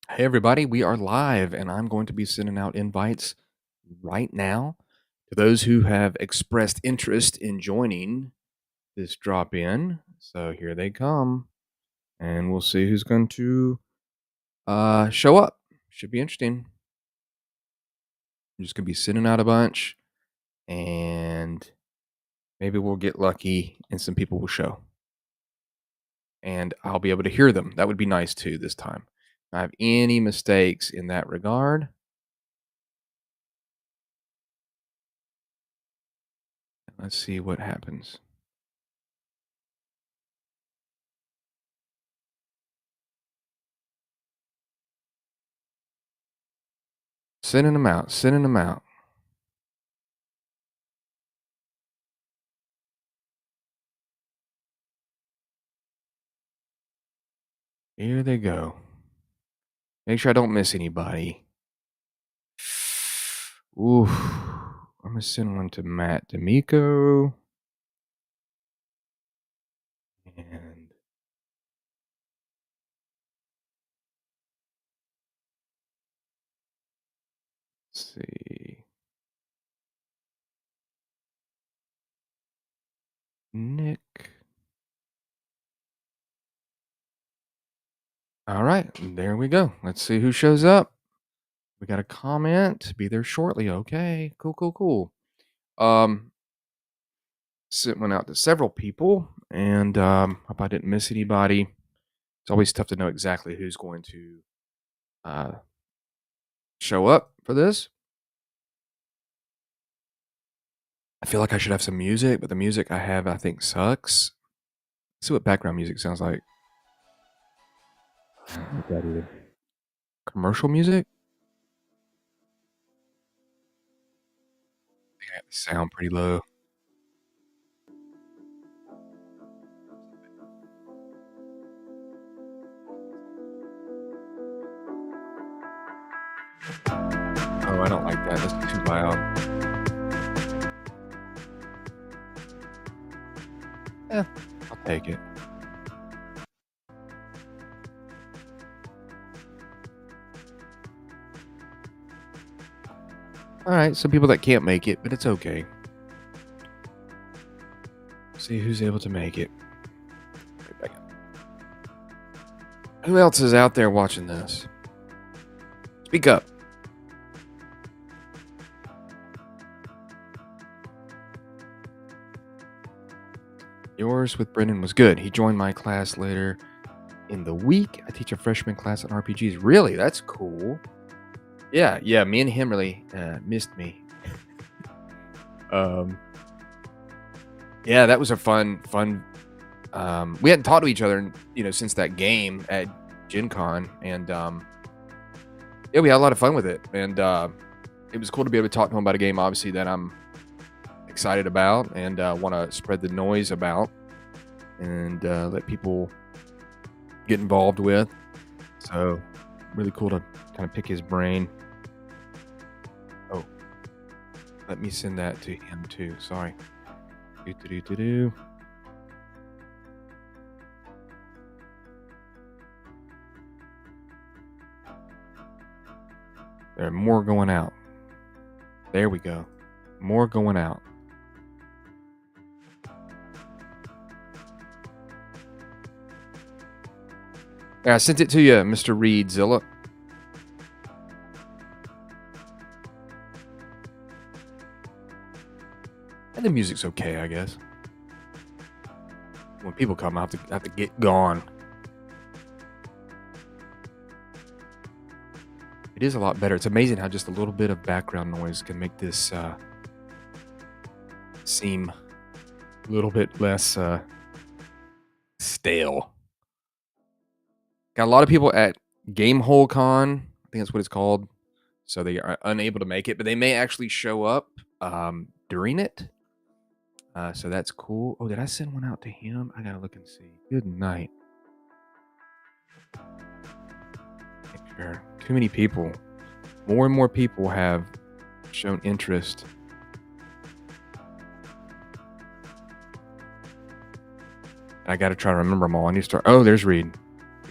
Hey, everybody, we are live, and I'm going to be sending out invites right now to those who have expressed interest in joining this drop in. So here they come, and we'll see who's going to show up. Should be interesting. I'm just going to be sending out a bunch, and maybe we'll get lucky and some people will show. And I'll be able to hear them. That would be nice too this time. If I have any mistakes in that regard, let's see what happens. Sending them out, sending them out. Here they go. Make sure I don't miss anybody. Ooh, I'm gonna send one to Matt D'Amico. And let's see. Nick. All right, there we go. Let's see who shows up. We got a comment. Be there shortly. Okay, cool. Um, Sent one out to several people, and hope I didn't miss anybody. It's always tough to know exactly who's going to show up for this. I feel like I should have some music, but the music I have, I think, sucks. Let's see what background music sounds like. Not that either. Commercial music? I think I got the sound pretty low. Oh, I don't like that. That's too loud. Eh, I'll take it. All right, some people that can't make it, but it's okay. See who's able to make it. Right back up. Who else is out there watching this? Speak up. Yours with Brendan was good. He joined my class later in the week. I teach a freshman class on RPGs. Really? That's cool. Yeah. Me and him really missed me. Yeah, that was a fun. We hadn't talked to each other, since that game at Gen Con, and yeah, we had a lot of fun with it, and it was cool to be able to talk to him about a game, obviously, that I'm excited about and want to spread the noise about, and let people get involved with. So really cool to kind of pick his brain. Oh, let me send that to him too. Sorry. Do. There are more going out. There we go. More going out. Yeah, I sent it to you, Mr. Reid Zilla. And the music's okay, I guess. When people come, I have to get gone. It is a lot better. It's amazing how just a little bit of background noise can make this seem a little bit less stale. Got a lot of people at Gamehole Con. I think that's what it's called. So they are unable to make it, but they may actually show up during it. So that's cool. Oh, did I send one out to him? I gotta look and see. Good night. Sure. Too many people. More and more people have shown interest. I gotta try to remember them all. I need to start. Oh, there's Reid.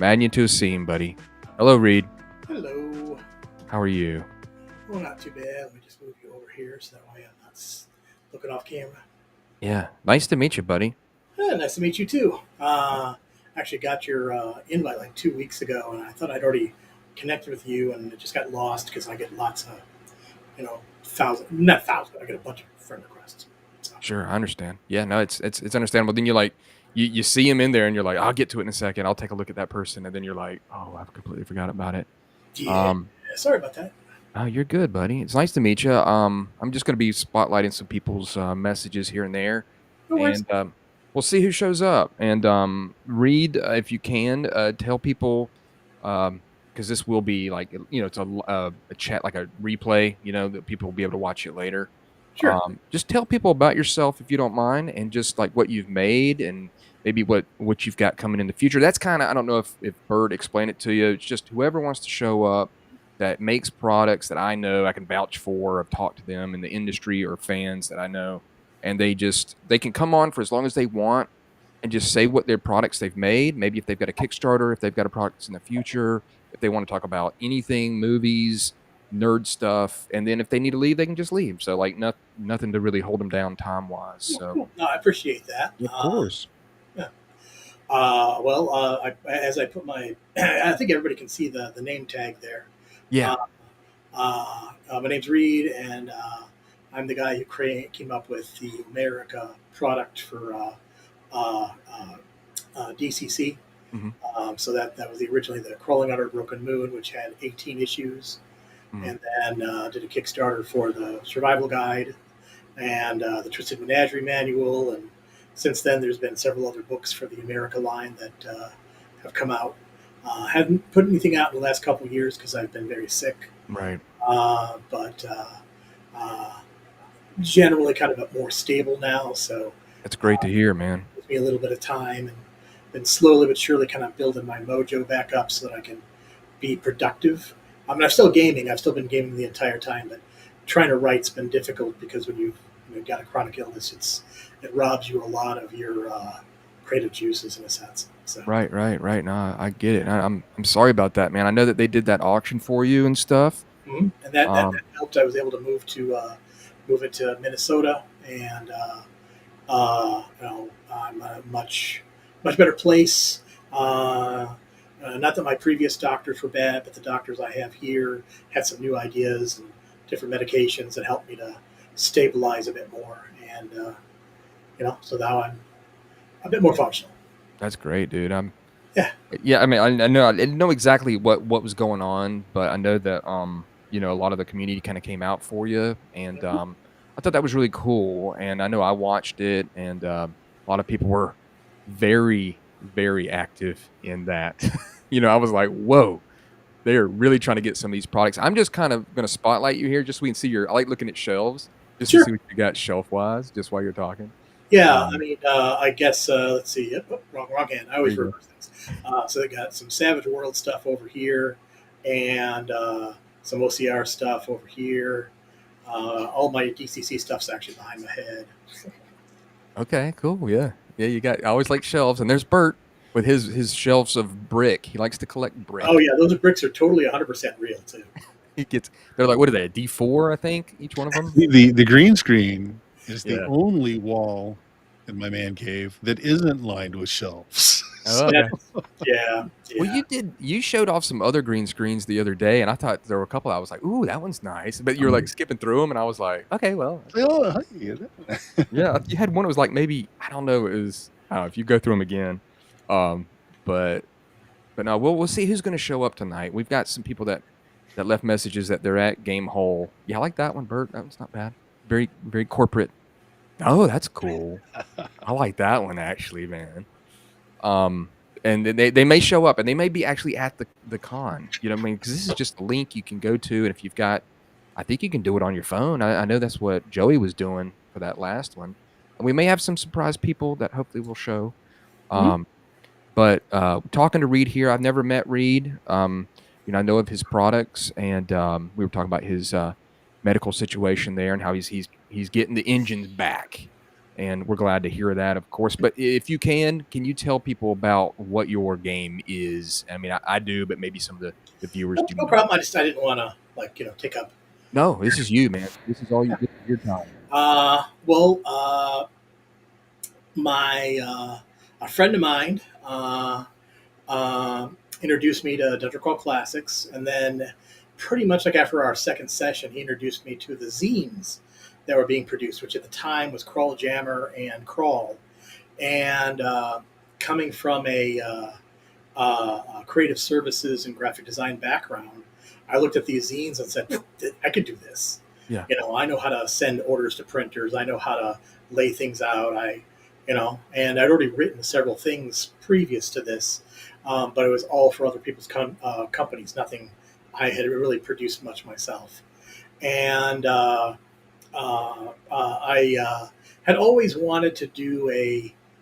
Adding you to a scene, buddy. Hello, Reid. Hello. How are you? Well, not too bad. Let me just move you over here so that way I'm not looking off camera. Yeah, nice to meet you, buddy. Nice to meet you too. Actually got your invite like 2 weeks ago, and I thought I'd already connected with you, and it just got lost because I get lots of, not thousand, but I get a bunch of friend requests. So, Sure, I understand. Yeah, no, it's understandable. Then you see him in there, and you're like, I'll get to it in a second. I'll take a look at that person, and then you're like, oh, I've completely forgot about it. yeah. Um, Sorry about that. oh, you're good, buddy. It's nice to meet you. I'm just gonna be spotlighting some people's messages here and there, No worries. and we'll see who shows up. And Reid, if you can, tell people, because this will be like it's a chat, like a replay. That people will be able to watch it later. Sure. Just tell people about yourself if you don't mind, and just like what you've made, and maybe what you've got coming in the future. That's kind of, I don't know if Bert explained it to you. It's just whoever wants to show up that makes products that I know I can vouch for. I've talked to them in the industry or fans that I know, and they can come on for as long as they want and just say what their products they've made. Maybe if they've got a Kickstarter, if they've got a products in the future, if they want to talk about anything, movies, nerd stuff, and then if they need to leave, they can just leave. So like nothing to really hold them down time wise. Well, So cool. No, I appreciate that. of course, Yeah. As I put my, I think everybody can see the name tag there. yeah. Uh, my name's Reid, and I'm the guy who came up with the America product for uh, uh, DCC. Hmm. So that was originally the Crawling Under a Broken Moon, which had 18 issues, Hmm. and then did a Kickstarter for the Survival Guide and the Twisted Menagerie Manual, and since then there's been several other books for the America line that have come out. Haven't put anything out in the last couple of years because I've been very sick, Right. but uh, generally kind of more stable now. So That's great to hear, man. gives me a little bit of time, and been slowly but surely kind of building my mojo back up so that I can be productive. I mean, I'm still gaming. I've still been gaming the entire time, but trying to write's been difficult because when you've got a chronic illness, it robs you a lot of your creative juices in a sense. So, Right. No, I get it. I'm sorry about that, man. I know that they did that auction for you and stuff. and that Um, helped. I was able to move into Minnesota, and I'm a much better place. Not that my previous doctors were bad, but the doctors I have here had some new ideas and different medications that helped me to stabilize a bit more, and so now I'm a bit more functional. that's great, dude. Yeah. Yeah, I mean, I didn't know exactly what was going on, but I know that a lot of the community kind of came out for you, and I thought that was really cool. And I know I watched it, and a lot of people were very, very active in that. I was like, whoa, they're really trying to get some of these products. I'm just kind of going to spotlight you here, just so we can see I like looking at shelves, just to see Sure. what you got shelf wise, just while you're talking. Yeah, I Um, mean, I guess let's see. Yep, oh, wrong hand. I there always you go. reverse things. So they got some Savage World stuff over here, and some OCR stuff over here. All my DCC stuff's actually behind my head. Okay, cool. Yeah. You got. I always like shelves, and there's Bert with his shelves of brick. He likes to collect Oh brick. yeah, those bricks are totally 100% real too. He gets. They're like, what are they? A D4, I think, each one of them. The green screen is the Yeah. only wall in my man cave that isn't lined with shelves. Oh, So, okay. Yeah, Well, yeah. you showed off some other green screens the other day, and I thought there were a couple. I was like, ooh, that one's nice. But you were like skipping through them, and I was like, okay, well, oh, hey. yeah. You had one that was like maybe I don't know. It was I don't know if you go through them again. Um, but no, we'll see who's going to show up tonight. We've got some people that left messages that they're at Game Hole. Yeah, I like that one, Bert. That one's not bad. Very, very corporate. Oh, that's cool. I like that one actually, man. Um, and they may show up, and they may be actually at the con. You know what I mean? Because this is just a link you can go to, and if you've got, I think you can do it on your phone. I know that's what Joey was doing for that last one. And we may have some surprise people that hopefully will show. Mhm. But talking to Reid here, I've never met Reid. I know of his products, and we were talking about his medical situation there and how he's getting the engines back, and we're glad to hear that, of course. But if you can you tell people about what your game is? I mean, I do, but maybe some of the the viewers do No not. problem. I didn't want to take up. No, this is you, man. This is all you. This is your time. My a friend of mine introduced me to Dungeon Crawl Classics, and then pretty much like after our second session, he introduced me to the zines that were being produced, which at the time was Crawl Jammer and Crawl. And coming from a creative services and graphic design background, I looked at these zines and said, I could do this. Yeah. I know how to send orders to printers. I know how to lay things out. And I'd already written several things previous to this, but it was all for other people's companies. Nothing I had really produced much myself. And I had always wanted to do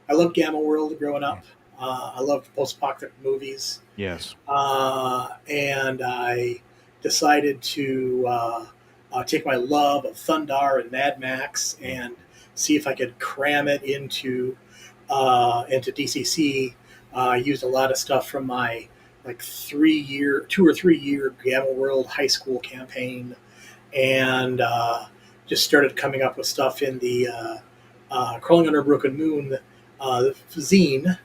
I loved Gamma World growing up. I loved post-apocalyptic movies. Yes. And I decided to take my love of Thundar and Mad Max and see if I could cram it into DCC. I used a lot of stuff from my 2 or 3 year Gamma World high school campaign, and just started coming up with stuff in the Crawling Under a Broken Moon zine.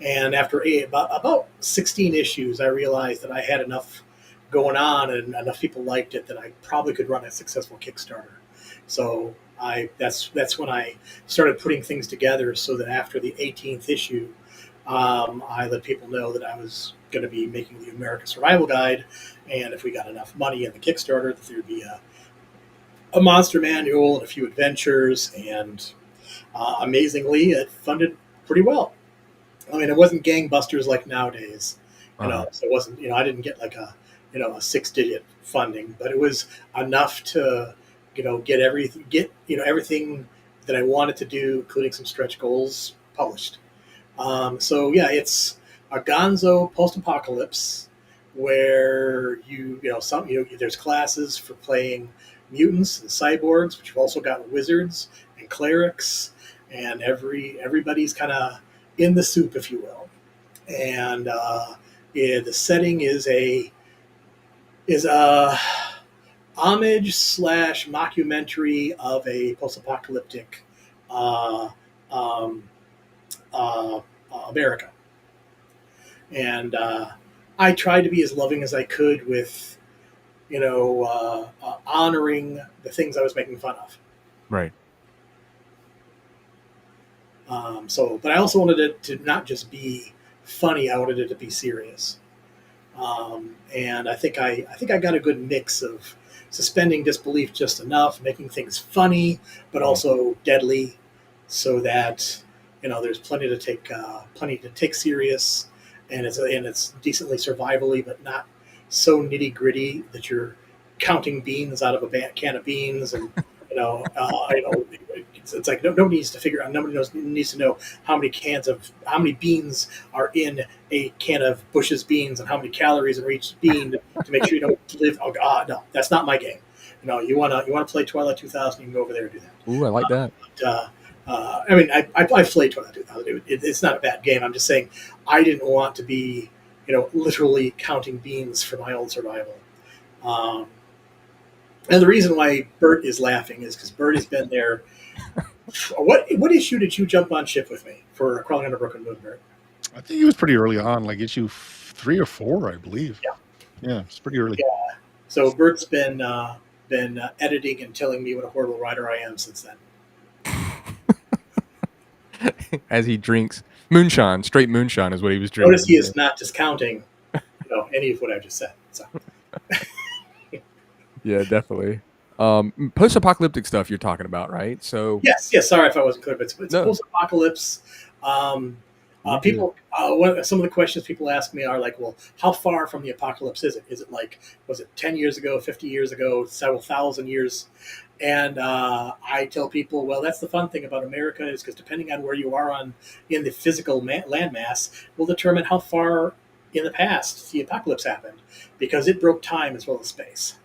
And after about 16 issues, I realized that I had enough going on and enough people liked it that I probably could run a successful Kickstarter. So that's when I started putting things together, so that after the 18th issue, I let people know that I was going to be making the America Survival Guide, and if we got enough money in the Kickstarter, that there'd be a monster manual and a few adventures, and amazingly, it funded pretty well. I mean, it wasn't gangbusters like nowadays, So it wasn't, I didn't get like a 6-digit funding, but it was enough to, get everything that I wanted to do, including some stretch goals, published. So yeah, it's a gonzo post-apocalypse where there's classes for playing mutants and cyborgs, but you've also got wizards and clerics, and everybody's kind of in the soup, if you will. And the setting is a homage / mockumentary of a post-apocalyptic America. And I tried to be as loving as I could with, honoring the things I was making fun of. Right. But I also wanted it to not just be funny. I wanted it to be serious. And I think I got a good mix of suspending disbelief just enough, making things funny, but also deadly, so that there's plenty to take serious, and it's decently survivally, but not so nitty gritty that you're counting beans out of a can of beans, and it's like nobody needs to figure out. Nobody needs to know how many beans are in a can of Bush's beans and how many calories in each bean to make sure you don't live. Oh God, no, that's not my game. You want to play Twilight 2000, you can go over there and do that. Ooh, I like that. I mean, I played Twilight 2000. It's not a bad game. I'm just saying I didn't want to be, literally counting beans for my own survival. And the reason why Bert is laughing is because Bert has been there. What issue did you jump on ship with me for Crawling Under a Broken Moon, Bert? I think it was pretty early on, like issue 3 or 4, I believe. Yeah, it's pretty early. Yeah. So Bert's been editing and telling me what a horrible writer I am since then. As he drinks moonshine, straight moonshine is what he was drinking. Notice he is not discounting, any of what I just said. So. Yeah, definitely. Post-apocalyptic stuff you're talking about, right? So yes. Sorry if I wasn't clear, but it's post-apocalypse. People, some of the questions people ask me are like, well, how far from the apocalypse is it? Is it was it 10 years ago, 50 years ago, several thousand years? And I tell people, well, that's the fun thing about America, is because depending on where you are in the physical landmass will determine how far in the past the apocalypse happened, because it broke time as well as space.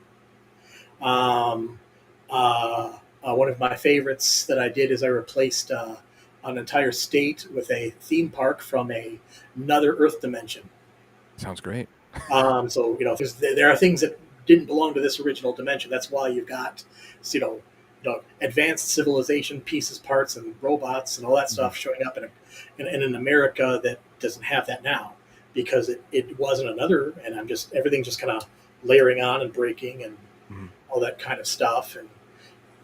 One of my favorites that I did is I replaced an entire state with a theme park from another Earth dimension. Sounds great. So there are things that didn't belong to this original dimension. That's why you've got advanced civilization pieces, parts, and robots and all that stuff showing up in an America that doesn't have that now, because it wasn't another. And everything's just kind of layering on and breaking and all that kind of stuff, and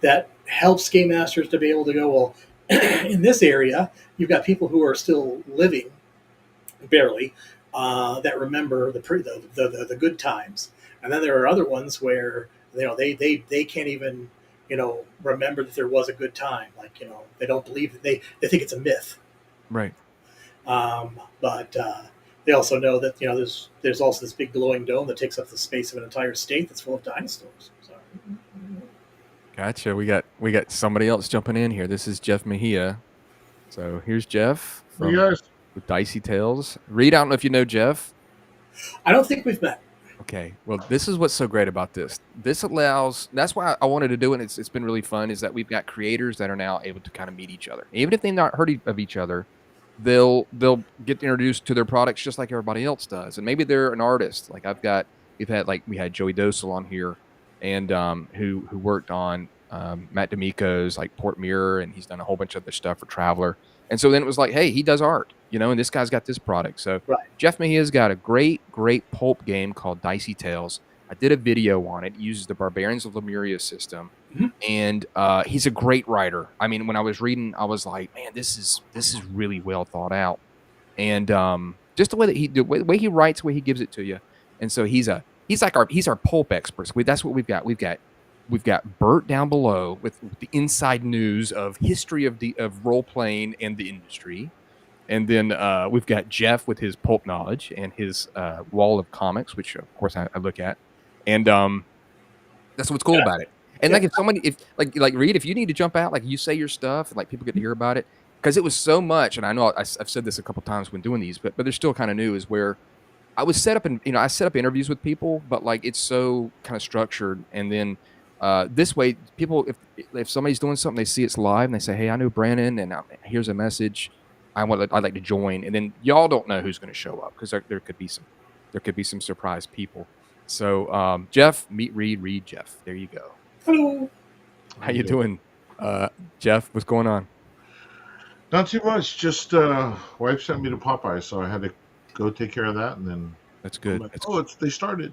that helps game masters to be able to go, well, in this area, you've got people who are still living, barely, that remember the good times, and then there are other ones where they can't even remember that there was a good time. Like they don't believe that they think it's a myth, Right. But they also know that there's also this big glowing dome that takes up the space of an entire state that's full of dinosaurs. So. Gotcha. We got somebody else jumping in here. This is Jeff Mejia. So here's Jeff Hey guys. with Dicey Tales. Reid, I don't know if you know Jeff. I don't think we've met. Okay. Well, this is what's so great about this. This allows. That's why I wanted to do it. It's been really fun. Is that we've got creators that are now able to kind of meet each other, even if they've not heard of each other. They'll get introduced to their products just like everybody else does, and maybe they're an artist. Like we had Joey Dosel on here, and who worked on Matt D'Amico's like Port Mirror, and he's done a whole bunch of other stuff for Traveler. And so then it was like, hey, he does art, and this guy's got this product. So right. Jeff Mejia's got a great pulp game called Dicey Tales. I did a video on it. It uses the Barbarians of Lemuria system, and he's a great writer. I mean, when I was reading, I was like, man, this is really well thought out, and just the way that the way he writes, the way he gives it to you. And so he's our pulp experts. That's what we've got. We've got Bert down below with the inside news of history of role playing and the industry, and then we've got Jeff with his pulp knowledge and his wall of comics, which of course I look at, and that's what's cool about it. And like if somebody, if like Reid, if you need to jump out, like you say your stuff, and like people get to hear about it, because it was so much. And I know I've said this a couple times when doing these, but they're still kind of new. Is where I was set up, and I set up interviews with people, but like it's so kind of structured, and then. This way, people, if somebody's doing something, they see it's live, and they say, "Hey, I know Brandon, and here's a message. I'd like to join." And then y'all don't know who's going to show up because there could be some surprise people. So, Jeff, meet Reid, Jeff. There you go. Hello. How you doing, Jeff? What's going on? Not too much. Just wife sent me to Popeye, so I had to go take care of that, and then. That's good. Like, they started.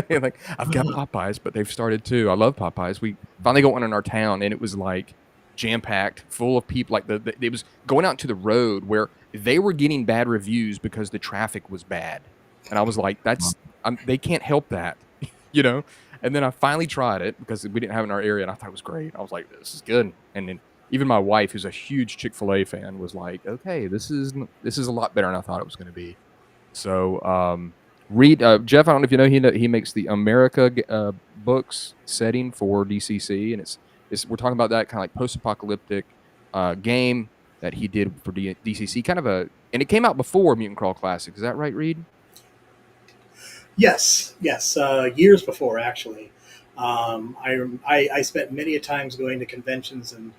Like I've got Popeyes, but they've started too. I love Popeyes. We finally got one in our town, and it was like jam packed, full of people. Like it was going out to the road where they were getting bad reviews because the traffic was bad, and I was like, they can't help that, And then I finally tried it because we didn't have it in our area, and I thought it was great. I was like, this is good. And then even my wife, who's a huge Chick-fil-A fan, was like, okay, this is a lot better than I thought it was going to be. So, Reid, Jeff, I don't know if you know, he makes the America books setting for DCC, and we're talking about that kind of like post-apocalyptic game that he did for DCC, and it came out before Mutant Crawl Classic. Is that right, Reid? Yes, years before actually. I spent many a times going to conventions and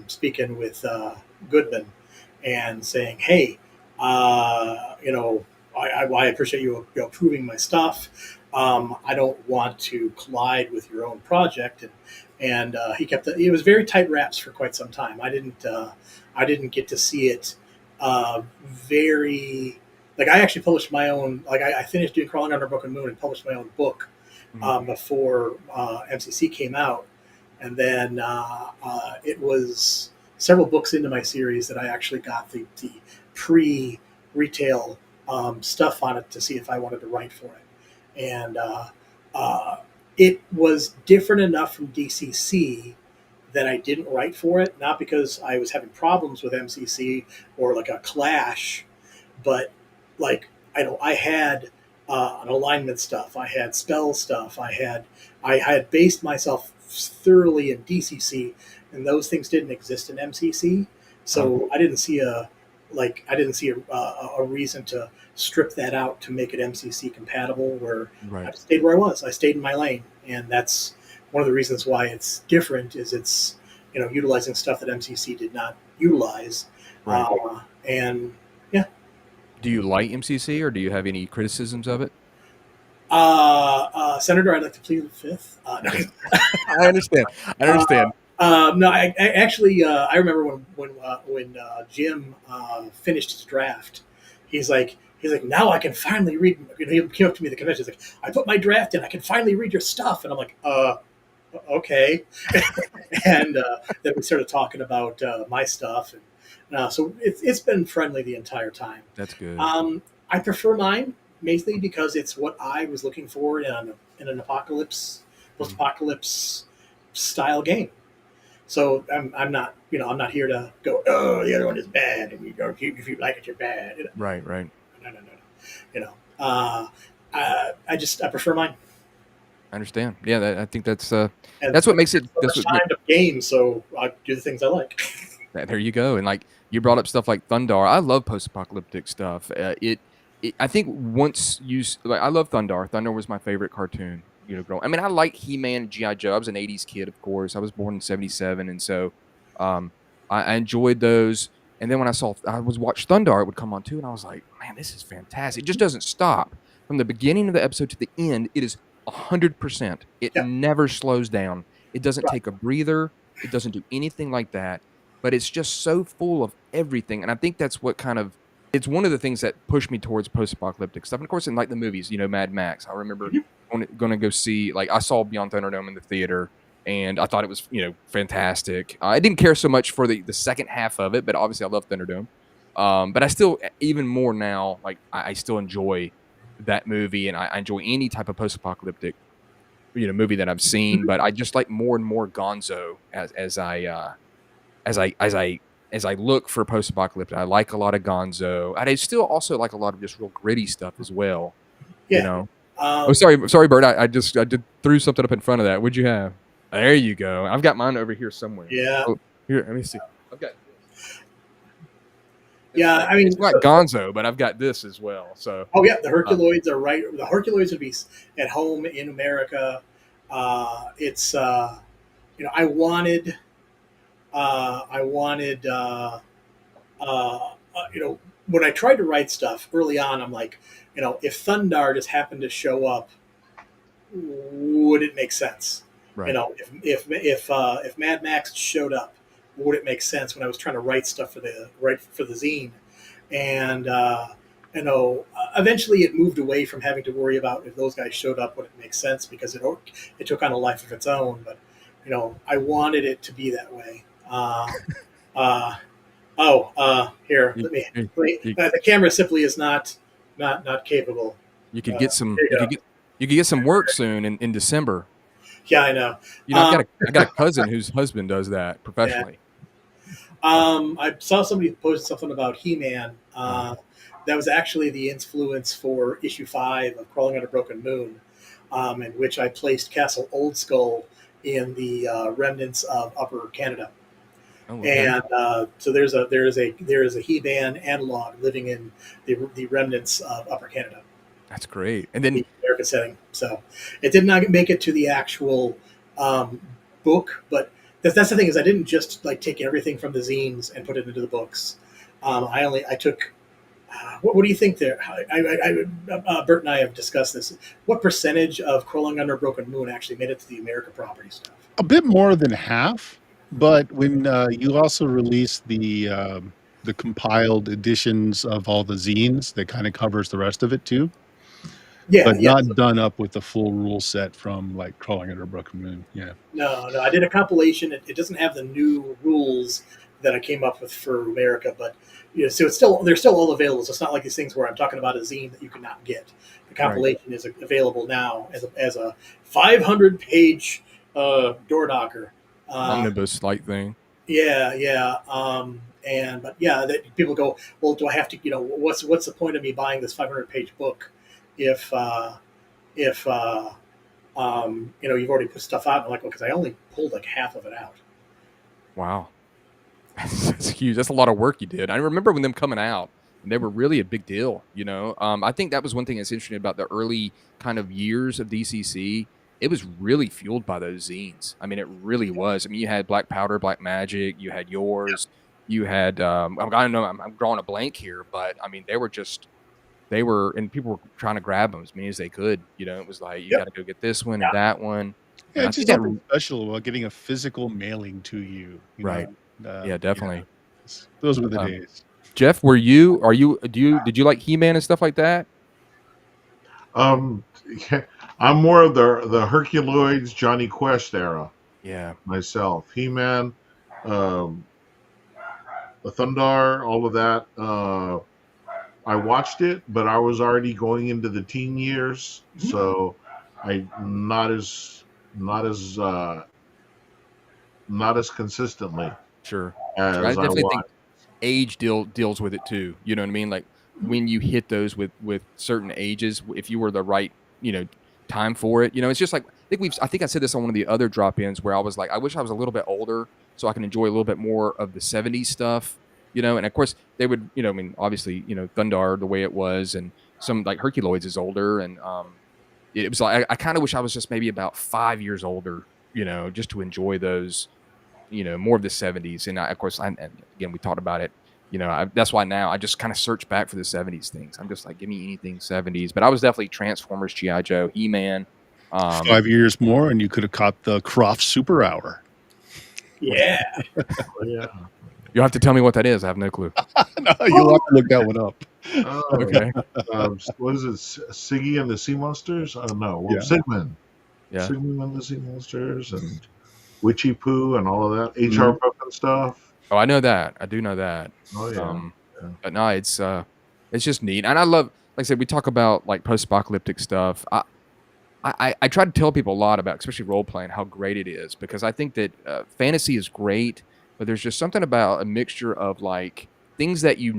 speaking with Goodman and saying, hey. I appreciate you approving my stuff. I don't want to collide with your own project, and he kept it. It was very tight wraps for quite some time. I didn't get to see it very. Like I actually published my own. Like I finished doing Crawling Under Broken Moon and published my own book before MCC came out, and then it was several books into my series that I actually got the pre-retail stuff on it to see if I wanted to write for it. And it was different enough from DCC that I didn't write for it, not because I was having problems with MCC or like a clash, but like I had an alignment stuff, I had spell stuff, I had based myself thoroughly in DCC, and those things didn't exist in MCC. So I didn't see a reason to strip that out to make it MCC compatible. Where right. I stayed where I was. I stayed in my lane, and that's one of the reasons why it's different. Is it's utilizing stuff that MCC did not utilize, right. And yeah. Do you like MCC, or do you have any criticisms of it? Senator, I'd like to plead the fifth. No, I understand. I uh, understand. no, I actually I remember when Jim finished his draft, he's like now I can finally read. He came up to me at the convention. He's like, I put my draft in. I can finally read your stuff, and I'm like, okay. And then we started talking about my stuff, and so it's been friendly the entire time. That's good. I prefer mine mainly because it's what I was looking for in an post-apocalypse style game. So I'm not, I'm not here to go, oh, the other one is bad, and if you like it, you're bad. Right, right. No, no, no, no. You know, I prefer mine. I understand. Yeah, I think that's And what makes it. so That's much what. time to game, so I do the things I like. There you go. And like you brought up stuff like Thundar. I love post-apocalyptic stuff. I think once you like, I love Thundar. Thundar was my favorite cartoon. Growing. I mean, I like He-Man and GI Joe. I was an '80s kid, of course. I was born in '77, and so um, I enjoyed those. And then when I watched Thundar, it would come on too, and I was like, man, this is fantastic. It just doesn't stop from the beginning of the episode to the end. It is 100%. It Yeah. never slows down. It doesn't Right. take a breather. It doesn't do anything like that. But it's just so full of everything, and I think that's what it's one of the things that pushed me towards post-apocalyptic stuff. And of course, in like the movies, Mad Max. I remember going to go see, like, I saw Beyond Thunderdome in the theater, and I thought it was fantastic. I didn't care so much for the second half of it, but obviously I love Thunderdome. But I still, even more now, like I still enjoy that movie, and I enjoy any type of post-apocalyptic movie that I've seen. But I just like more and more Gonzo as I look for post-apocalyptic. I like a lot of Gonzo. I still also like a lot of just real gritty stuff as well. Yeah. Oh, sorry, Bert. I did threw something up in front of that. What'd you have? There you go. I've got mine over here somewhere. Yeah. Oh, here, let me see. I've got this. Yeah, I mean, it's not Gonzo, but I've got this as well. So. Oh yeah, the Herculoids are right. The Herculoids would be at home in America. It's I wanted, when I tried to write stuff early on, I'm like, if Thundar just happened to show up, would it make sense? Right. If Mad Max showed up, would it make sense when I was trying to write stuff for the zine? And eventually it moved away from having to worry about if those guys showed up, would it make sense, because it took on a life of its own. But I wanted it to be that way. Here, let me. The camera simply is not capable. You could get some. You could get some work soon in December. Yeah, I know. I got a cousin whose husband does that professionally. Yeah. I saw somebody posted something about He-Man. That was actually the influence for issue 5 of Crawling on a Broken Moon, in which I placed Castle Old Skull in the remnants of Upper Canada. Oh, okay. And so there is a He-Man analog living in the remnants of Upper Canada. That's great. And then the American setting. So it did not make it to the actual book, but that's the thing, is I didn't just like take everything from the zines and put it into the books. I took. What do you think there? Bert and I have discussed this. What percentage of Crawling Under a Broken Moon actually made it to the America property stuff? A bit more than half, but when you also release the compiled editions of all the zines, that kind of covers the rest of it too. Yeah, but not done up with the full rule set from like Crawling Under a Broken Moon. Yeah. No, I did a compilation. It doesn't have the new rules that I came up with for America, but so they're still all available. So it's not like these things where I'm talking about a zine that you cannot get. The compilation is available now as a 500-page door knocker. Omnibus like thing. Yeah. That people go, well, do I have to? What's the point of me buying this 500-page book if you've already put stuff out? And I'm like, well, because I only pulled like half of it out. Wow. That's huge. That's a lot of work you did. I remember when them coming out, and they were really a big deal. I think that was one thing that's interesting about the early kind of years of DCC. It was really fueled by those zines. I mean, it really was. I mean, you had Black Powder, Black Magic, you had yours, You had I don't know, I'm drawing a blank here, but I mean, and people were trying to grab them as many as they could. You know, it was like you got to go get this one and that one. Yeah, And I it's think just that something special about getting a physical mailing to you. You right, know, yeah, definitely. those were the days. Jeff, did you like He-Man and stuff like that? Um, I'm more of the Herculoids, Johnny Quest era Yeah, myself. He-Man, um, the Thundar, all of that. I watched it, but I was already going into the teen years, so I not as consistently sure. Sure. I as I definitely think watched. age deals with it too. You know what I mean? Like when you hit those with certain ages, if you were the right, time for it, it's just like I think I said this on one of the other drop-ins where I was like, I wish I was a little bit older so I can enjoy a little bit more of the 70s stuff, and of course they would, I mean, obviously, Thundar the way it was, and some like Herculoids is older, and it was like I kind of wish I was just maybe about 5 years older, just to enjoy those, more of the 70s. And of course, and again, we talked about it, that's why now I just kind of search back for the 70s things. I'm just like, give me anything 70s. But I was definitely Transformers, G.I. Joe, He-Man. 5 years more, and you could have caught the Croft Super Hour. Yeah. Yeah. You'll have to tell me what that is. I have no clue. No, you'll have to look that one up. Okay. What is it? Siggy and the Sea Monsters? Oh no, well, Yeah. Sigmund. Yeah. Sigmund and the Sea Monsters and Witchy Poo and all of that. HR Puff and stuff. Oh, I know that. I do know that. Oh yeah. But no, it's just neat. And I love, like I said, we talk about like post-apocalyptic stuff. I try to tell people a lot about, especially role playing, how great it is, because I think that fantasy is great, but there's just something about a mixture of like things that you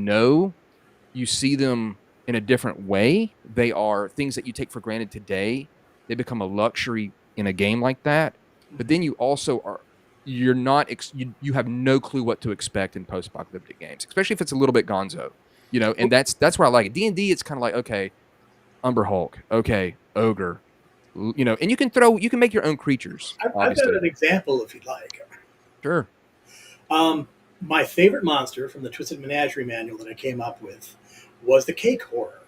see them in a different way. They are things that you take for granted today. They become a luxury in a game like that. But then you also you're not, you have no clue what to expect in post-apocalyptic games, especially if it's a little bit gonzo, and that's where I like it. D&D, it's kind of like, okay, Umber Hulk, okay, Ogre, and you can make your own creatures. I've got an example if you'd like. Sure. My favorite monster from the Twisted Menagerie manual that I came up with was the cake horror.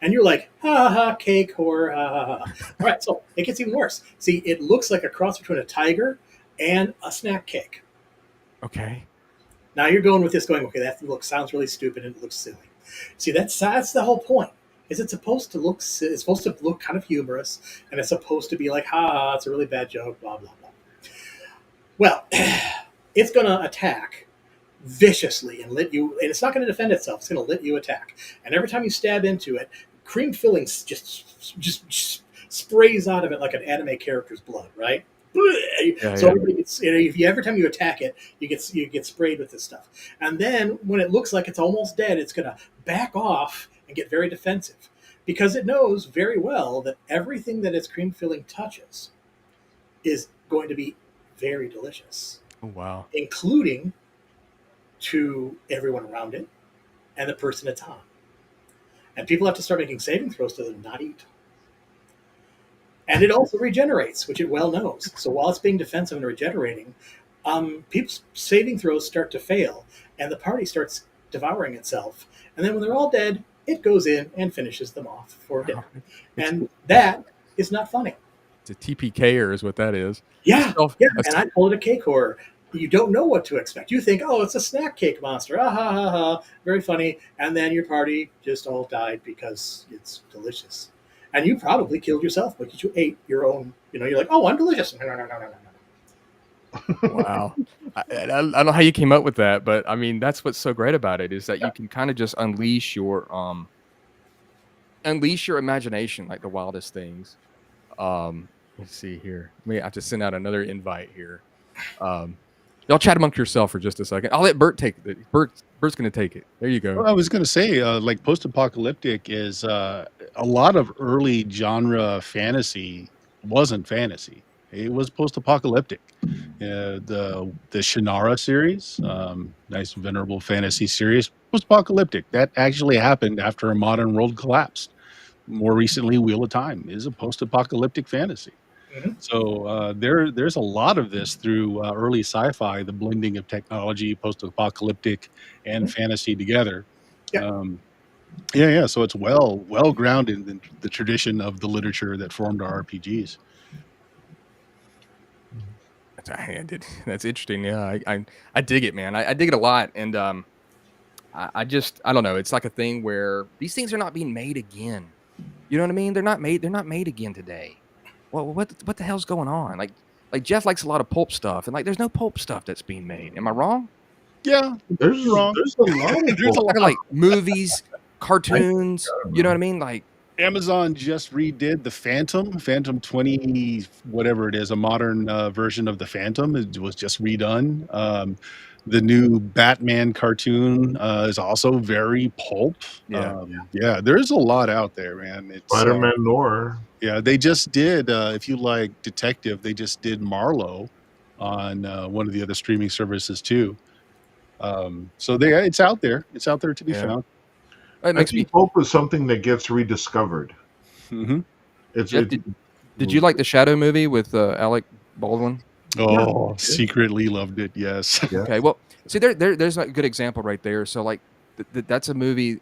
And you're like, ha ha, cake horror, ha ha ha. All right, so it gets even worse. See, it looks like a cross between a tiger and a snack cake. Okay. Now you're going with this going, okay, that sounds really stupid and it looks silly. See, that's the whole point. Is it's supposed to look kind of humorous, and it's supposed to be like, ha, it's a really bad joke, blah, blah, blah. Well, it's going to attack viciously and it's not going to defend itself. It's going to let you attack. And every time you stab into it, cream filling just sprays out of it like an anime character's blood, right? Everybody gets, every time you attack it, you get sprayed with this stuff. And then when it looks like it's almost dead, it's going to back off and get very defensive, because it knows very well that everything that its cream filling touches is going to be very delicious. Oh, wow. Including to everyone around it and the person it's on. And people have to start making saving throws to not eat. And it also regenerates, which it well knows. So while it's being defensive and regenerating, people's saving throws start to fail, and the party starts devouring itself. And then when they're all dead, it goes in and finishes them off for dinner. And that is not funny. It's a TPKer is what that is. Yeah. And I call it a cake horror. You don't know what to expect. You think, oh, it's a snack cake monster. Ah, ha, ha, ha. Very funny. And then your party just all died because it's delicious. And you probably killed yourself because you ate your own, you're like, oh, I'm delicious. No. Wow. I don't know how you came up with that, but I mean, that's what's so great about it, is that you can kind of just unleash your imagination like the wildest things. Let's see here. I have to send out another invite here. Y'all chat amongst yourself for just a second. I'll let Bert take it. Bert's going to take it. There you go. Well, I was going to say, like post-apocalyptic is a lot of early genre fantasy wasn't fantasy. It was post-apocalyptic. The Shannara series, nice venerable fantasy series, post-apocalyptic. That actually happened after a modern world collapsed. More recently, Wheel of Time is a post-apocalyptic fantasy. So there's a lot of this through early sci-fi, the blending of technology, post-apocalyptic, and fantasy together. Yeah. Yeah. So it's well grounded in the tradition of the literature that formed our RPGs. That's interesting. Yeah, I dig it, man. I dig it a lot, and I just I don't know. It's like a thing where these things are not being made again. You know what I mean? They're not made. They're not made again today. Well, what the hell's going on? Like Jeff likes a lot of pulp stuff, and like there's no pulp stuff that's being made. Am I wrong? Yeah, There's a lot of there's a lot. Like movies, cartoons. You know what I mean? Like Amazon just redid the Phantom 20, whatever it is, a modern version of the Phantom. It was just redone. The new Batman cartoon is also very pulp. Yeah. Yeah, there's a lot out there, man. It's Spider-Man Noir. yeah, they just did. If you like detective, they just did Marlowe on one of the other streaming services too. So it's out there. It's out there to be found. it makes me. Pulp is something that gets rediscovered. Mm-hmm. Jeff, did you like the Shadow movie with Alec Baldwin? Oh, secretly loved it. Yes. Yeah. Okay, well, see, there's a good example right there. So, like, that's a movie.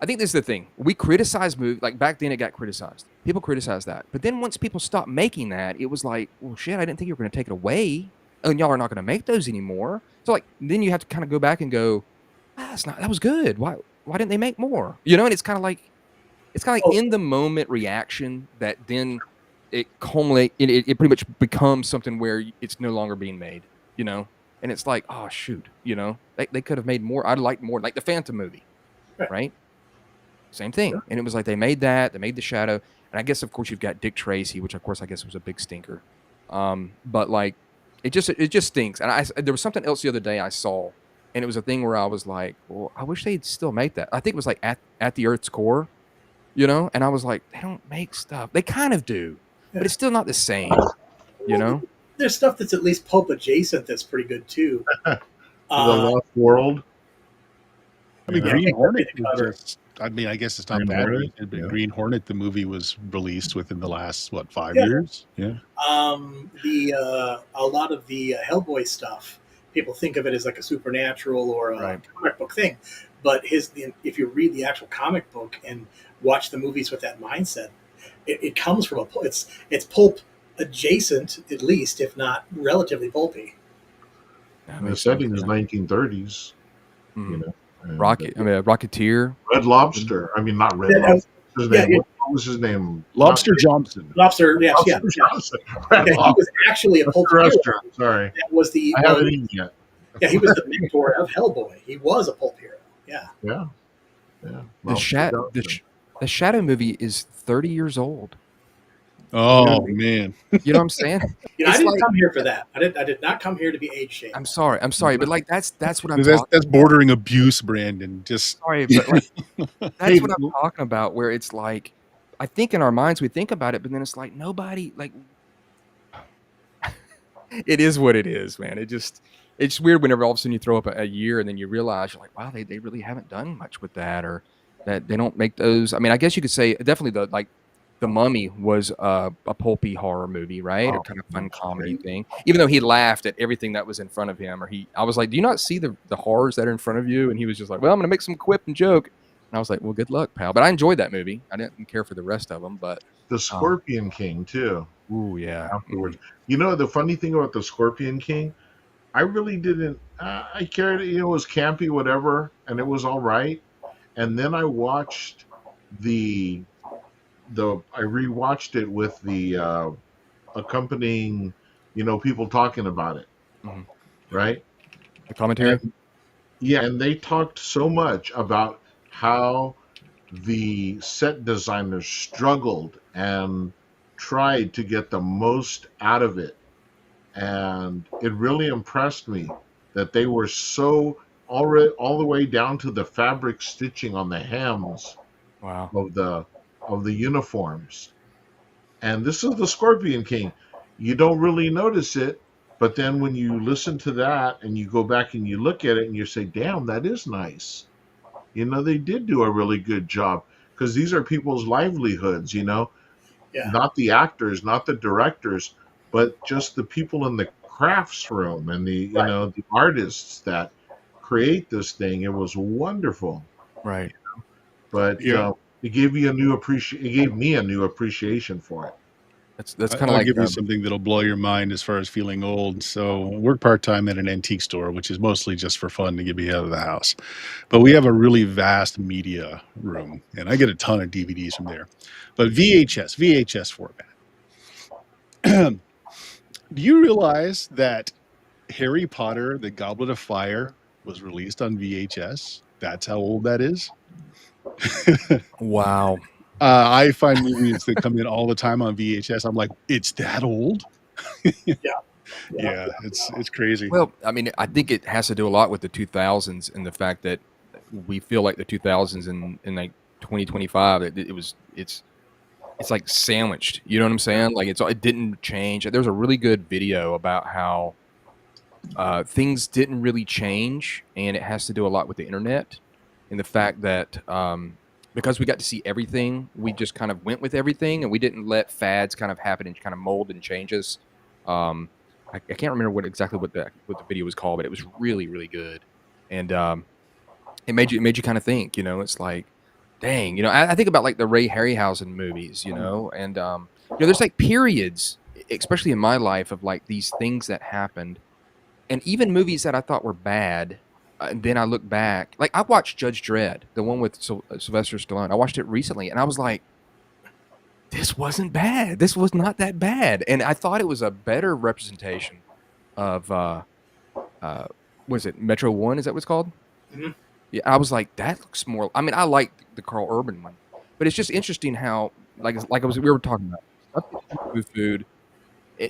I think this is the thing. We criticize movies. Like, back then, it got criticized. People criticized that. But then once people stopped making that, it was like, well, shit, I didn't think you were going to take it away. And y'all are not going to make those anymore. So, like, then you have to kind of go back and go, that was good. Why didn't they make more? You know, and it's kind of like in the moment reaction that then it culminates. It pretty much becomes something where it's no longer being made. You know, and it's like, oh shoot, you know, they could have made more. I'd like more, like the Phantom movie, right? Same thing. Yeah. And it was like they made the Shadow, and I guess of course you've got Dick Tracy, which of course I guess was a big stinker. But like it just stinks. And there was something else the other day I saw. And it was a thing where I was like, well, I wish they'd still make that. I think it was like at the Earth's core, you know? And I was like, they don't make stuff. They kind of do, but it's still not the same, you know? There's stuff that's at least pulp adjacent that's pretty good too. The Lost World. I mean, Green Hornet. I guess it's not that. But Green Hornet, the movie was released within the last 5 years. Yeah. A lot of the Hellboy stuff. People think of it as like a supernatural or a comic book thing, but if you read the actual comic book and watch the movies with that mindset, it comes from it's pulp adjacent, at least, if not relatively pulpy. The setting is 1930s. You know, Rocketeer, Red Lobster. I mean, not Red Lobster. What was his name? Lobster Johnson. Lobster, yes, Lobster Johnson. Okay, he was actually a pulp restaurant. Sorry, that was the. I haven't eaten yet. Yeah, he was the mentor of Hellboy. He was a pulp hero. Yeah. Well, the Shadow movie is 30 years old. Oh man, you know what I'm saying? I didn't come here for that. I did not come here to be age shamed. I'm sorry, but like that's what I'm. That's bordering abuse, Brandon. Just sorry, but like that's what I'm talking about. Where it's like, I think in our minds we think about it, but then it's like nobody like. It is what it is, man. It's weird whenever all of a sudden you throw up a year and then you realize you're like, wow, they really haven't done much with that, or that they don't make those. I mean, I guess you could say definitely the Mummy was a pulpy horror movie, right? Or kind of fun comedy thing. Even though he laughed at everything that was in front of him, I was like, do you not see the horrors that are in front of you? And he was just like, well, I'm going to make some quip and joke. And I was like, well, good luck, pal. But I enjoyed that movie. I didn't care for the rest of them, but the Scorpion King too. Ooh, yeah. Afterwards, you know, the funny thing about the Scorpion King, I really didn't. I cared. You know, it was campy, whatever, and it was all right. And then I watched I rewatched it with the accompanying, you know, people talking about it, right? The commentary. And they talked so much about how the set designers struggled and tried to get the most out of it, and it really impressed me that they were so all the way down to the fabric stitching on the hems of the uniforms. And this is the Scorpion King. You don't really notice it, but then when you listen to that and you go back and you look at it and you say, damn, that is nice. You know, they did do a really good job, because these are people's livelihoods, you know. Yeah. not the actors, not the directors, but just the people in the crafts room and the Right. the artists that create this thing. It was wonderful, Right. but Yeah. it gave you a new It gave me a new appreciation for it. That's kind of I'll like give you something that'll blow your mind as far as feeling old. So, I work part time at an antique store, which is mostly just for fun to get me out of the house. But we have a really vast media room, and I get a ton of DVDs from there. But VHS format. Do you realize that Harry Potter, the Goblet of Fire, was released on VHS? That's how old that is. wow. I find movies that come in all the time on VHS. I'm like, it's that old? Yeah. Yeah, it's crazy. Well, I mean, I think it has to do a lot with the 2000s and the fact that we feel like the 2000s in like 2025 it's like sandwiched. You know what I'm saying? Like it didn't change. There was a really good video about how things didn't really change, and it has to do a lot with the internet and the fact that because we got to see everything, we just kind of went with everything, and we didn't let fads kind of happen and kind of mold and change us. I can't remember exactly what the video was called, but it was really really good, and it made you kind of think. You know, it's like, dang, you know, I think about like the Ray Harryhausen movies, you know, and you know, there's like periods, especially in my life, of like these things that happened, and even movies that I thought were bad. And then I look back, like I watched Judge Dredd, the one with Sylvester Stallone. I watched it recently, and I was like, this wasn't bad. This was not that bad, and I thought it was a better representation of what is it, Metro One? Is that what it's called? Mhm. Yeah, I was like, that looks more. I mean, I like the Carl Urban one, but it's just interesting how, we were talking about stuff that you do with food,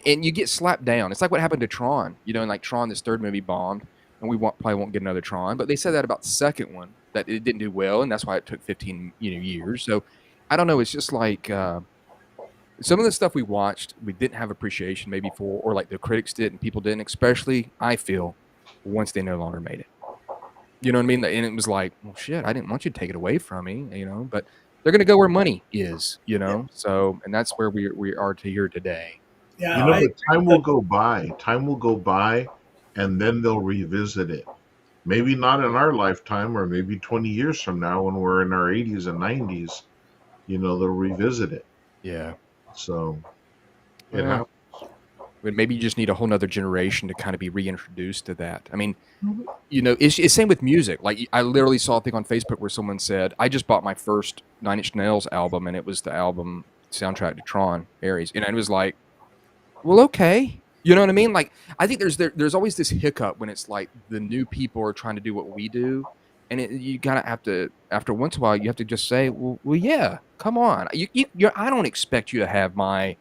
and you get slapped down. It's like what happened to Tron. You know, and like Tron, this third movie bombed, and probably won't get another Tron. But they said that about the second one, that it didn't do well, and that's why it took 15 years. So I don't know. It's just like some of the stuff we watched, we didn't have appreciation maybe for, or like the critics did and people didn't. Especially, I feel, once they no longer made it. You know what I mean? And it was like, well, shit, I didn't want you to take it away from me, you know, but they're going to go where money is, you know? So, and that's where we are to here today. Yeah. But time will go by. Time will go by, and then they'll revisit it. Maybe not in our lifetime, or maybe 20 years from now when we're in our 80s and 90s, they'll revisit it. Yeah. So, But maybe you just need a whole nother generation to kind of be reintroduced to that. I mean, you know, it's same with music. Like I literally saw a thing on Facebook where someone said, I just bought my first Nine Inch Nails album, and it was the album soundtrack to Tron Ares. And it was like, well, okay. You know what I mean? Like, I think there's always this hiccup when it's like the new people are trying to do what we do. And you gotta have to, after once in a while, you have to just say, well, yeah, come on. I don't expect you to have my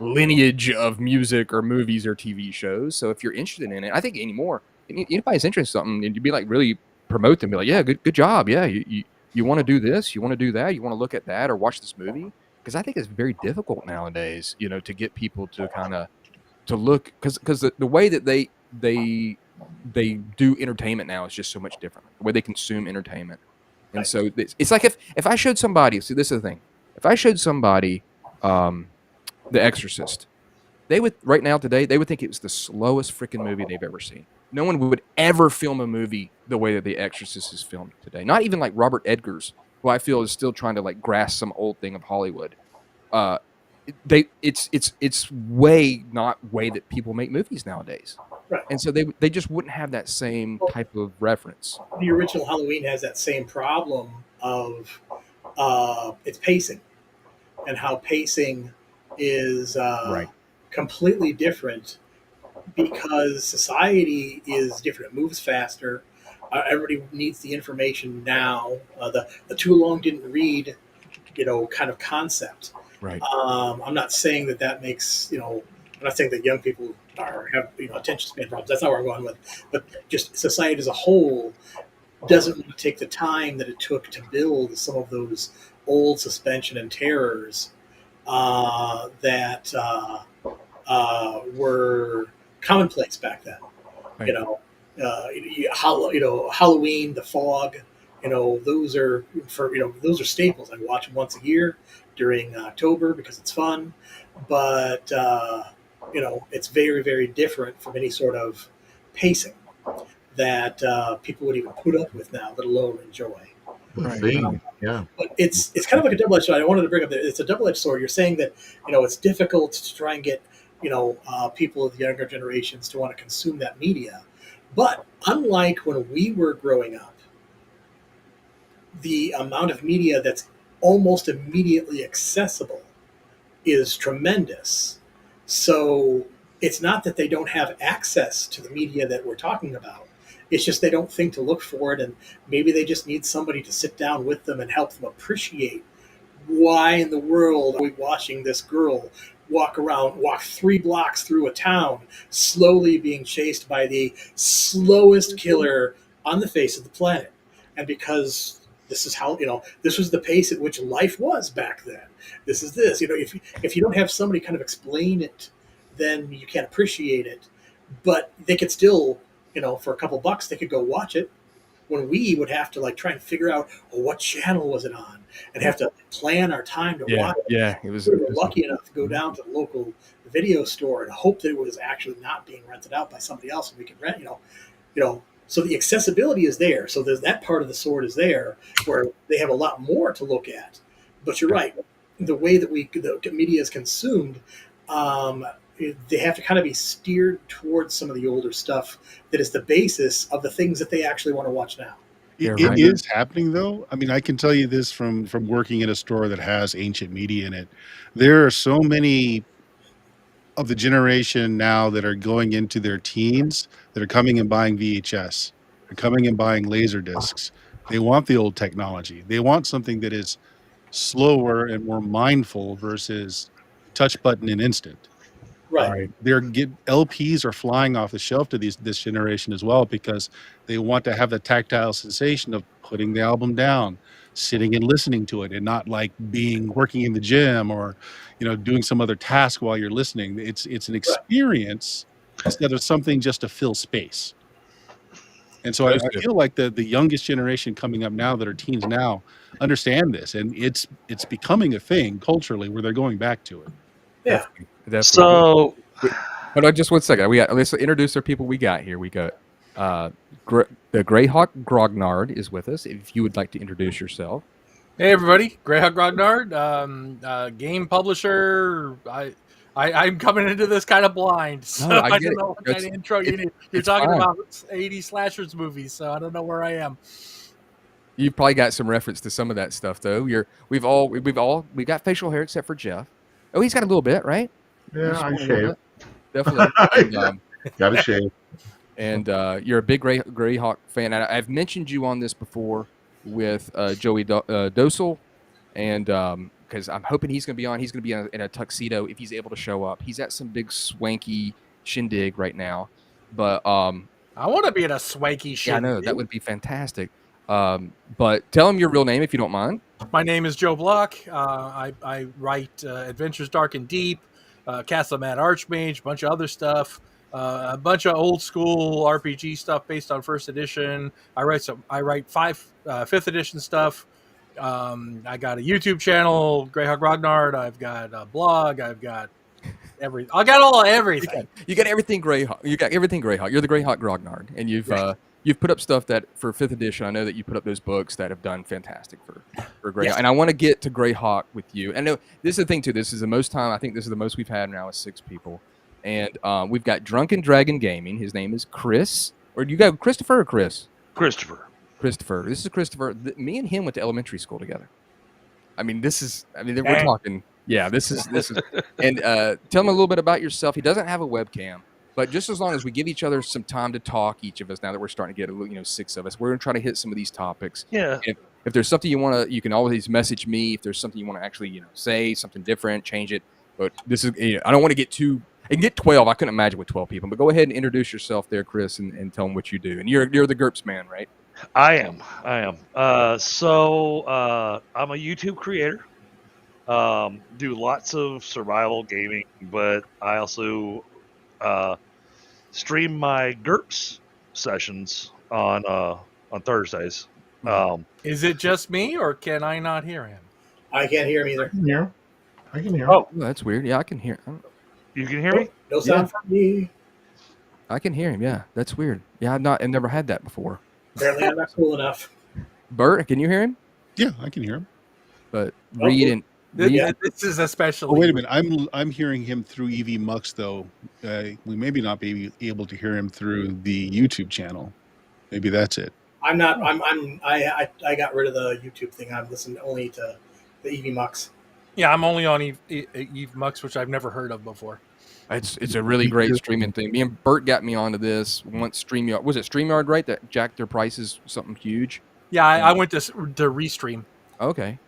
lineage of music or movies or TV shows. So if you're interested in it, I think anymore, anybody's interested in something, and you'd be like really promote them, be like, yeah, good job. Yeah, you want to do this, you want to do that, you want to look at that or watch this movie. Because I think it's very difficult nowadays, you know, to get people to kind of to look, because the way that they do entertainment now is just so much different. The way they consume entertainment, and so it's like if I showed somebody, see, this is the thing, if I showed somebody The Exorcist, they would right now today they would think it was the slowest freaking movie they've ever seen. No one would ever film a movie the way that The Exorcist is filmed today. Not even like Robert Eggers, who I feel is still trying to like grasp some old thing of Hollywood. It's way not way that people make movies nowadays. Right. And so they just wouldn't have that same type of reference. The original Halloween has that same problem of its pacing, and how pacing is Right. completely different because society is different. It moves faster. Everybody needs the information now. The too long didn't read, kind of concept. Right. I'm not saying that makes, I'm not saying that young people have attention span problems. That's not where I'm going with. But just society as a whole doesn't want to take the time that it took to build some of those old suspension and terrors that were commonplace back then. Right. Halloween, the fog, those are those are staples. I watch them once a year during October because it's fun, but it's very, very different from any sort of pacing that people would even put up with now, let alone enjoy. The Right. thing, yeah. But it's kind of like a double-edged sword. I wanted to bring up that it's a double-edged sword. You're saying that it's difficult to try and get people of the younger generations to want to consume that media, but unlike when we were growing up, the amount of media that's almost immediately accessible is tremendous. So it's not that they don't have access to the media that we're talking about. It's just they don't think to look for it, and maybe they just need somebody to sit down with them and help them appreciate why in the world are we watching this girl walk 3 blocks through a town, slowly being chased by the slowest killer on the face of the planet. And because this is how, this was the pace at which life was back then. This is this. If you don't have somebody kind of explain it, then you can't appreciate it. But they could still, for a couple bucks, they could go watch it. When we would have to try and figure out what channel was it on, and have to plan our time to watch it. Yeah, We were lucky enough to go down to the local video store and hope that it was actually not being rented out by somebody else, and we could rent. So the accessibility is there. So there's that part of the sword is there, where they have a lot more to look at. But you're right, the way that the media is consumed. They have to kind of be steered towards some of the older stuff that is the basis of the things that they actually want to watch now. It is happening, though. I mean, I can tell you this from working in a store that has ancient media in it. There are so many of the generation now that are going into their teens that are coming and buying VHS. They're coming and buying laser discs. They want the old technology. They want something that is slower and more mindful versus touch button and instant. Right. LPs are flying off the shelf to this generation as well, because they want to have the tactile sensation of putting the album down, sitting and listening to it, and not working in the gym or doing some other task while you're listening. It's an experience instead of something just to fill space. And so I feel like the youngest generation coming up now that are teens now understand this, and it's becoming a thing culturally where they're going back to it. Yeah. Definitely. So, hold on just one second. Let's introduce our people we got here. We got the Greyhawk Grognard is with us. If you would like to introduce yourself. hey everybody, Greyhawk Grognard, game publisher. I'm coming into this kind of blind, so I don't know what kind of intro you need. You're talking about 80 slashers movies, so I don't know where I am. You've probably got some reference to some of that stuff, though. We've got facial hair except for Jeff. Oh, he's got a little bit, right? Yeah, I shave. Definitely. And, got to shave. And you're a big Greyhawk fan. I've mentioned you on this before with Joey Dosel, and because I'm hoping he's going to be on. He's going to be in a tuxedo if he's able to show up. He's at some big swanky shindig right now. But I want to be in a swanky shindig. Yeah, I know. That would be fantastic. But tell him your real name if you don't mind. My name is Joe Bloch. I write Adventures Dark and Deep, Castle Mad Archmage, a bunch of other stuff, a bunch of old school RPG stuff based on first edition. I write 5th edition stuff. I got a YouTube channel, Greyhawk Grognard. I've got a blog. I've got everything. I got everything. You got everything Greyhawk. You got everything Greyhawk. You're the Greyhawk Grognard, and you've put up stuff that for 5th edition. I know that you put up those books that have done fantastic for Greyhawk. Yes. And I want to get to Greyhawk with you. And this is the thing too. This is the most time. I think this is the most we've had now is 6 people. And we've got Drunken Dragon Gaming. His name is Chris. Or do you got Christopher or Chris? Christopher. This is Christopher. Me and him went to elementary school together. We're talking. Yeah, this is. And tell him a little bit about yourself. He doesn't have a webcam. But just as long as we give each other some time to talk, each of us, now that we're starting to get 6 of us, we're going to try to hit some of these topics. Yeah. If there's something you want to, you can always message me. If there's something you want to actually, say something different, change it. But this is, I don't want to get too. I can get 12. I couldn't imagine with 12 people. But go ahead and introduce yourself there, Chris, and tell them what you do. And you're the GURPS man, right? I am. So I'm a YouTube creator. Do lots of survival gaming, but I also stream my GURPS sessions on Thursdays. Is it just me, or can I not hear him? I can't hear him either. I can hear him. Oh, that's weird. Yeah, I can hear. you can hear me? No sound from me. I can hear him. Yeah, that's weird. Yeah, I've never had that before. Apparently, I'm not cool enough. Bert, can you hear him? Yeah, I can hear him. But Reid and This is especially. Oh, wait a minute. I'm hearing him through EV Mux though. We maybe not be able to hear him through the YouTube channel. Maybe that's it. I'm not. I got rid of the YouTube thing. I'm listening only to the EV Mux. Yeah, I'm only on Eve Mux, which I've never heard of before. It's a really great streaming thing. Me and Bert got me onto this once. StreamYard, was it StreamYard, right? That jacked their prices something huge. Yeah, I went to Restream. Okay.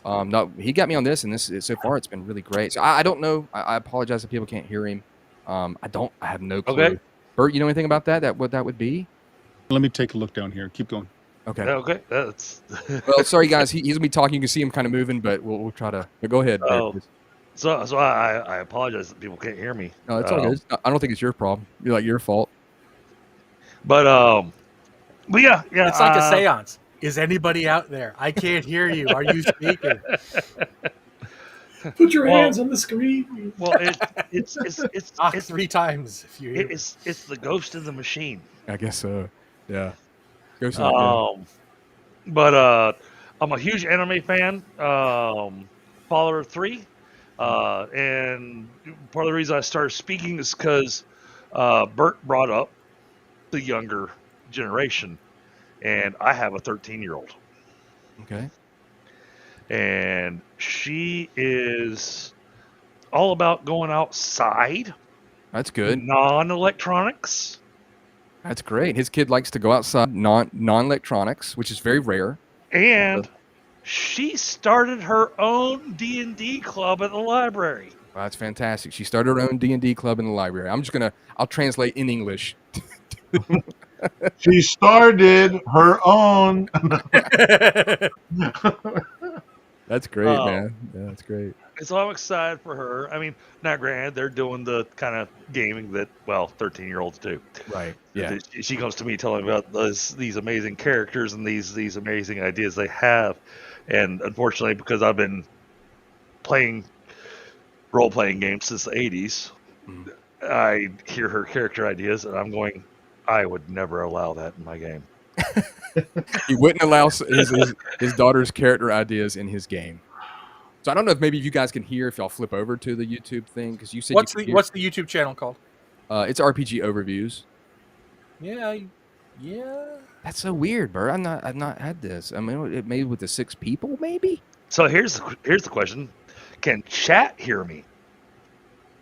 No, he got me on this, and so far it's been really great. So I don't know. I apologize if people can't hear him. I have no clue. Okay. Bert, you know anything about that? What that would be? Let me take a look down here. Keep going. Okay. Okay. That's Well, sorry guys. He's gonna be talking. You can see him kind of moving, but we'll try to. Go ahead. Oh. Bert. So I apologize that people can't hear me. No, it's all good. I don't think it's your problem. You're like your fault. But yeah. It's like a seance. Is anybody out there? I can't hear you. Are you speaking? Put your hands on the screen. Well, it's 3 times if you hear. It's the ghost in the machine. I guess so. Yeah. But I'm a huge anime fan. Follower of 3. And part of the reason I started speaking is because Bert brought up the younger generation, and I have a 13-year-old. Okay. And she is all about going outside. That's good. Non-electronics. That's great. His kid likes to go outside, non-electronics, which is very rare. And she started her own D&D club at the library. Wow, that's fantastic. She started her own D&D club in the library. I'll translate in English. She started her own. That's great, man. Yeah, that's great. So I'm excited for her. I mean, now granted, they're doing the kind of gaming that, 13-year-olds do. Right. Yeah. She comes to me telling me about these amazing characters and these amazing ideas they have. And unfortunately, because I've been playing role-playing games since the 80s, I hear her character ideas, and I'm going, I would never allow that in my game. He wouldn't allow his daughter's character ideas in his game. So I don't know if maybe you guys can hear if y'all flip over to the YouTube thing, because you said what's the YouTube channel called? It's RPG Overviews. Yeah. That's so weird, Bert. I've not had this. I mean, it maybe with the 6 people, maybe. So here's the question: can chat hear me?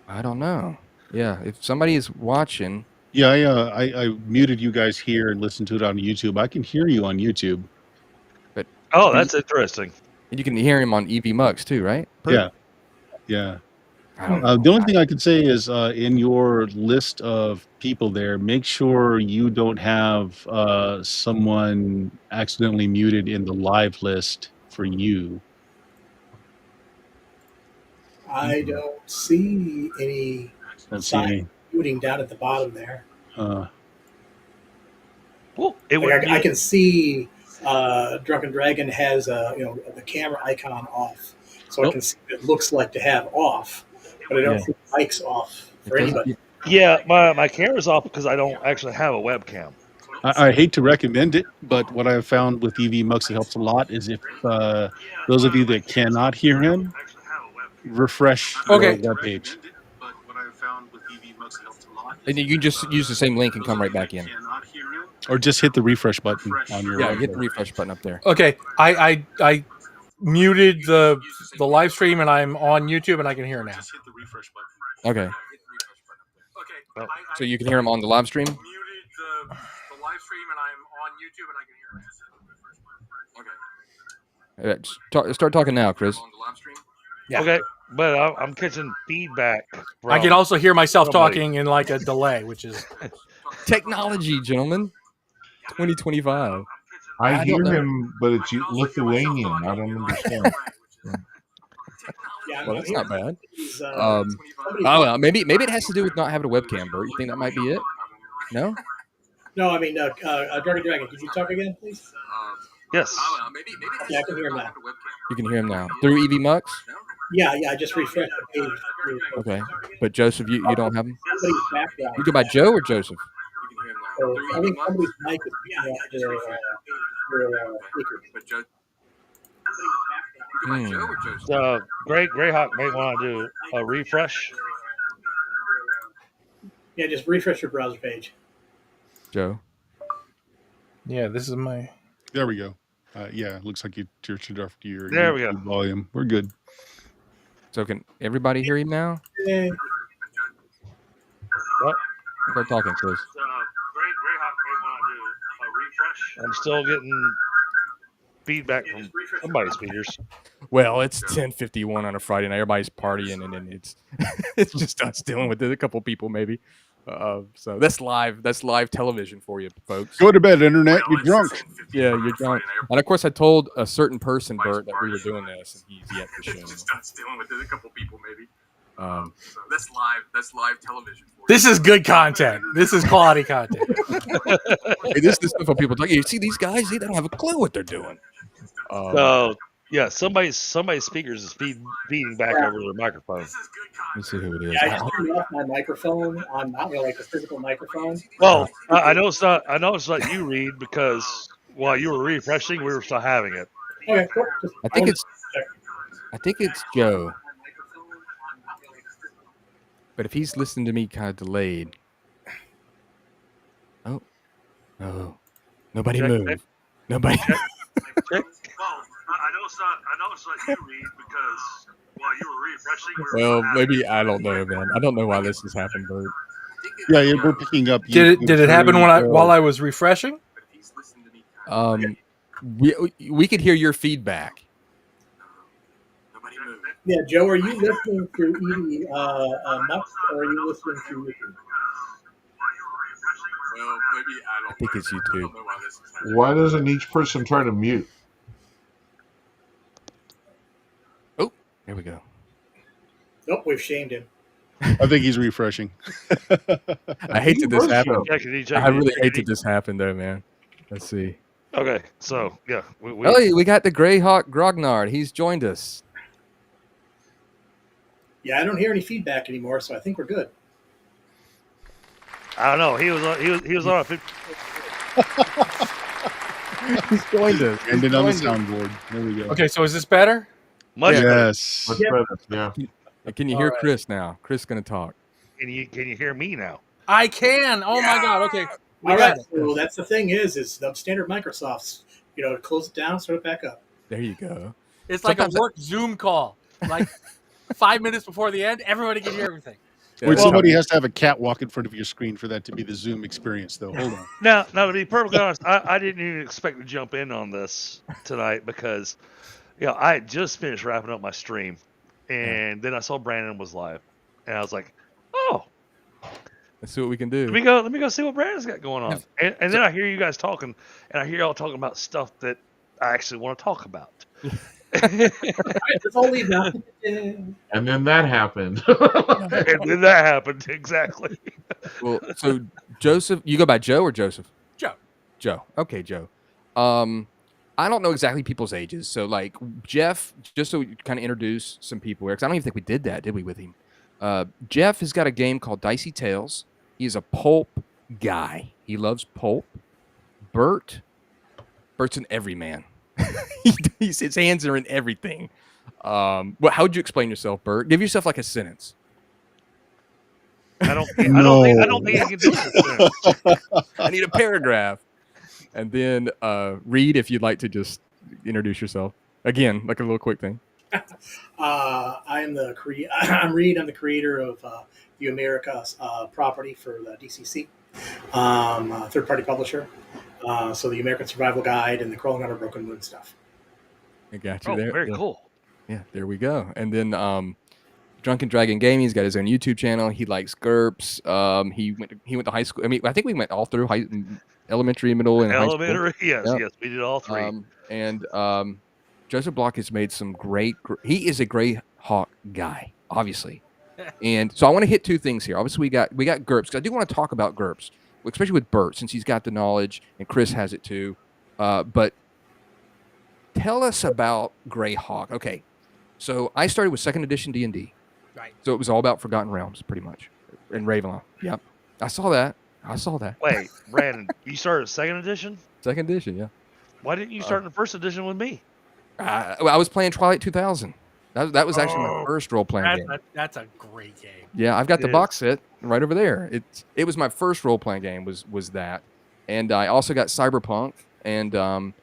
I don't know. Yeah, if somebody is watching. Yeah, I muted you guys here and listened to it on YouTube. I can hear you on YouTube. But that's interesting. And you can hear him on EV Mux too, right? Yeah. The only thing I could say is in your list of people there, make sure you don't have someone accidentally muted in the live list for you. I don't see any sign muting down at the bottom there. Well, I can see Drunken Dragon has the camera icon off, so I can see what it looks like to have off, but I don't see the mics off for anybody. Yeah, my camera's off because I don't actually have a webcam. I hate to recommend it, but what I've found with EV Mux, it helps a lot, is if those of you that cannot hear him, refresh your web page. And you can just use the same link and come right back in. Or just hit the refresh button on your web hit the refresh button up there. Okay, I muted the live stream and I'm on YouTube and I can hear now. Okay. So you can hear him on the live stream? Muted the live stream and I'm on YouTube and I can hear now. Okay. Start talking now, Chris. Yeah. Okay, but I'm catching feedback. I can also hear myself talking in like a delay, which is technology, gentlemen. 2025. I hear him, but it's Lithuanian. I don't understand. Well, that's not bad. Maybe it has to do with not having a webcam, Bert. You think that might be it? No? No, I mean, Drunken Dragon, could you talk again, please? Yes. Yeah, I can hear him now. You can hear him now through EV Mux. Yeah, I just refreshed the page. Okay, but Joseph, you don't have him. Somebody's background. You go by Joe or Joseph? So I think somebody's mic is picking up your speakers. So Greyhawk may want to do a refresh. Yeah, just refresh your browser page. Joe. Yeah, this is my. There we go. Yeah, it looks like you turned off your There we go. volume. We're good. So can everybody hear him now? Yeah. Start talking, Chris. Greyhawk may want to do a refresh. I'm still getting feedback from somebody's speakers. Well, it's 10:51 on a Friday night. Everybody's partying, and then it's it's just us dealing with it. A couple people maybe. So that's live. That's live television for you, folks. Go to bed, internet. You're drunk. Yeah, you're drunk. And of course, I told a certain person, Bert, that we were doing this, and he's yet to show. Just us dealing with it. A couple people maybe. So that's live. That's live television for you. This is good content. This is quality content. hey, this is stuff when people talk. You see these guys? They don't have a clue what they're doing. So yeah, somebody's speakers is feeding back over their microphone. Let's see who it is. Yeah, I just turned off my microphone on not like the physical microphone. Well, I know it's not. I know it's not you, Reid, because while you were refreshing, we were still having it. Okay, cool. I think it's Joe. But if he's listening to me kind of delayed. Oh. Nobody move. Nobody. Well, I know it's not you, Reid, because while you were refreshing, Well, maybe I don't know, man. I don't know why this has happened, Bert. Yeah, we're picking up. Did it happen while I was refreshing? We could hear your feedback. Yeah, Joe, are you listening through EV Mux or are you listening through YouTube? Well, maybe I think it's YouTube. Why doesn't each person try to mute? Oh, there we go. Nope, we've shamed him. I think he's refreshing. I hate that this happened. I really hate that it. this happened, though, man. Let's see. Okay, so yeah, we got the Greyhawk Grognard. He's joined us. Yeah, I don't hear any feedback anymore, so I think we're good. I don't know. He was on a 50. He's joined us. And then on the soundboard. There we go. Okay, so is this better? Much Yes. Much better, yeah. Can you hear Chris now? Chris is going to talk. Can you hear me now? I can. Oh my God. Okay. All right. So that's the thing is the standard Microsoft's, close it down, start it back up. There you go. It's like a work Zoom call. Like 5 minutes before the end, everybody can hear everything. Wait, somebody has to have a cat walk in front of your screen for that to be the Zoom experience, though. Hold on. Now, to be perfectly honest, I didn't even expect to jump in on this tonight because, I had just finished wrapping up my stream, and then I saw Brandon was live, and I was like, oh, let's see what we can do. Let me go see what Brandon's got going on. And then I hear you guys talking, and I hear y'all talking about stuff that I actually want to talk about. All right, let's all leave now. And then that happened. Exactly. Well, so Joseph, you go by Joe or Joseph? Joe. Okay, Joe. I don't know exactly people's ages. So like Jeff, just so we kind of introduce some people here, because I don't even think we did that, did we, with him? Jeff has got a game called Dicey Tales. He's a pulp guy. He loves pulp. Bert's an everyman. His hands are in everything. How would you explain yourself, Bert? Give yourself like a sentence. I don't think I can do it. I need a paragraph. And then Reid, if you'd like to just introduce yourself again, like a little quick thing. I'm Reid. I'm the creator of the America property for the DCC, third-party publisher. So the American Survival Guide and the Crawling Under Broken Moon stuff. I got you there. Very cool. Yeah, there we go. And then Drunken Dragon Gaming, he's got his own YouTube channel. He likes GURPS. He went to high school. I mean, I think we went all through elementary, middle, and elementary. High school. Yes, we did all three. And Joseph Bloch has made some great. He is a Greyhawk guy, obviously. And so I want to hit two things here. Obviously, we got GURPS, because I do want to talk about GURPS, especially with Bert, since he's got the knowledge, and Chris has it too. But tell us about Greyhawk. Okay, so I started with 2nd edition D&D. Right. So it was all about Forgotten Realms, pretty much, and Ravenloft. Yep, I saw that. Wait, Brandon, you started 2nd edition? 2nd edition, yeah. Why didn't you start in 1st edition with me? I was playing Twilight 2000. That was actually my first role-playing game. That's a great game. Yeah, I've got the box set right over there. It was my first role-playing game. Was that, and I also got Cyberpunk, and then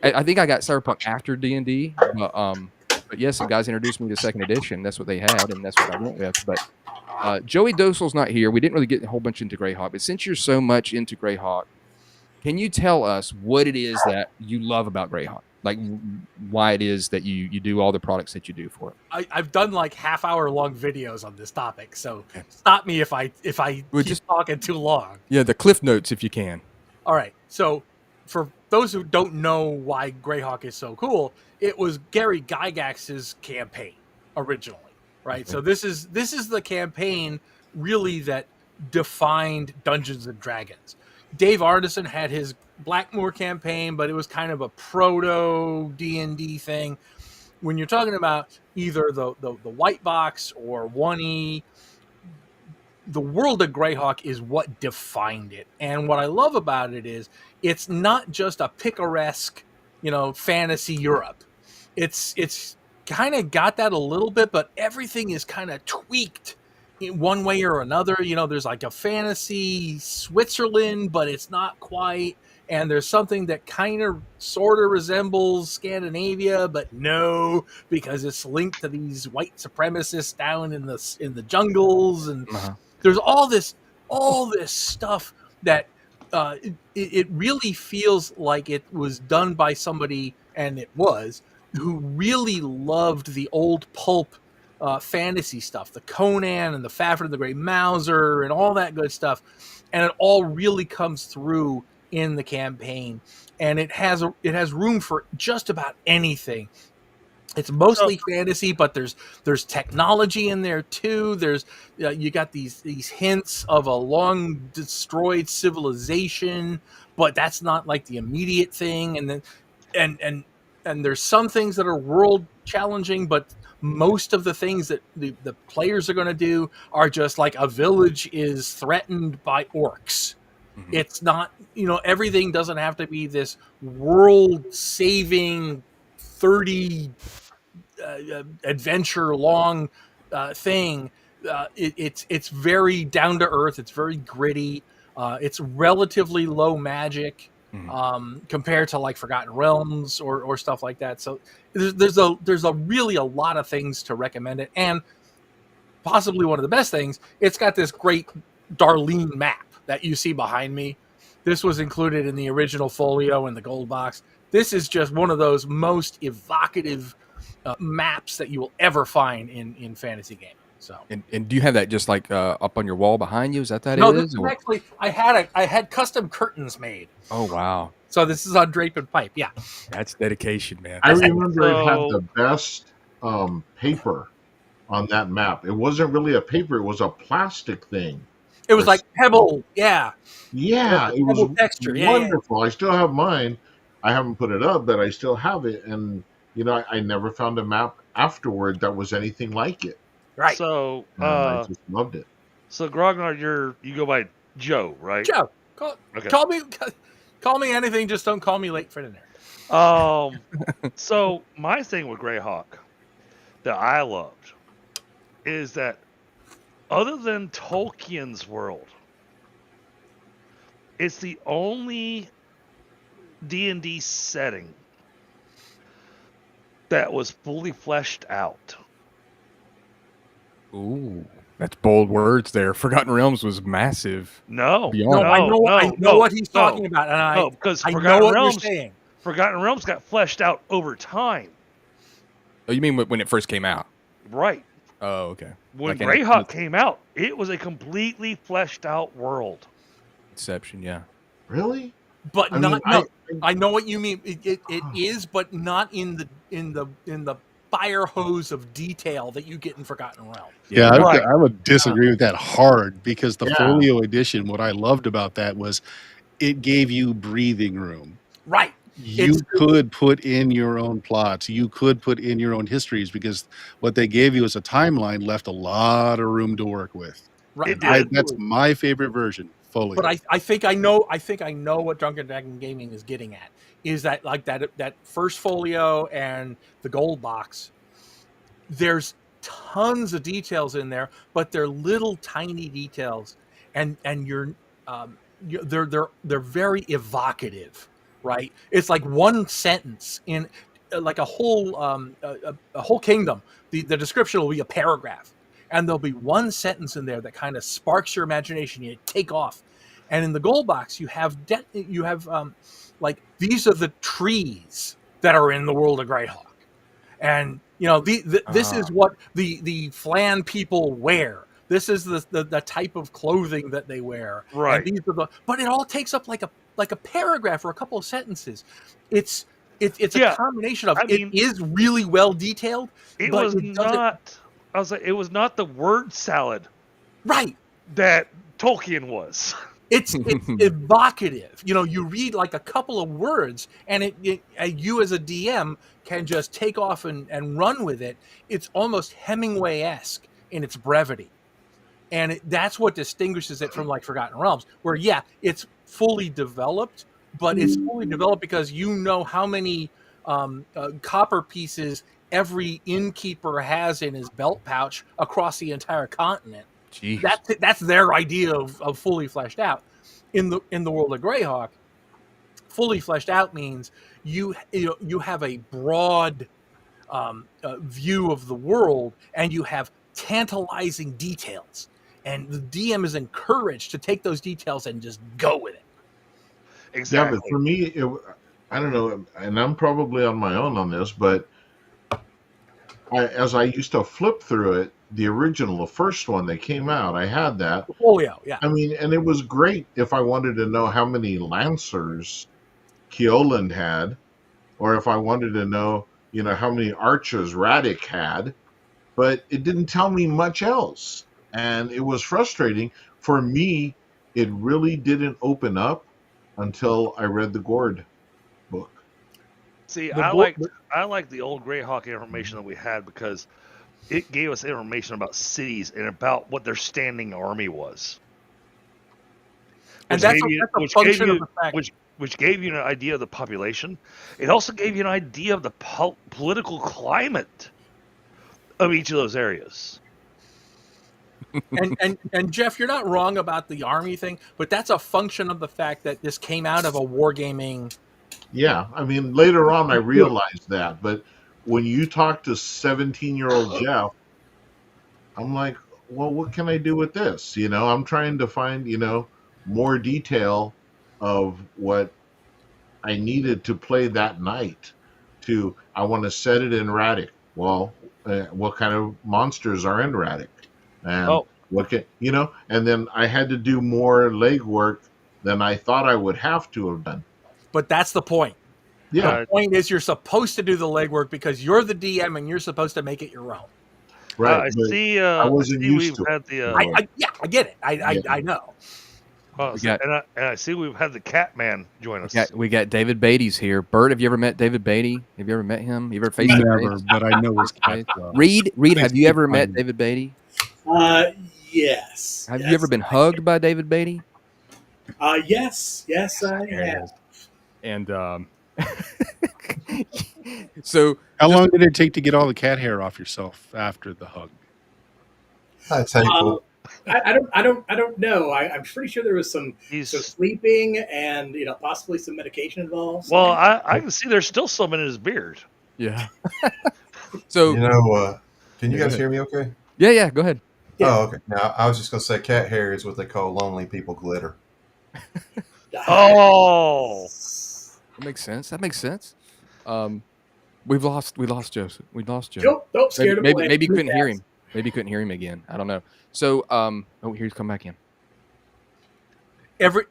I think I got Cyberpunk after D&D. But yes, some guys introduced me to 2nd edition. That's what they had, and that's what I went with. But Joey Dosel's not here. We didn't really get a whole bunch into Greyhawk, but since you're so much into Greyhawk, can you tell us what it is that you love about Greyhawk? Like why it is that you do all the products that you do for it. I've done like half-hour-long videos on this topic, so stop me if I keep just talking too long. Yeah, the cliff notes if you can. All right, so for those who don't know why Greyhawk is so cool, it was Gary Gygax's campaign originally, right? So this is the campaign really that defined Dungeons and Dragons. Dave Arneson had his Blackmoor campaign, but it was kind of a proto D&D thing. When you're talking about either the white box or 1E, the world of Greyhawk is what defined it. And what I love about it is it's not just a picaresque, fantasy Europe. It's kind of got that a little bit, but everything is kind of tweaked in one way or another. There's like a fantasy Switzerland, but it's not quite. And there's something that kind of sort of resembles Scandinavia, but no, because it's linked to these white supremacists down in the jungles, and there's all this stuff that it really feels like it was done by somebody, and it was, who really loved the old pulp fantasy stuff, the Conan and the Fafhrd and the Grey Mouser and all that good stuff, and it all really comes through in the campaign, and it has room for just about anything. It's mostly fantasy, but there's technology in there too. There's you got these hints of a long destroyed civilization, but that's not like the immediate thing. And then and there's some things that are world challenging, but most of the things that the players are going to do are just like a village is threatened by orcs. Mm-hmm. It's not, everything doesn't have to be this world-saving 30 adventure long thing. It's very down to earth. It's very gritty. It's relatively low magic compared to like Forgotten Realms or stuff like that. So there's really a lot of things to recommend it, and possibly one of the best things, it's got this great Darlene map that you see behind me. This was included in the original folio in the gold box. This is just one of those most evocative maps that you will ever find in fantasy gaming. So, and do you have that just like up on your wall behind you? Is that no, it is? No, actually, I had custom curtains made. Oh wow! So this is on Drape and Pipe. Yeah, that's dedication, man. I remember it had the best paper on that map. It wasn't really a paper; it was a plastic thing. It was like pebble, yeah. Yeah, it was texture. wonderful. Yeah. I still have mine. I haven't put it up, but I still have it. And, I never found a map afterward that was anything like it. Right. So, I just loved it. So, Grognard, you go by Joe, right? Joe. Call me anything, just don't call me late for dinner. So, my thing with Greyhawk that I loved is that other than Tolkien's world, it's the only D&D setting that was fully fleshed out. Ooh, that's bold words there. Forgotten Realms was massive. No, I know what he's talking about, and because I know what you're saying. Forgotten Realms got fleshed out over time. Oh, you mean when it first came out? Right. Oh, okay. When Greyhawk came out, it was a completely fleshed out world. Inception, yeah. Really? But I know what you mean. It is, but not in the fire hose of detail that you get in Forgotten Realms. Yeah, I would disagree with that hard, because the folio edition, what I loved about that was it gave you breathing room. Right. You could put in your own plots. You could put in your own histories, because what they gave you as a timeline left a lot of room to work with. Right. That's my favorite version, fully. But I think I know what Drunken Dragon Gaming is getting at, is that like that first folio and the gold box. There's tons of details in there, but they're little tiny details, and they're very evocative, right? It's like one sentence in like a whole kingdom. The description will be a paragraph, and there'll be one sentence in there that kind of sparks your imagination. You take off, and in the gold box you have like these are the trees that are in the world of Greyhawk, and this is what the Flan people wear. This is the type of clothing that they wear. Right. And but it all takes up like a paragraph or a couple of sentences. It's a combination of it is really well detailed. It was not. I was like, it was not the word salad, right? That Tolkien was. It's evocative. You read like a couple of words, and you as a DM can just take off and run with it. It's almost Hemingway-esque in its brevity. And that's what distinguishes it from like Forgotten Realms, where, it's fully developed, but it's fully developed because you know how many copper pieces every innkeeper has in his belt pouch across the entire continent. Jeez. That's their idea of fully fleshed out. In the world of Greyhawk, fully fleshed out means you have a broad view of the world, and you have tantalizing details, and the DM is encouraged to take those details and just go with it. Exactly. Yeah, but for me, I don't know, and I'm probably on my own on this, but as I used to flip through it, the original, the first one that came out, I had that. Oh yeah. I mean, and it was great if I wanted to know how many Lancers Keoland had, or if I wanted to know, how many archers Radic had, but it didn't tell me much else. And it was frustrating. For me, it really didn't open up until I read the Gord book. See, I like the old Greyhawk information that we had, because it gave us information about cities and about what their standing army was. And that's a function of the fact. Which gave you an idea of the population. It also gave you an idea of the political climate of each of those areas. and Jeff, you're not wrong about the army thing, but that's a function of the fact that this came out of a wargaming. Yeah, I mean, later on I realized that, but when you talk to 17-year-old Jeff, I'm like, well, what can I do with this? I'm trying to find, more detail of what I needed to play that night. I want to set it in Radic. Well, what kind of monsters are in Radic? And and then I had to do more legwork than I thought I would have to have done. But that's the point. Yeah. The point is, you're supposed to do the legwork because you're the DM and you're supposed to make it your own. Right. I see. I wasn't used to it. I get it. I know. I see we've had the Catman join us. We got David Beatty's here. Bert, have you ever met David Beatty? Have you ever met him? You ever faced him? Never, but I know his cat. Reid, have you ever met David Beatty? Yes. Have you ever been hugged by David Beatty? Yes, I have. And so, how long did it take to get all the cat hair off yourself after the hug? That's painful. I don't know. I'm pretty sure there was some sleeping and possibly some medication involved. Well, I can see there's still some in his beard. Yeah. So can you guys hear me? Okay. Yeah. Go ahead. Yeah. Oh, okay. Now I was just gonna say, cat hair is what they call lonely people glitter. Oh, that makes sense. We lost Joseph. We lost Joe. Nope, scared him away. Maybe couldn't hear him. Maybe couldn't hear him again. I don't know. So, here's come back in. Every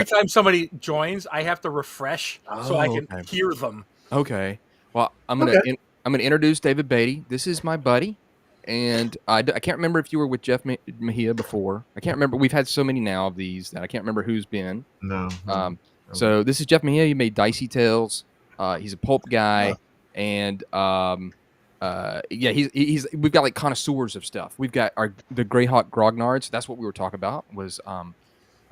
time somebody joins, I have to refresh so I can hear them. Okay. Well, I'm gonna introduce David Beatty. This is my buddy, and I can't remember if you were with Jeff Mejia before. I can't remember. We've had so many now of these that I can't remember who's been. No. So this is Jeff Mejia. He made Dicey Tales. He's a pulp guy, and yeah, he's we've got like connoisseurs of stuff. We've got the Greyhawk grognards. That's what we were talking about was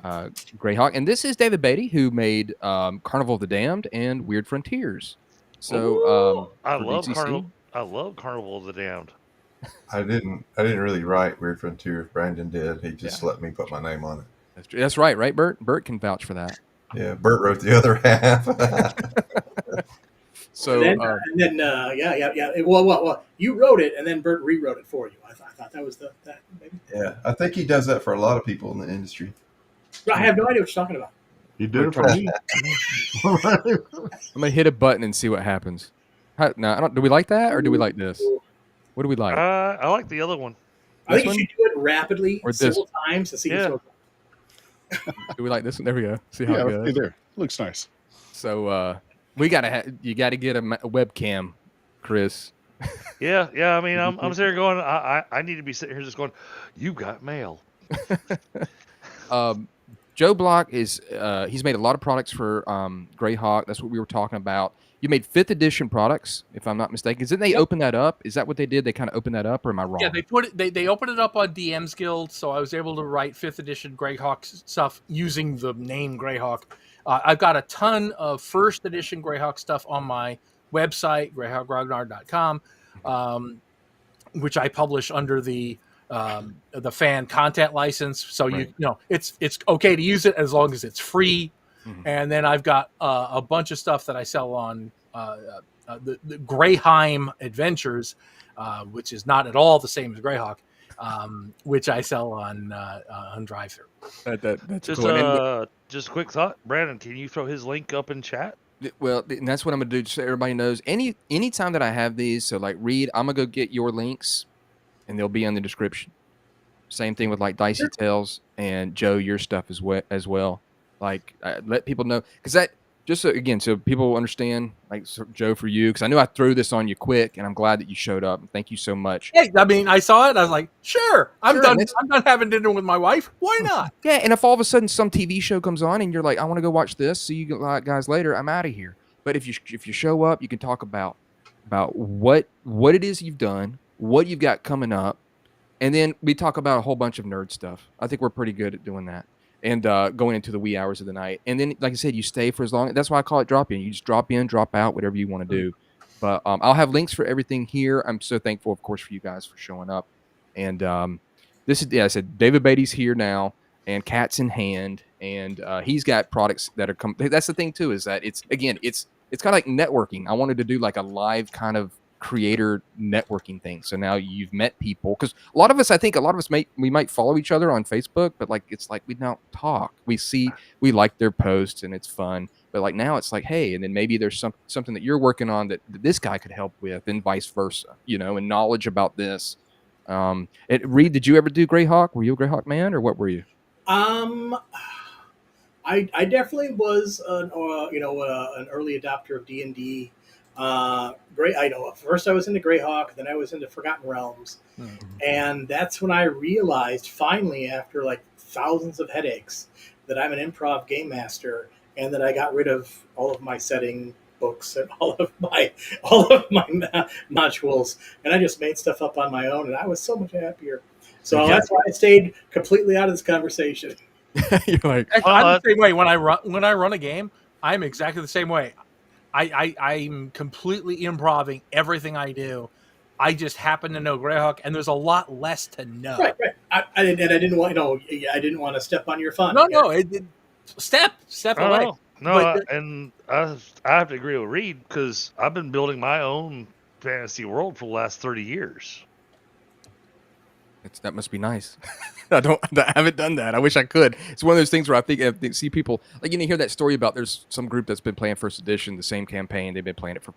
Greyhawk, and this is David Baity, who made Carnival of the Damned and Weird Frontiers. So I for love DCC. Carnival. I love Carnival of the Damned. I didn't really write Weird Frontiers. Brandon did. He just let me put my name on it. That's true. That's right, Bert? Bert can vouch for that. Yeah, Bert wrote the other half. So and then yeah. Well, you wrote it, and then Bert rewrote it for you. I thought that was that maybe. Yeah, I think he does that for a lot of people in the industry. I have no idea what you're talking about. You did it for me. I'm gonna hit a button and see what happens. No, do we like that or do we like this? What do we like? I like the other one. I think you should do it rapidly or several times to see what's going on. Do we like this one? There we go. See how it goes. There. Looks nice. So you gotta get a webcam, Chris. Yeah. I mean, I'm sitting here going, I need to be sitting here just going, you got mail. Joe Bloch is he's made a lot of products for Greyhawk. That's what we were talking about. You made 5th edition products, if I'm not mistaken. Didn't they open that up? Is that what they did? They kind of opened that up, or am I wrong? Yeah, they put it. They opened it up on DM's Guild, so I was able to write 5th edition Greyhawk stuff using the name Greyhawk. I've got a ton of 1st edition Greyhawk stuff on my website, greyhawkgrognard.com, which I publish under the fan content license. So you know it's okay to use it as long as it's free. Mm-hmm. And then I've got a bunch of stuff that I sell on the Greyheim Adventures, which is not at all the same as Greyhawk, which I sell on drive-thru. That's just cool. Just a quick thought, Brandon. Can you throw his link up in chat? Well, and that's what I'm gonna do, just so everybody knows. Any time that I have these, so like Reid, I'm gonna go get your links, and they'll be in the description. Same thing with like Dicey Tales and Joe, your stuff as well. Like let people know, because that just so people understand. Like Joe, for you, because I knew I threw this on you quick, and I'm glad that you showed up. Thank you so much. Hey, I mean, I saw it. I was like, sure, I'm done. I'm done having dinner with my wife. Why not? Yeah, and if all of a sudden some TV show comes on, and you're like, I want to go watch this. See you guys later. I'm out of here. But if you show up, you can talk about what it is you've done, what you've got coming up, and then we talk about a whole bunch of nerd stuff. I think we're pretty good at doing that. And going into the wee hours of the night. And then, like I said, you stay for as long. That's why I call it drop in. You just drop in, drop out, whatever you want to do. But I'll have links for everything here. I'm so thankful, of course, for you guys for showing up. And this is, I said, David Baity's here now, and Cat's in hand. And he's got products that are coming. That's the thing, too, is that it's kind of like networking. I wanted to do like a live kind of creator networking thing. So now you've met people, because I think a lot of us we might follow each other on Facebook, but like it's like we don't talk. We like their posts and it's fun, but like now it's like, hey, and then maybe there's something that you're working on that this guy could help with, and vice versa, and knowledge about this. Reid, did you ever do Greyhawk? Were you a Greyhawk man, or what were you? I definitely was an early adopter of D&D. First I was into Greyhawk, then I was into Forgotten Realms, and that's when I realized finally, after like thousands of headaches, that I'm an improv game master, and that I got rid of all of my setting books and all of my modules, and I just made stuff up on my own, and I was so much happier. So that's why I stayed completely out of this conversation. You're like, I'm the same way. When I run a game, I'm exactly the same way. I'm completely improving everything I do. I just happen to know Greyhawk, and there's a lot less to know. Right. I didn't want to step on your fun. No. Step away. And I have to agree with Reid, because I've been building my own fantasy world for the last 30 years. That must be nice. I haven't done that. I wish I could. It's one of those things where I think see people, like, hear that story about there's some group that's been playing 1st edition, the same campaign. They've been playing it for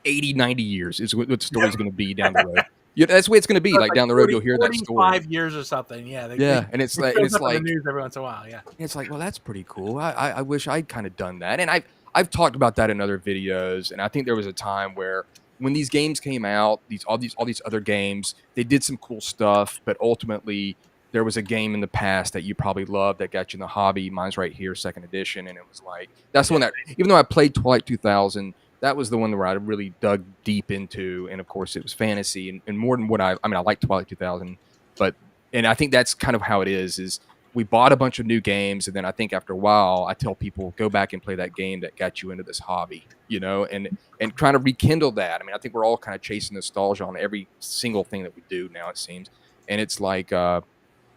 80, 90 years is what the story's going to be down the road. That's the way it's going to be. Like down the road, you'll hear that story. 5 years or something. Yeah. And it's like the news every once in a while. Yeah. It's like, well, that's pretty cool. I wish I'd kind of done that. And I've talked about that in other videos. And I think there was a time where, when these games came out, all these other games, they did some cool stuff, but ultimately there was a game in the past that you probably loved that got you in the hobby. Mine's right here, second edition, and it was like that's the one that, even though I played Twilight 2000, that was the one where I really dug deep into, and of course it was fantasy and more than what I mean, I like Twilight 2000, but and I think that's kind of how it is we bought a bunch of new games, and then I think after a while I tell people go back and play that game that got you into this hobby, and trying to rekindle that. I mean, I think we're all kind of chasing nostalgia on every single thing that we do now, it seems, and it's like I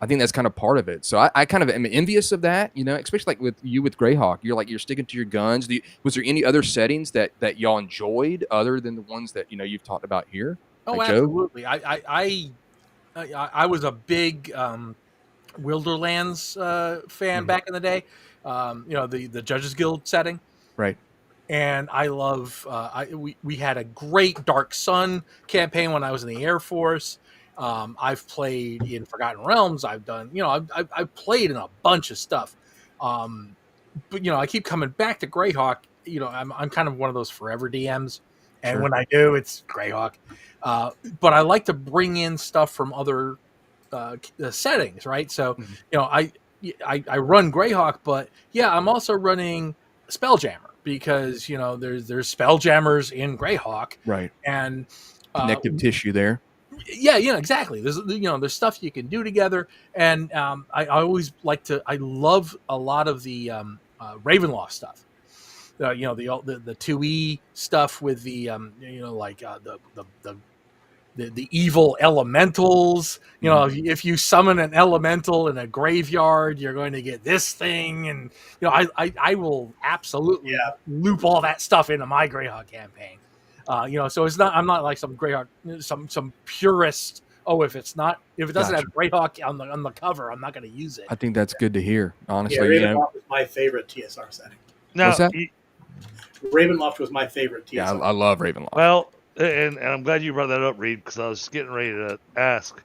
think that's kind of part of it. So I kind of am envious of that, especially like with Greyhawk. You're sticking to your guns. Was there any other settings that y'all enjoyed other than the ones that you've talked about here? Oh, like absolutely. Joe? I was a big Wilderlands fan back in the day. The Judges Guild setting, right? And I love. We had a great Dark Sun campaign when I was in the Air Force. I've played in Forgotten Realms. I've done, I've played in a bunch of stuff. But I keep coming back to Greyhawk. I'm kind of one of those forever DMs, and when I do, it's Greyhawk. But I like to bring in stuff from other settings, right? So, I run Greyhawk, but I'm also running Spelljammer because there's Spelljammers in Greyhawk, right? And connective tissue there. Yeah, exactly. There's stuff you can do together, and I always like to. I love a lot of the Ravenloft stuff. The 2E stuff with the the evil elementals. If you summon an elemental in a graveyard, you're going to get this thing, and I will absolutely loop all that stuff into my Greyhawk campaign. So it's not. I'm not like some Greyhawk, some purist. Oh, if it doesn't have Greyhawk on the cover, I'm not going to use it. I think that's good to hear. Honestly, Ravenloft was my favorite TSR setting. What's that? Ravenloft was my favorite TSR. Yeah, I love Ravenloft. Well, and I'm glad you brought that up, Reid, because I was getting ready to ask.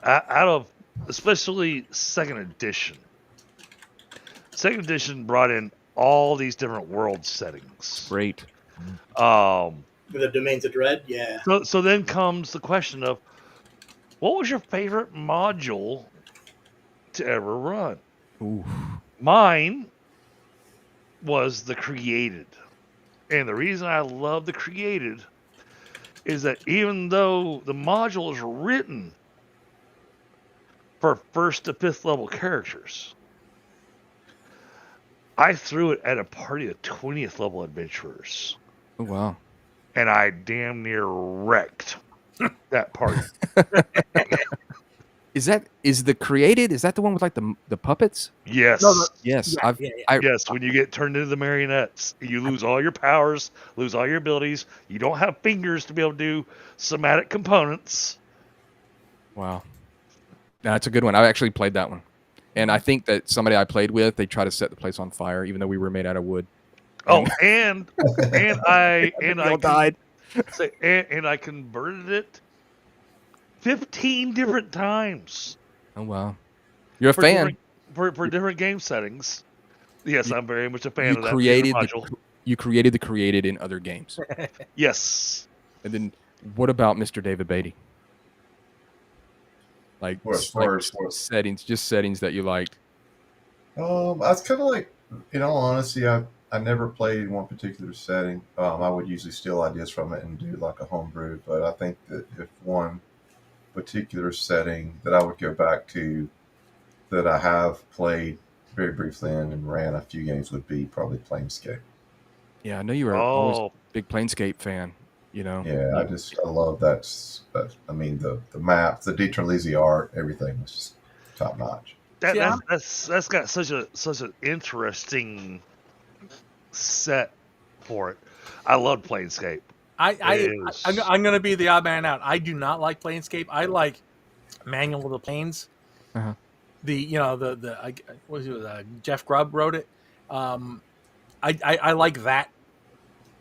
Out of especially second edition brought in all these different world settings. Great. The Domains of Dread, yeah. So then comes the question of, what was your favorite module to ever run? Ooh. Mine was the Created. And the reason I love the Created is that even though the module is written for 1st to 5th level characters, I threw it at a party of 20th level adventurers. Oh, wow. And I damn near wrecked that party. Is the Created? Is that the one with like the puppets? Yes. Yes. Yes. When you get turned into the marionettes, you lose all your powers, lose all your abilities. You don't have fingers to be able to do somatic components. Wow. That's a good one. I actually played that one. And I think that somebody I played with, they tried to set the place on fire, even though we were made out of wood. Oh, and I died. And I converted it 15 different times. Oh wow, you're a fan for different game settings. Yes, I'm very much a fan of that. You created the Created in other games. Yes. And then what about Mr. David Baity? Like settings that you liked. I was kind of like, in all honesty, I never played one particular setting. I would usually steal ideas from it and do like a homebrew. But I think that if one particular setting that I would go back to that I have played very briefly in and ran a few games would be probably Planescape. Yeah, I know you were always a big Planescape fan. Yeah, I love that. I mean, the map, the Dietrich art, everything was just top notch. That's got such an interesting set for it. I love Planescape. I'm going to be the odd man out. I do not like Planescape. I like Manual of the Planes. Uh-huh. Jeff Grubb wrote it. I like that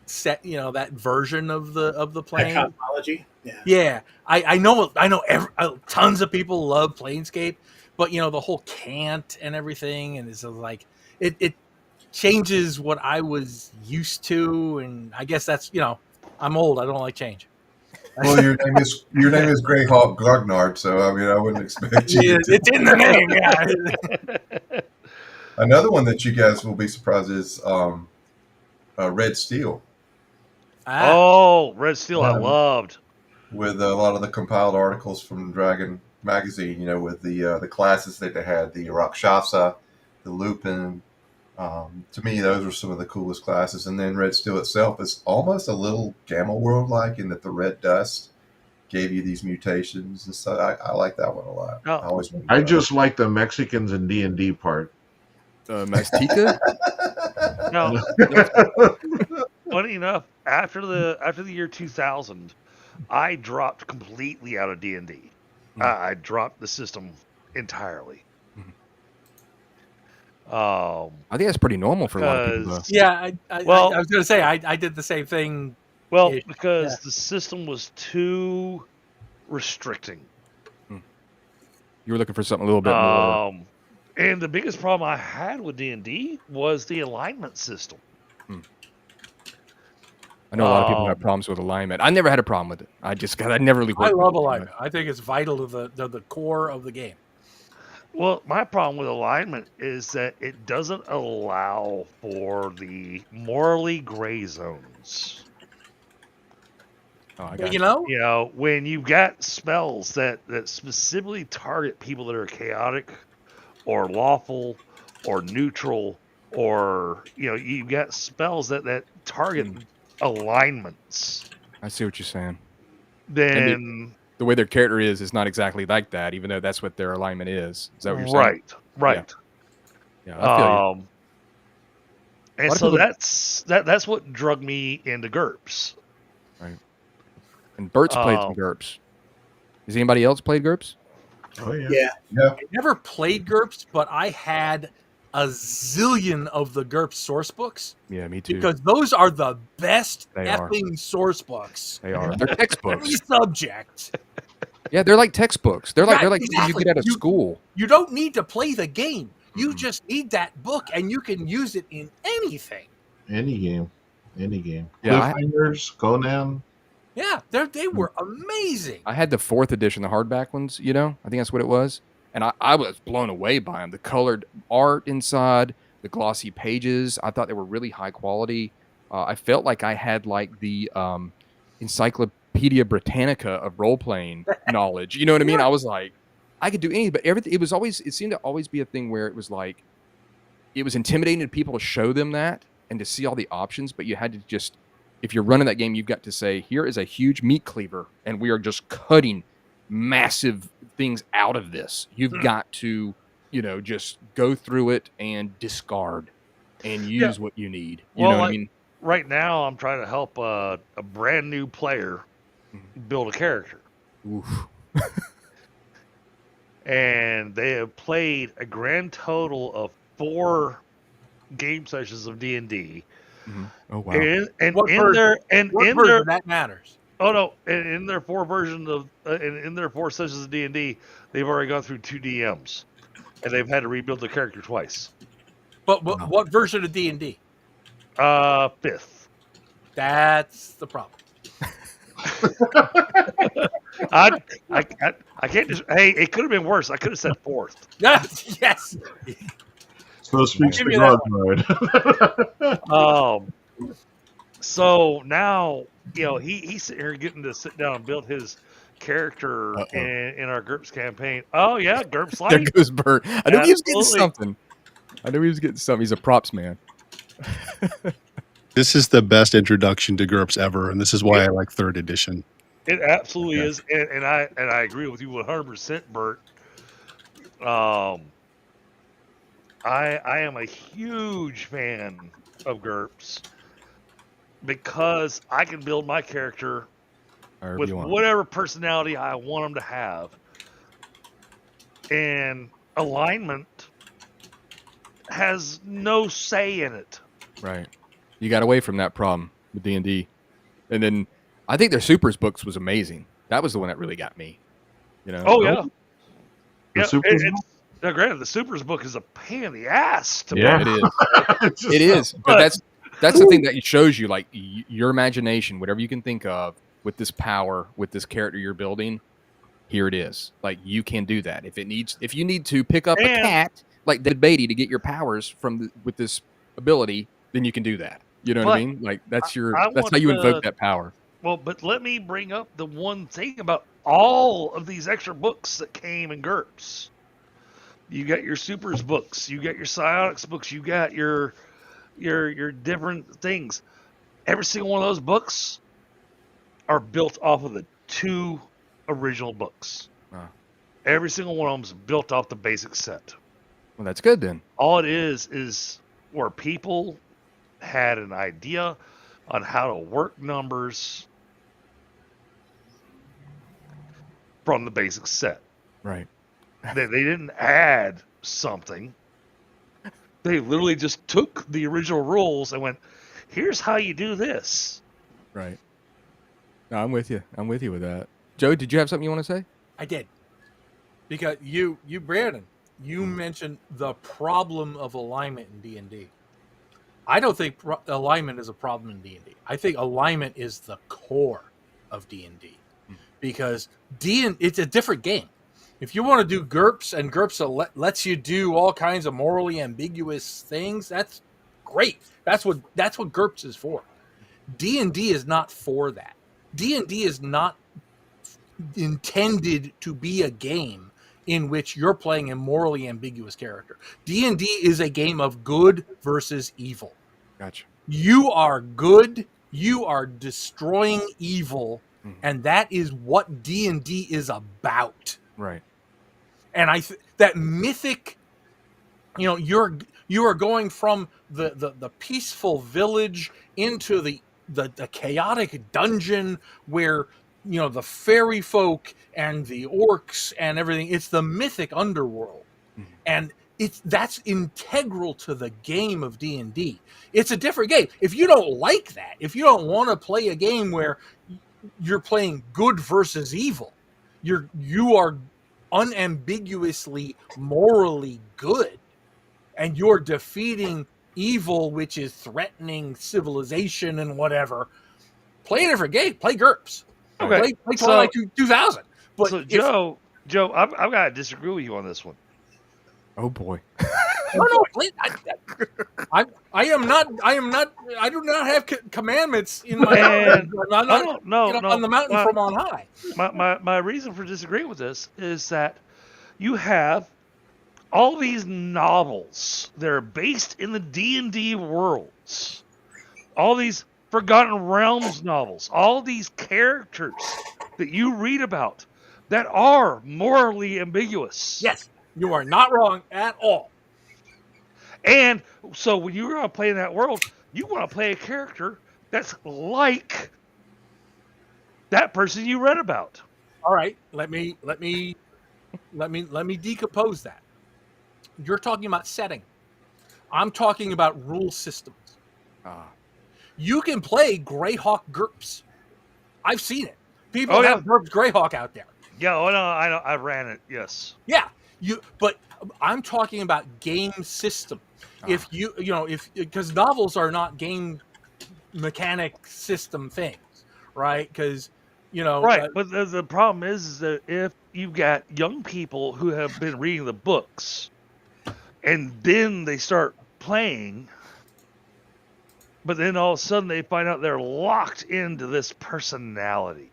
set. That version of the plane. Cosmology. Yeah. I know. Tons of people love Planescape, but the whole cant and everything, and it's like it changes what I was used to, and I guess that's I'm old. I don't like change. Well, your name is Greyhawk Grognard, so I mean, I wouldn't expect you. Yeah, to it's in the name. Yeah. Another one that you guys will be surprised is Red Steel, Oh, Red Steel, I loved. with a lot of the compiled articles from Dragon Magazine. You know, with the classes that they had, the Rakshasa, the Lupin. To me, those were some of the coolest classes. And then Red Steel itself is almost a little Gamma World like, in that the red dust gave you these mutations and so I like that one a lot. Oh. I just like the Mexicans and D&D part. Mastica? No. Funny enough, after the year 2000, I dropped completely out of D&D. I dropped the system entirely. I think that's pretty normal for a lot of people. Though. Yeah, I was going to say I did the same thing. Well, because the system was too restricting. You were looking for something a little bit more. And the biggest problem I had with D&D was the alignment system. I know a lot of people have problems with alignment. I never had a problem with it. I never really worked. I love alignment. I think it's vital to the core of the game. Well, my problem with alignment is that it doesn't allow for the morally gray zones. Oh, I got you know, when you've got spells that specifically target people that are chaotic or lawful or neutral, or you've got spells that target alignments. I see what you're saying. Then the way their character is not exactly like that, even though that's what their alignment is. Is that what you're saying? Right. Yeah, I feel you. And so that's what drug me into GURPS. Right. And Bert's played some GURPS. Has anybody else played GURPS? Oh yeah. I never played GURPS, but I had a zillion of the GURPS source books. Yeah, me too. Because those are the best effing source books. They are. They're textbooks. Any subject. Yeah, they're like textbooks. They're like exactly. you get out of school. You don't need to play the game. You just need that book, and you can use it in anything. Any game. Yeah, Cliffhangers, Conan. Yeah, they were amazing. I had the 4th edition, the hardback ones. I think that's what it was. And I was blown away by them. The colored art inside, the glossy pages. I thought they were really high quality. I felt like I had like the Encyclopedia Britannica of role-playing knowledge. You know what I mean? I was like, I could do anything, but everything. It seemed to always be a thing where it was like, it was intimidating to people to show them that and to see all the options, but you had to just, if you're running that game, you've got to say, here is a huge meat cleaver, and we are just cutting massive things out of this. You've got to, just go through it and discard and use what you need. You know what I mean? Right now, I'm trying to help a brand new player build a character. Oof. And they have played a grand total of 4 game sessions of D&D. Mm-hmm. Oh wow! And what in version their that matters. Oh no! In their 4 versions of in their 4 sessions of D&D, they've already gone through 2 DMs, and they've had to rebuild their character twice. But what version of D&D? 5th. That's the problem. I can't just. Hey, it could have been worse. I could have said 4th. Yes. So speaks the God mode. So now he's sitting here getting to sit down and build his character in our GURPS campaign. Oh yeah, GURPS Light. There goes Bert. I knew he was getting something. He's a props man. This is the best introduction to GURPS ever, and this is why I like 3rd edition. It absolutely is, and I agree with you 100%, Bert. I am a huge fan of GURPS because I can build my character with whatever personality I want them to have, and alignment has no say in it. Right. You got away from that problem with D&D. And then I think their Supers books was amazing. That was the one that really got me. Oh, yeah. The Now, granted, the Supers book is a pain in the ass to it is. It is. But that's the thing that it shows you, like, your imagination, whatever you can think of, with this power, with this character you're building, here it is. Like, you can do that. If you need to pick up a cat like David Baity to get your powers with this ability, then you can do that. You know what I mean? Like, that's how you invoke that power. Well, but let me bring up the one thing about all of these extra books that came in GURPS. You got your supers books, you got your psionics books, you got your different things. Every single one of those books are built off of the 2 original books. Every single one of them is built off the basic set. Well, that's good then. All it is where people had an idea on how to work numbers from the basic set. Right. They didn't add something. They literally just took the original rules and went, here's how you do this. Right. No, I'm with you. I'm with you with that. Joe, did you have something you want to say? I did. Because you Brandon, you mentioned the problem of alignment in D&D. I don't think alignment is a problem in D&D. I think alignment is the core of D&D. Because it's a different game. If you want to do GURPS and GURPS lets you do all kinds of morally ambiguous things, that's great. That's what GURPS is for. D&D is not for that. D&D is not intended to be a game in which you're playing a morally ambiguous character. D&D is a game of good versus evil. Gotcha. You are good. You are destroying evil, and that is what D&D is about. Right. And that mythic, you are going from the peaceful village into the chaotic dungeon where the fairy folk and the orcs and everything. It's the mythic underworld, and that's integral to the game of D&D. It's a different game. If you don't like that, if you don't want to play a game where you're playing good versus evil, you are unambiguously morally good, and you're defeating evil, which is threatening civilization and whatever. Play a different game. Play GURPS. Okay. Play Twilight 2000. But so Joe, I've got to disagree with you on this one. Oh boy. No. I am not. I do not have commandments in my. I'm not on the mountain from on high. My reason for disagreeing with this is that you have all these novels that are based in the D&D worlds, all these Forgotten Realms novels, all these characters that you read about that are morally ambiguous. Yes, you are not wrong at all. And so when you're going to play in that world, you want to play a character that's like that person you read about. All right, let me decompose that. You're talking about setting. I'm talking about rule systems. You can play Greyhawk GURPS. I've seen it. People have GURPS Greyhawk out there. Yeah, I know. I ran it. Yes. Yeah, but I'm talking about game system. If because novels are not game mechanic system things, right? Because right. But the problem is that if you've got young people who have been reading the books, and then they start playing, but then all of a sudden they find out they're locked into this personality.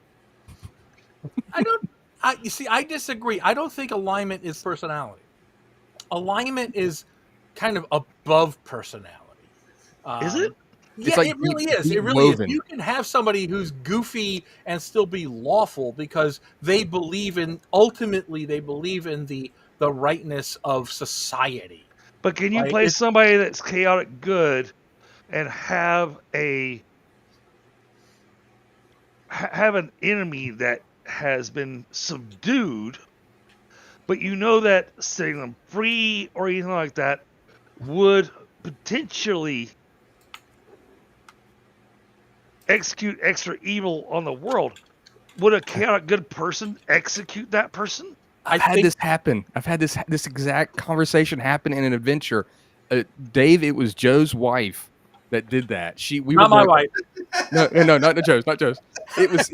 I disagree. I don't think alignment is personality. Alignment is kind of above personality. Is it? Yeah, it really is. It really is. You can have somebody who's goofy and still be lawful because ultimately they believe in the rightness of society. But can you play somebody that's chaotic good and have an enemy that has been subdued, but that setting them free or anything like that would potentially execute extra evil on the world? Would a chaotic good person execute that person? I've had this happen. I've had this exact conversation happen in an adventure. Dave, it was Joe's wife that did that. My wife. No, not Joe's. it was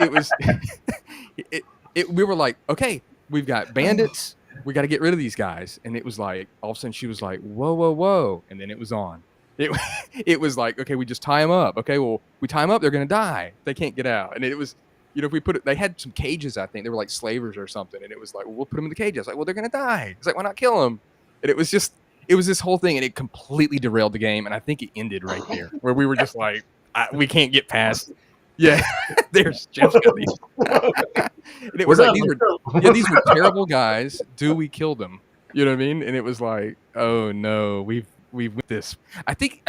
we were like, okay, we've got bandits, we got to get rid of these guys, and it was like all of a sudden she was like, whoa, and then it was on. It was like, okay, we just tie them up. Okay, well, we tie them up, they're gonna die. They can't get out. And it was, if we put it, they had some cages, I think they were like slavers or something, and it was like, well, we'll put them in the cages. I was like, well, they're gonna die. It's like, why not kill them? And it was this whole thing, and it completely derailed the game. And I think it ended right there, where we were just like, we can't get past. Yeah, there's Jeff. And it was like, these were terrible guys. Do we kill them? You know what I mean? And it was like, oh no, we've with this. I think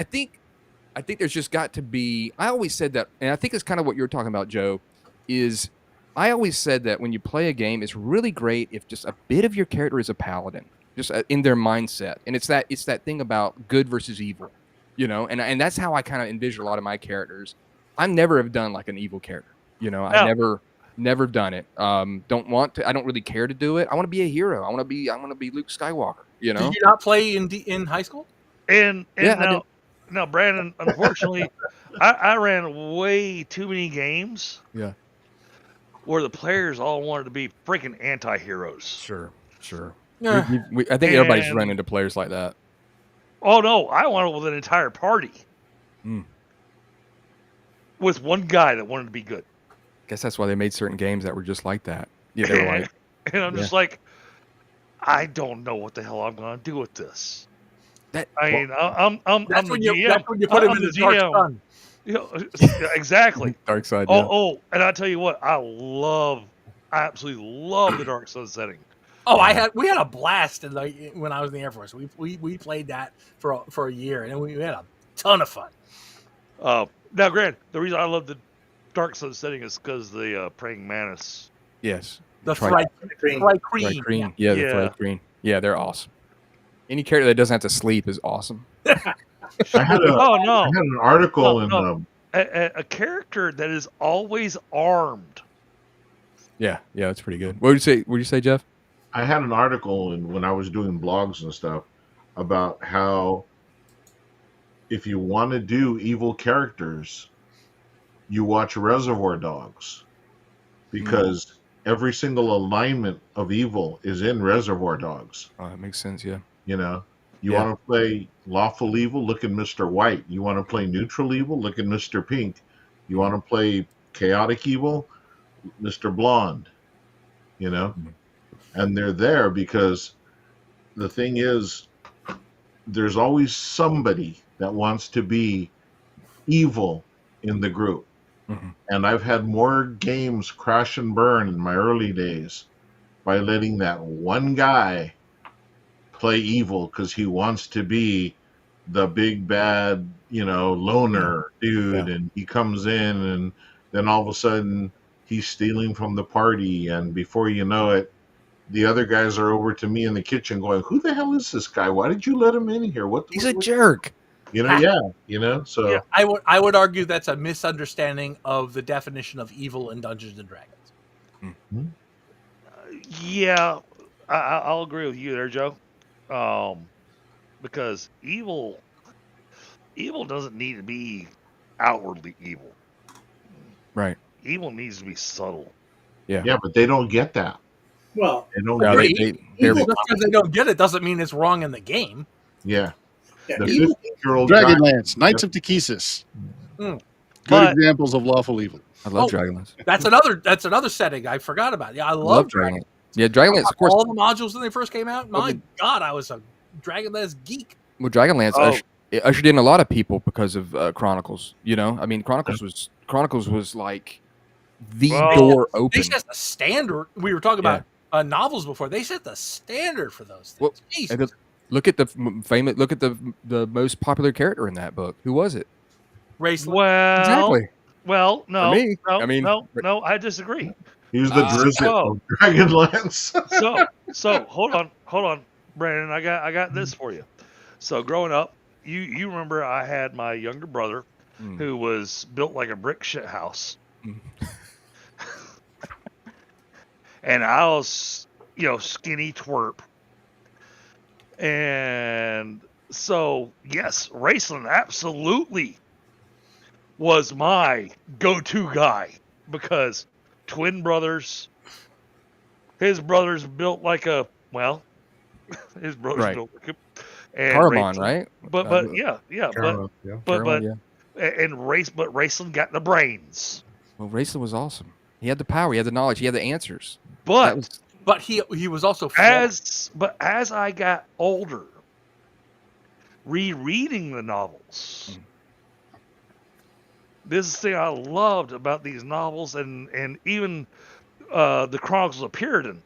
there's just got to be. I always said that, and I think it's kind of what you're talking about, Joe. Is I always said that when you play a game, it's really great if just a bit of your character is a paladin, just in their mindset, and it's that thing about good versus evil, and that's how I kind of envision a lot of my characters. I never have done like an evil character, I never done it. Don't want to. I don't really care to do it. I want to be a hero. I want to be Luke Skywalker. Did you not play in high school? And now, Brandon, unfortunately, I ran way too many games. Yeah. Where the players all wanted to be freaking anti-heroes. Sure. Yeah. I think everybody's run into players like that. Oh no, I wanted with an entire party. With one guy that wanted to be good. Guess that's why they made certain games that were just like that. Yeah, they were like, and I'm just like, I don't know what the hell I'm going to do with this. I'm when you put him in the dark sun. Exactly. Dark side. Oh, and I tell you what, I absolutely love the Dark Sun setting. Oh, we had a blast when I was in the Air Force. We played that for a year, and we had a ton of fun. Now, Grant, the reason I love the Dark Sun setting is because the Praying Mantis. Yes. The Thri-kreen. Yeah, the Thri-kreen. Yeah, they're awesome. Any character that doesn't have to sleep is awesome. I had an article in a character that is always armed. Yeah, that's pretty good. What would you say, Jeff? I had an article when I was doing blogs and stuff about how if you want to do evil characters, you watch Reservoir Dogs, because every single alignment of evil is in Reservoir Dogs. Oh, that makes sense. Yeah. You want to play lawful evil, look at Mr. White. You want to play neutral evil, look at Mr. Pink. You want to play chaotic evil, Mr. Blonde. And they're there because the thing is, there's always somebody that wants to be evil in the group. Mm-hmm. And I've had more games crash and burn in my early days by letting that one guy play evil because he wants to be the big bad, loner dude, and he comes in, and then all of a sudden he's stealing from the party, and before you know it, the other guys are over to me in the kitchen going, "Who the hell is this guy? Why did you let him in here? He's a jerk." So yeah, I would argue that's a misunderstanding of the definition of evil in Dungeons and Dragons. Mm-hmm. Yeah, I'll agree with you there, Joe. Because evil doesn't need to be outwardly evil. Right. Evil needs to be subtle. Yeah, but they don't get that. Well, they don't just because they don't get it doesn't mean it's wrong in the game. Yeah. Yeah, the 15-year-old Dragonlance, Knights of Techesis. Good examples of lawful evil. I love Dragonlance. That's another setting I forgot about. Yeah, I love Dragonlance. Yeah, Dragonlance, of course. All the modules when they first came out. My God, I was a Dragonlance geek. Well, Dragonlance ushered in a lot of people because of Chronicles. Chronicles was like the door open. They set the standard. We were talking about novels before. They set the standard for those things. Well, look at the most popular character in that book. Who was it? Raceland. Well, exactly. Well, no, me, no, I disagree. He was the Drizzt of Dragonlance. So hold on, Brandon. I got this for you. So growing up, you remember I had my younger brother who was built like a brick shit house, and I was skinny twerp. And so, yes, Raceland absolutely was my go-to guy. because twin brothers, his brothers built like a, well, his brothers Right. built like a, and Carbon, Raceland- right? But yeah, Caramel, yeah. but Caroline, yeah. and Raceland got the brains. Well, Raceland was awesome. He had the power. He had the knowledge. He had the answers. But That was, But he was also flawed. as I got older, rereading the novels, this is the thing I loved about these novels, and even the Chronicles of Puritan,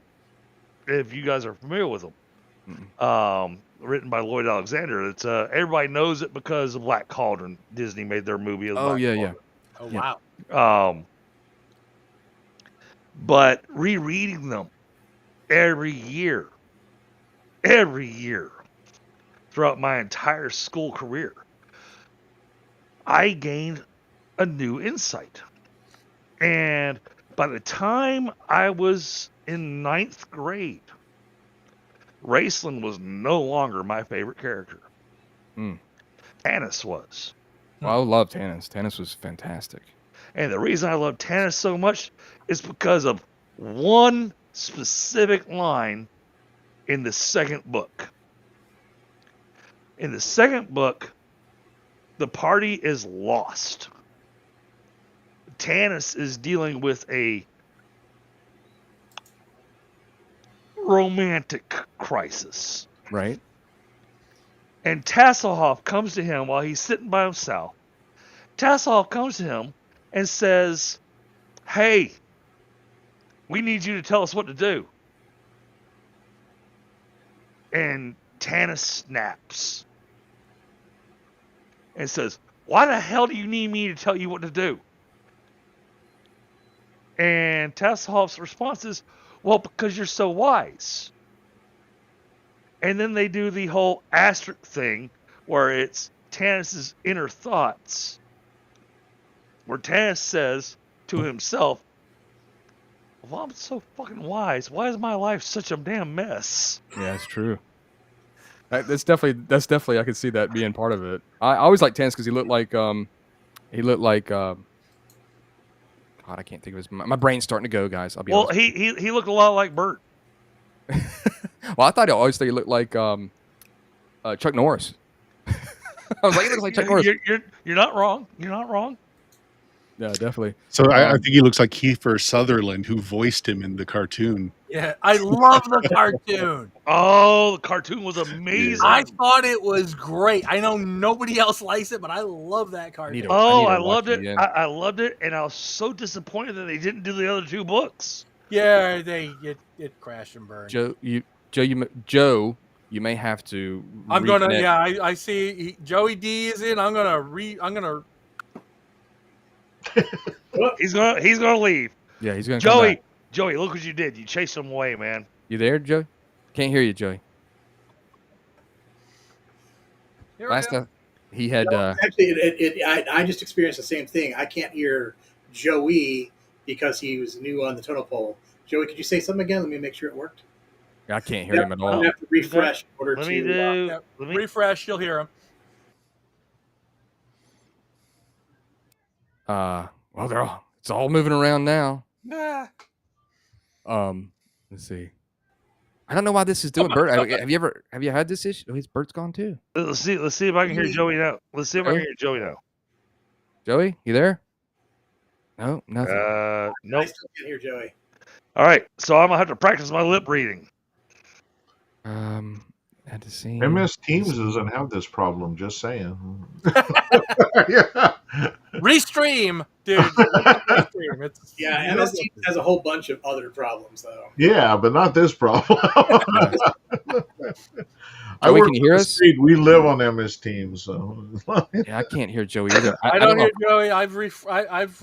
if you guys are familiar with them, written by Lloyd Alexander. It's everybody knows it because of Black Cauldron. Disney made their movie of Black Cauldron. Oh Yeah. wow. But rereading them every year throughout my entire school career, I gained a new insight. And by the time I was in 9th grade, Raceland was no longer my favorite character. Tanis was. well, I loved Tanis. Tanis was fantastic. And the reason I love Tanis so much is because of one specific line in the second book. In the second book, the party is lost. Tanis is dealing with a romantic crisis. Right? And Tasselhoff comes to him while he's sitting by himself. Tasselhoff comes to him and says, "Hey, we need you to tell us what to do." And Tanis snaps and says, "Why the hell do you need me to tell you what to do?" And Tasselhoff's response is, "Well, because you're so wise." And then they do the whole asterisk thing where it's Tanis's inner thoughts, where Tanis says to himself, "Well, I'm so fucking wise. Why is my life such a damn mess?" Yeah, it's true. That's definitely I could see that being part of it. I always liked Tanis because he looked like God, I can't think of his. My brain's starting to go, guys. I'll be Well, honest. he looked a lot like Bert. Well, I always thought he looked like Chuck Norris. I was like, he looks like Chuck Norris. You're not wrong. You're not wrong. Yeah, definitely. So I think he looks like Kiefer Sutherland, who voiced him in the cartoon. Yeah, I love the cartoon. Oh, the cartoon was amazing. I thought it was great. I know nobody else likes it, but I love that cartoon. I to loved watch it. again. I loved it, and I was so disappointed that they didn't do the other two books. Yeah, it crashed and burned. Joe, you may have to. I'm gonna. reconnect. Yeah, I see. Joey D is in. I'm gonna. He's gonna leave. Yeah, he's gonna come Joey, back. Joey, look what you did. You chased him away, man. You there, Joey? Can't hear you, Joey. Here Last time he had. Actually, I just experienced the same thing. I can't hear Joey because he was new on the tonal pole. Joey, could you say something again? Let me make sure it worked. I can't hear him at I'm all. gonna have to refresh in order Let to. me do. Yeah, Let me. refresh. You'll hear him. Well, it's all moving around now. Nah. Let's see. I don't know why this is doing. Bert, have you had this issue? Oh, his Bert's gone too. Let's see if I can hear Joey now. Let's see if I can hear Joey now. Joey, you there? No, nothing. I Nope. still can't hear Joey. All right, so I'm gonna have to practice my lip reading. Had to see. MS Teams doesn't have this problem. Just saying. Yeah. Restream, dude. Restream. It's, Yeah, MS Teams has a whole bunch of other problems though. Yeah, but not this problem. Joey, work can you hear on the us? street. We live on MS Teams, so Yeah, I can't hear Joey either. I don't hear Joey. I've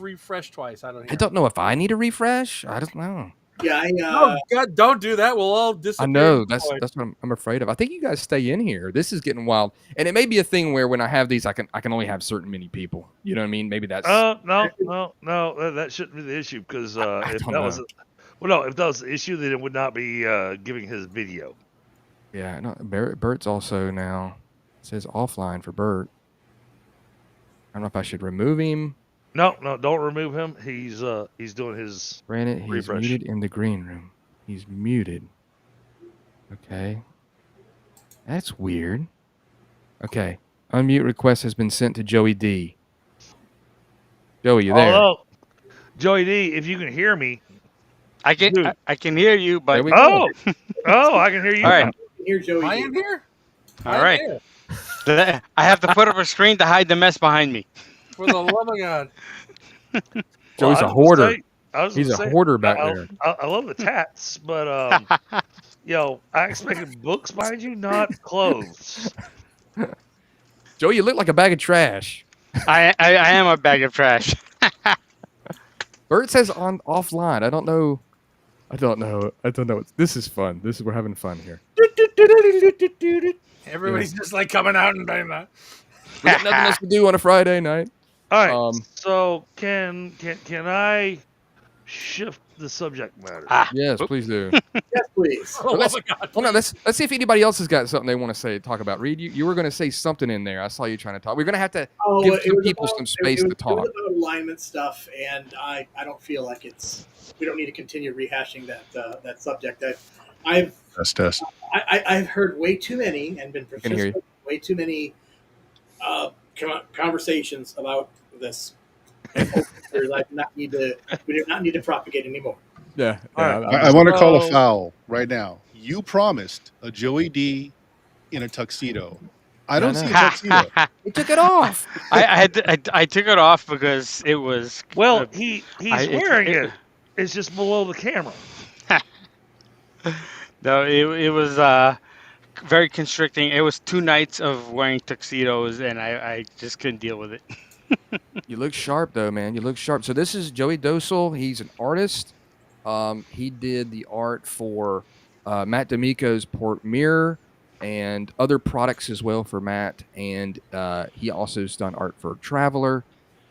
refreshed twice. I don't hear. I don't know if I need a refresh. I don't know. Yeah, Oh God! Don't do that. We'll all disappear. I know that's what I'm afraid of. I think you guys stay in here. This is getting wild, and it may be a thing where when I have these, I can only have certain many people. You know what I mean? Maybe that's. No. That shouldn't be the issue because if that was, if that was the issue, then it would not be giving his video. Yeah, no. Bert's also now. It says offline for Bert. I don't know if I should remove him. No, don't remove him. He's doing his Granted, he's refresh. muted in the green room. He's muted. Okay. That's weird. Okay. Unmute request has been sent to Joey D. Joey, you there? Although, Joey D, if you can hear me, I can Dude. I can hear you, but There we go. I can hear you. all right, Here, Joey. I am here. all I am right. here. I have to put up a screen to hide the mess behind me. For the love of God. Joey's I a was gonna hoarder. say- I was He's gonna a say, hoarder back there. I love the tats, but I expected books behind you, not clothes. Joey, you look like a bag of trash. I am a bag of trash. Bert says on offline. I don't know. This is fun. We're having fun here. Everybody's just like coming out and doing that. We got nothing else to do on a Friday night. All right. So can I shift the subject matter? Yes, please do. Yes, please. Oh, let's- my God. Hold on, let's see if anybody else has got something they want to talk about. Reid, you were going to say something in there. I saw you trying to talk. We're going to have to give it some was people about- some space it to was talk. about alignment stuff, and I don't feel like we don't need to continue rehashing that subject. I've Test. I've heard way too many and been can hear you. participating in way too many conversations about this. We do not need to propagate anymore. Yeah. All right. I want to call a So- foul right now. You promised a Joey D in a tuxedo. I don't No, see a no. tuxedo. He took it off. I took it off because it was Well, he's it's- wearing it. It's just below the camera. No, it was very constricting. It was 2 nights of wearing tuxedos, and I just couldn't deal with it. You look sharp though, man. You look sharp. So this is Joey Dosel. He's an artist. He did the art for Matt D'Amico's Port Mirror and other products as well for Matt. And he also has done art for Traveler.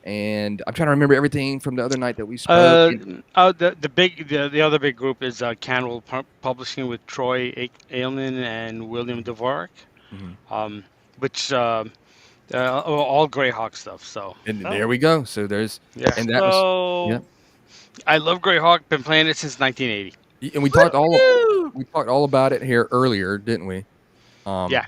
And I'm trying to remember everything from the other night that we spoke. The other big group is Cannibal Publishing with Troy Ailman and William Dvorak, Mhm. which all Greyhawk stuff. So And there we go. So there's yeah, and that was So yeah. I love Greyhawk. Been playing it since 1980. and we talked all about it here earlier, didn't we? Yeah.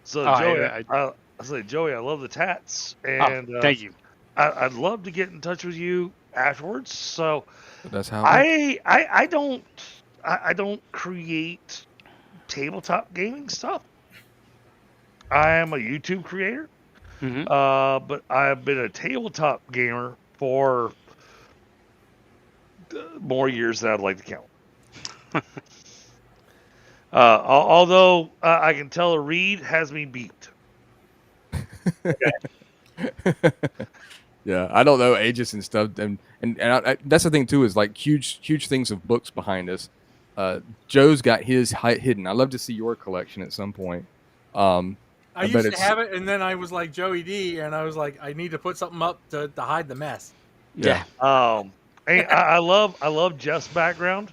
So Oh, Joey, I- I say Joey, I love the tats, and Thank you. I'd love to get in touch with you afterwards. So That's how I don't create tabletop gaming stuff. I am a YouTube creator, Mhm. but I've been a tabletop gamer for more years than I'd like to count. Although I can tell Reid has me beat. Yeah, I don't know ages and stuff, and that's the thing too is like huge things of books behind us. Joe's got his hidden. I'd love to see your collection at some point. I bet used to it's- have it, and then I was like Joey D, and I was like, I need to put something up to hide the mess. Yeah. And I love Jeff's background.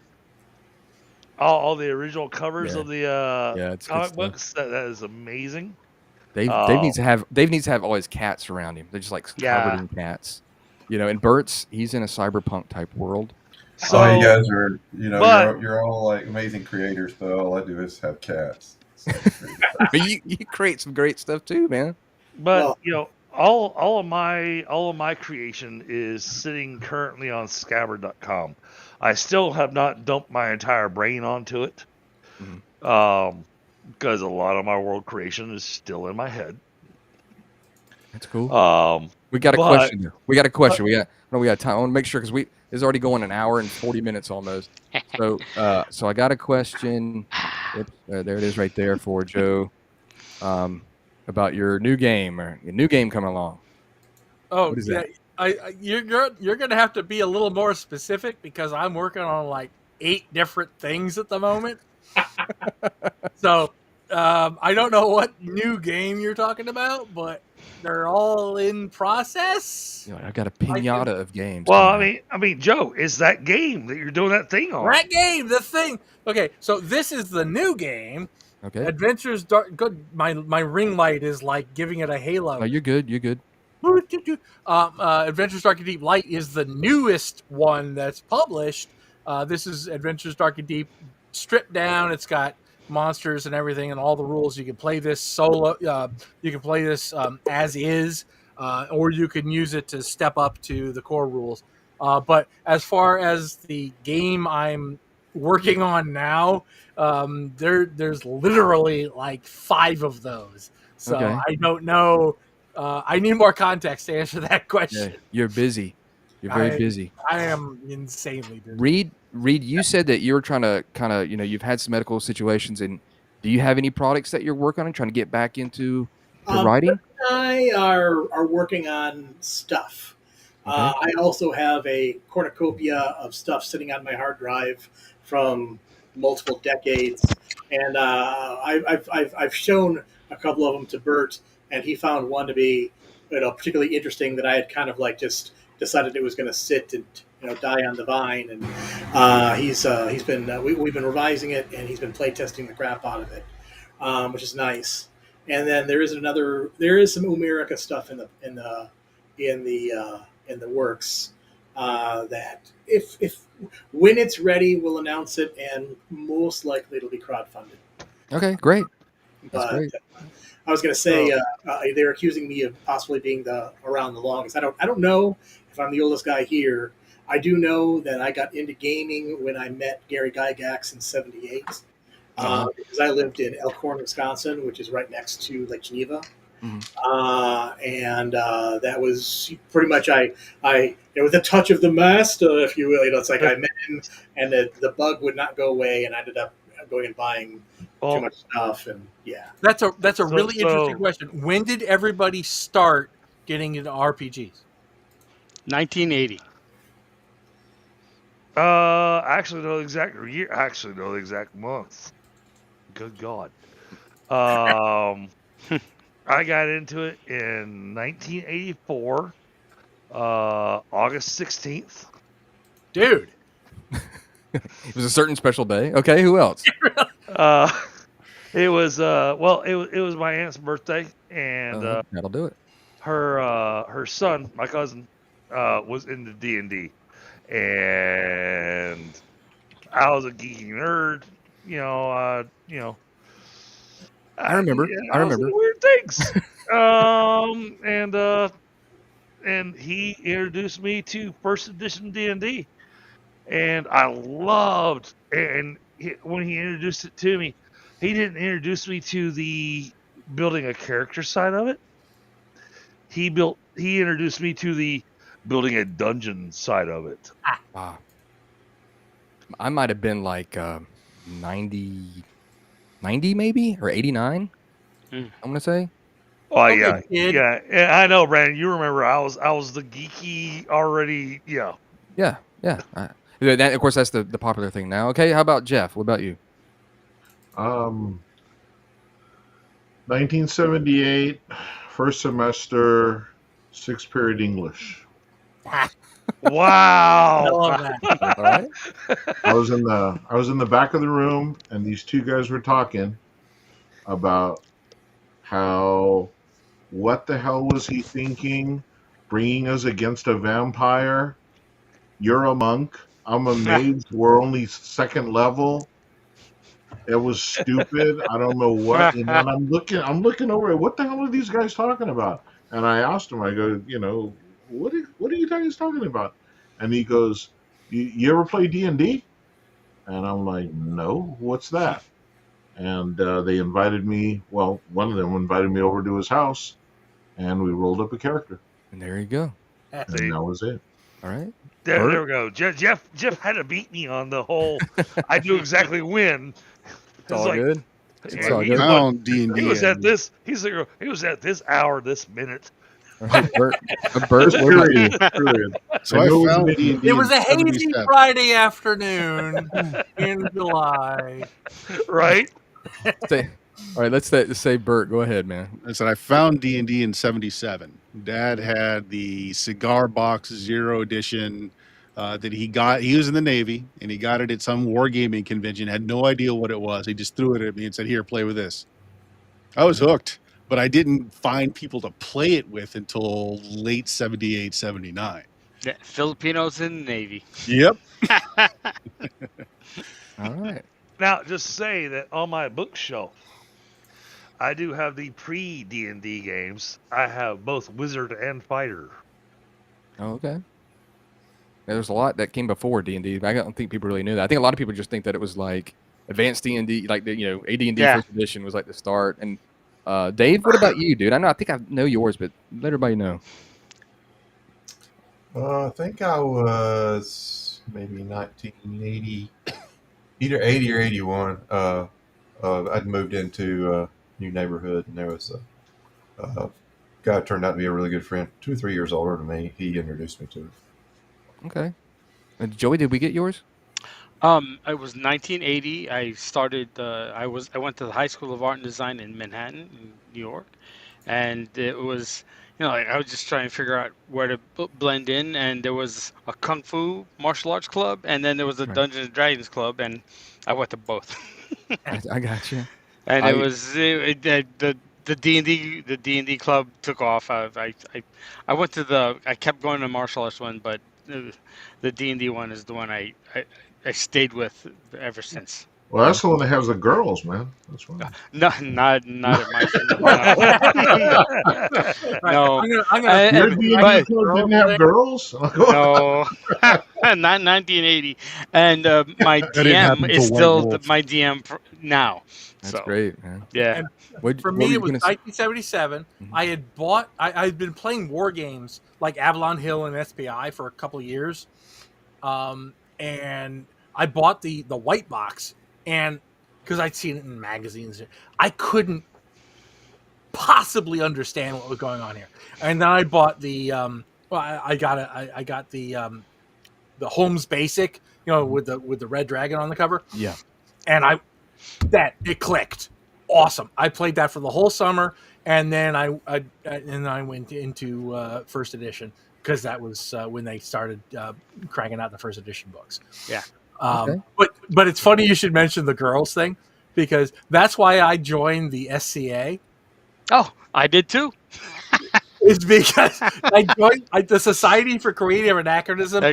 All the original covers Yeah. of the Yeah, it's good comic stuff. books. That is amazing. Dave needs to have all his cats around him. They're just like Yeah. covered in cats, and Bert's he's in a cyberpunk type world. So Oh, you guys are, but- you're all like amazing creators, but all I do is have cats. So, But you create some great stuff too, man. But all of my creation is sitting currently on Scabbard.com. I still have not dumped my entire brain onto it, because a lot of my world creation is still in my head. That's cool. We got a but- question here. We got time. I want to make sure because it's already going an hour and 40 minutes almost. So I got a question. Oops, there it is right there for Joe. About your new game coming along. Oh, What is yeah. that? You're gonna have to be a little more specific because I'm working on like 8 different things at the moment. So I don't know what new game you're talking about, but they're all in process. I've got a pinata of games. Well, coming out. I mean, Joe, is that game that you're doing that thing on? That game, the thing. Okay, so this is the new game. Okay. Adventures Dark. Good. My ring light is like giving it a halo. No, you're good. You're good. Adventures Dark and Deep Light is the newest one that's published. This is Adventures Dark and Deep stripped down. It's got monsters and everything and all the rules. You can play this solo. You can play this as is, or you can use it to step up to the core rules. But as far as the game I'm working on now, there's literally like 5 of those. So Okay. I don't know. I need more context to answer that question. Yeah, you're busy. You're very busy. I am insanely busy. Reid, you said that you're trying to kind of, you've had some medical situations, and do you have any products that you're working on, trying to get back into writing? I are working on stuff. Okay. I also have a cornucopia of stuff sitting on my hard drive from multiple decades, and I've shown a couple of them to Bert, and he found one to be particularly interesting that I had kind of like just decided it was going to sit and die on the vine, and he's been we've been revising it, and he's been play testing the crap out of it, which is nice. And then there is some Umerica stuff in the works that if when it's ready, we'll announce it, and most likely it'll be crowdfunded. Okay, great. But great. I was going to say they're accusing me of possibly being around the longest. I don't know if I'm the oldest guy here. I do know that I got into gaming when I met Gary Gygax in '78. Because I lived in Elkhorn, Wisconsin, which is right next to Lake Geneva. Mm-hmm. And that was pretty much with the touch of the master, if you will. It's like I met him, and the bug would not go away, and I ended up going and buying too much stuff. And yeah, that's a really interesting question. When did everybody start getting into RPGs? 1980. I actually know the exact year. I actually know the exact month. Good God. I got into it in 1984, August 16th. Dude. It was a certain special day. Okay, who else? It was it was my aunt's birthday, and that'll do it. Her son, my cousin, was into D&D, and I was a geeky nerd. I remember. I remember weird things. And he introduced me to first edition D&D, and I loved. And when he introduced it to me, he didn't introduce me to the building a character side of it. He introduced me to the building a dungeon side of it. Wow. I might have been like 90 maybe, or 89. I'm gonna say. Oh yeah. I know, Brandon. You remember I was the geeky already. Yeah. That, of course, that's the popular thing now. Okay, how about Jeff? What about you? 1978, first semester, 6th period English. Wow. I love that. All right. I was in the back of the room, and these two guys were talking about what the hell was he thinking, bringing us against a vampire? You're a monk. I'm a mage. We're only 2nd level. It was stupid. I don't know what. And then I'm looking over. What the hell are these guys talking about? And I asked him. I go, what are you guys talking about? And he goes, you ever play D&D? And I'm like, no. What's that? And they invited me. Well, one of them invited me over to his house, and we rolled up a character. And there you go. And that was it. All right. There we go. Jeff had to beat me on the whole. I knew exactly when. It's all good. It's all good. He was at this. He was at this hour, this minute. Bert, Period. So I found D&D. It was a hazy Friday afternoon in July. Right? all right, let's say Bert. Go ahead, man. I said I found D&D in '77. Dad had the cigar box 0 edition that he got. He was in the Navy, and he got it at some wargaming convention. Had no idea what it was. He just threw it at me and said, "Here, play with this." I was hooked. but I didn't find people to play it with until late 78, 79. Yeah, Filipinos in the Navy. Yep. All right. Now, just say that on my bookshelf, I do have the pre-D&D games. I have both Wizard and Fighter. Oh, okay. Yeah, there's a lot that came before D&D. I don't think people really knew that. I think a lot of people just think that it was like advanced D&D, like the, AD&D Yeah. first edition was like the start. And Dave, what about you, dude? I think I know yours, but let everybody know. I think I was maybe 1980, either 80 or 81. I'd moved into a new neighborhood, and there was a guy who turned out to be a really good friend, 2 or 3 years older than me. He introduced me to it. Okay. And Joey, did we get yours? It was 1980. I started. I went to the High School of Art and Design in Manhattan, in New York, and it was, I was just trying to figure out where to blend in. And there was a kung fu martial arts club, and then there was a Right. Dungeons and Dragons club, and I went to both. I got you. And it was the D&D club took off. I went to I kept going to the martial arts one, but the D&D one is the one I stayed with ever since. Well, that's the one that has the girls, man. That's right. No, not at my no. Your D&D club didn't have girls? No, not 1980. And my DM is still my DM now. That's great, man. Yeah. For me, it was 1977. I had I'd been playing war games like Avalon Hill and SPI for a couple of years, and I bought the white box, and because I'd seen it in magazines, I couldn't possibly understand what was going on here. And then I bought the I got the Holmes Basic, with the red dragon on the cover. Yeah, and it clicked. Awesome. I played that for the whole summer, and then I went into first edition because that was when they started cranking out the first edition books. Yeah. Okay. But it's funny you should mention the girls thing, because that's why I joined the SCA. Oh, I did too. It's because I joined the Society for Creative Anachronism.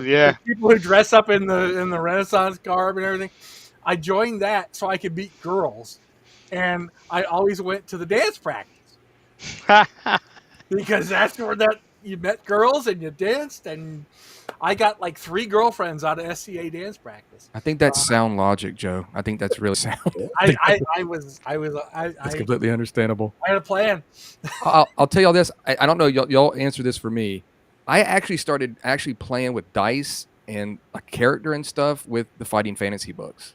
Yeah. People who dress up in the Renaissance garb and everything. I joined that so I could meet girls, and I always went to the dance practice because that's where you met girls and you danced, and I got like 3 girlfriends out of SCA dance practice. I think that's sound logic, Joe. I think that's really sound. It's completely understandable. I had a plan. I'll tell y'all this. I don't know. Y'all answer this for me. I actually started playing with dice and a character and stuff with the Fighting Fantasy books.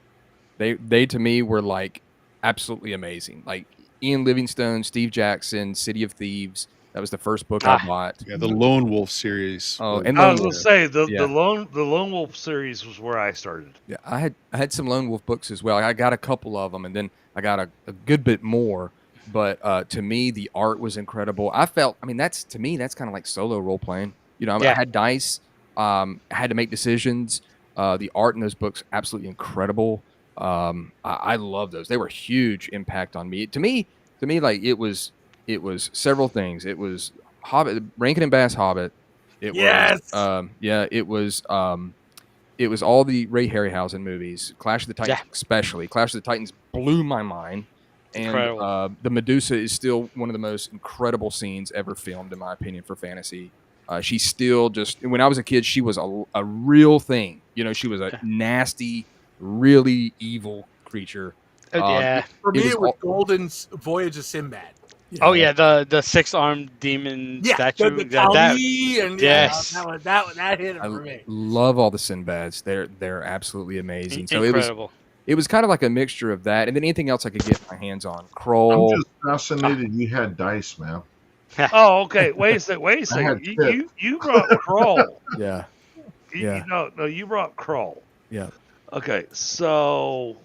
They to me were like absolutely amazing. Like Ian Livingstone, Steve Jackson, City of Thieves. That was the first book I bought. Yeah, the Lone Wolf series. Oh, and I was going to say the Lone Wolf series was where I started. Yeah, I had some Lone Wolf books as well. I got a couple of them, and then I got a good bit more. But to me, the art was incredible. That's kind of like solo role playing. I had dice. I had to make decisions. The art in those books absolutely incredible. I love those. They were a huge impact on me. To me, like it was several things. It was Hobbit, Rankin and Bass Hobbit. It was all the Ray Harryhausen movies. Clash of the Titans, especially. Clash of the Titans blew my mind. And the Medusa is still one of the most incredible scenes ever filmed, in my opinion, for fantasy. She's still just, when I was a kid, she was a real thing. She was a nasty, really evil creature. For me, it was Golden's Voyage of Sinbad. Oh yeah, the 6-armed demon statue. The Kali, and that hit it for me. Love all the Sinbads. They're absolutely amazing. So incredible. It was kind of like a mixture of that, and then anything else I could get my hands on. Kroll. I'm just fascinated you had dice, man. Oh, okay. Wait a second. You brought Kroll. Yeah. You brought Kroll. Yeah. Okay, so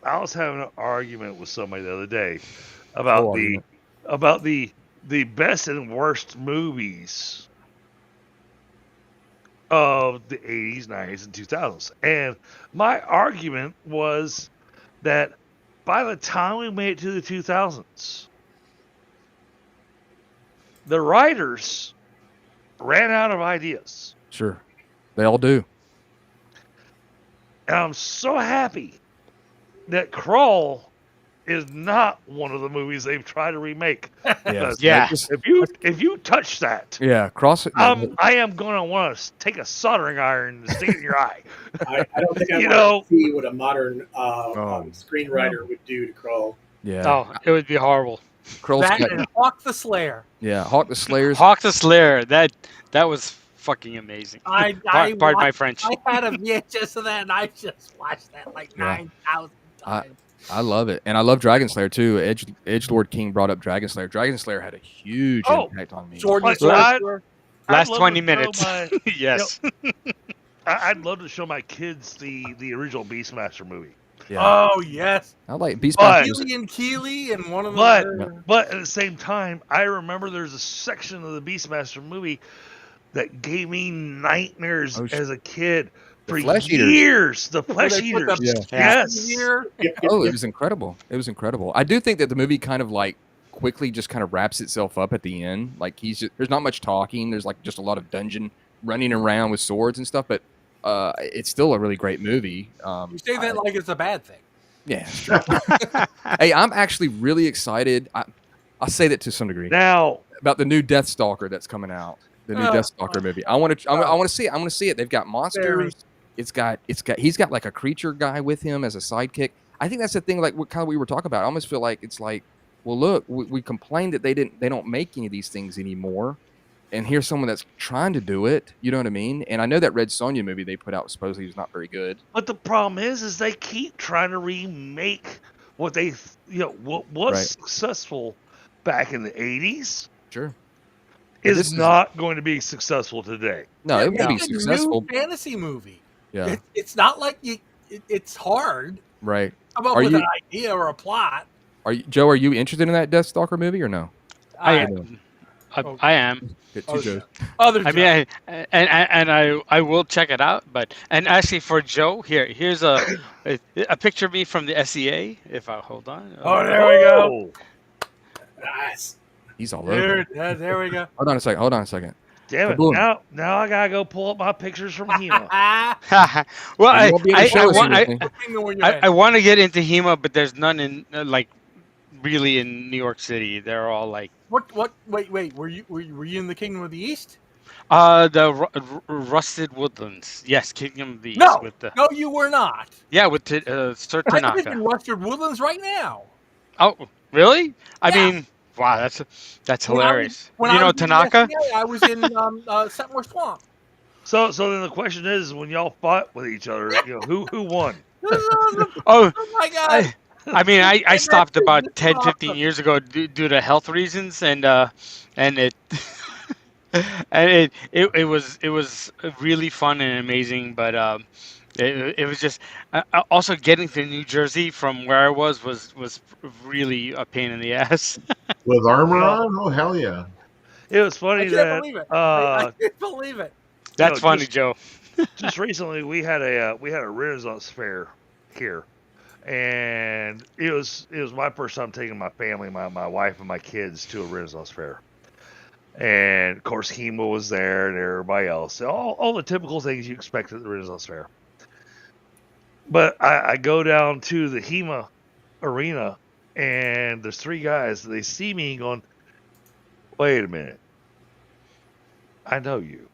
I was having an argument with somebody the other day about the best and worst movies of the 80s, 90s, and 2000s. And my argument was that by the time we made it to the 2000s, the writers ran out of ideas. Sure, they all do. And I'm so happy that Crawl is not one of the movies they've tried to remake. Because Yeah. if you touch that, Yeah, cross it. I am gonna want to take a soldering iron and stick it in your eye. I don't think I You want know- to see what a modern Oh. screenwriter would do to Crawl. Yeah, Oh, it would be horrible. Kroll's That got- and Hawk the Slayer. yeah, Hawk the Slayers. Hawk the Slayer. That was fucking amazing. I Pardon my watched- French. I had a VHS of that, and I just watched that like Yeah. 9,000 times. I love it, and I love Dragon Slayer too. Edgelord King brought up Dragon Slayer. Dragon Slayer had a huge impact on me. Jordan Like, Slayer. Last I'd love 20 to show minutes. my- Yes. I'd love to show my kids the original Beastmaster movie. Yeah, Oh yes, I like Beast But- Masters. Keely and Keely, and one of But them. but at the same time, I remember there's a section of the Beastmaster movie that gave me nightmares Oh, as a kid the for Flesh Eaters. years. The Where Flesh they put Eaters. the Yes. Here. Oh, it was incredible. It was incredible. I do think that the movie kind of like quickly just kind of wraps itself up at the end. Like there's not much talking. There's like just a lot of dungeon running around with swords and stuff. But it's still a really great movie. You say that like it's a bad thing. Yeah. it's true. Hey, I'm actually really excited. I'll say that to some degree Now, about the new Deathstalker that's coming out. The new Deathstalker movie. I want to see it. I want to see it. They've got monsters. He's got like a creature guy with him as a sidekick. I think that's the thing. Like what kind of we were talking about. I almost feel like it's like, well, look, we complained that they don't make any of these things anymore, and here's someone that's trying to do it. You know what I mean? And I know that Red Sonja movie they put out supposedly was not very good. but the problem is they keep trying to remake what they, what was Right. successful back in the 80s Sure. This is is- not going to be successful today. No, it won't be It's a successful. new fantasy movie. Yeah. It's not like it's hard. Right. Come up Are with you- an idea or a plot. Joe? Are you interested in that Deathstalker movie or no? I I am. Get Oh, two Joes. Other I mean, I will check it out. But actually, for Joe, here's a picture of me from the SEA. If I hold on. Oh, there we go. Nice. He's all over. There we go. Hold on a second. Damn it! Kaboom. Now I gotta go pull up my pictures from Hema. Well, You won't be able to show us anything. I want to get into HEMA, but there's none in really in New York City. They're all like What? Wait. Were you in the Kingdom of the East? Rusted Woodlands. Yes, Kingdom of the East. No, With the, no, you were not. yeah, with Sir I'm in Tanaka. Rusted Woodlands right now. Oh, really? I Yeah. mean, wow, that's When hilarious. When You I know was in Tanaka? the SBA, I was in Setmore Swamp. So then the question is, when y'all fought with each other, who won? Oh, Oh my god! I mean, I stopped about This 10, is 15 awesome. years ago due to health reasons, and it and it was really fun and amazing, but it was just also getting to New Jersey from where I was really a pain in the ass. With armor on? Oh, hell yeah. It was I funny can't that believe it. I can't believe it. That's funny, just- Joe. just recently we had a Renaissance fair here, and it was my first time taking my family, my wife and my kids to a Renaissance fair, and of course Hema was there and everybody else, all the typical things you expect at the Renaissance fair. But I go down to the Hema arena, and there's three guys. They see me going, "Wait a minute, I know you."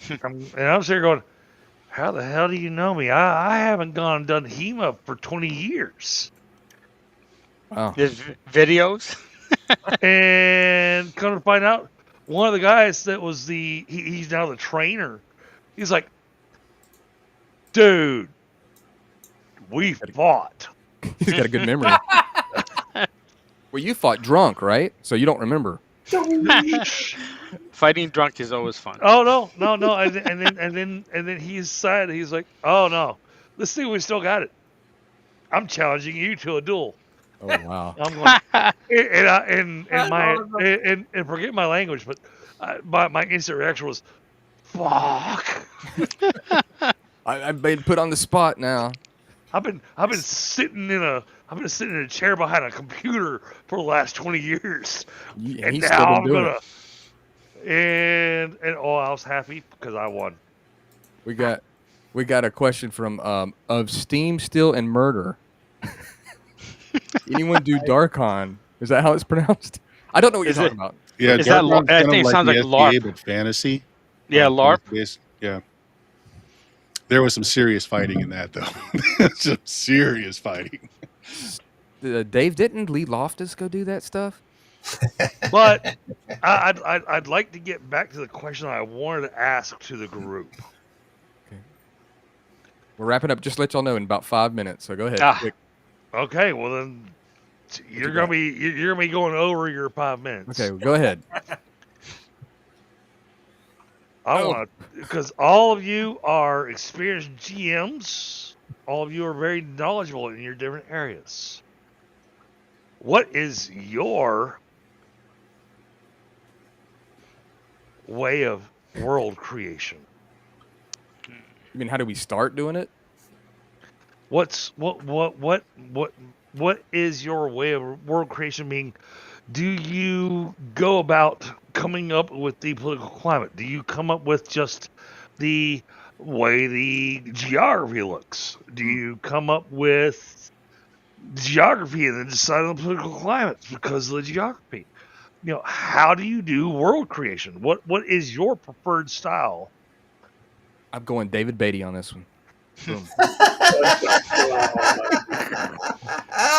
And I'm sitting there going, how the hell do you know me? I haven't gone and done HEMA for 20 years. Wow. There's videos. And come to find out, one of the guys that was he's now the trainer. He's like, dude, we fought. He's got a good memory. Well, you fought drunk, right? So you don't remember. Fighting drunk is always fun. Oh no. And then he decided, he's like, oh no, let's see, we still got it. I'm challenging you to a duel. Oh wow. I'm going, and That's forget my language, but my instant reaction was, fuck. I've been put on the spot now. I've been sitting in I've been sitting in a chair behind a computer for the last 20 years, And he's now still been I'm doing gonna. it. And I was happy because I won. We got a question from of Steam, Still, and Murder. Anyone do Darkon? Is that how it's pronounced? I don't know what you're talking about. Yeah, Is that Darkon's I kind think of it sounds the like SBA, LARP. but fantasy. Yeah, LARP. Yeah. There was some serious fighting in that, though. Some serious fighting. Dave, didn't Lee Loftus go do that stuff? But I'd like to get back to the question I wanted to ask to the group. Okay. We're wrapping up. Just to let y'all know in about 5 minutes. So go ahead. Quick. Okay, well then you're gonna be going over your 5 minutes. Okay, well, go ahead. I want because all of you are experienced GMs. All of you are very knowledgeable in your different areas. What is your way of world creation? You mean how do we start doing it? What is your way of world creation? Meaning, do you go about coming up with the political climate? Do you come up with just the way the geography looks? Do you come up with geography and then decide on the political climate because of the geography? How do you do world creation? What is your preferred style? I'm going David Baity on this one. Boom.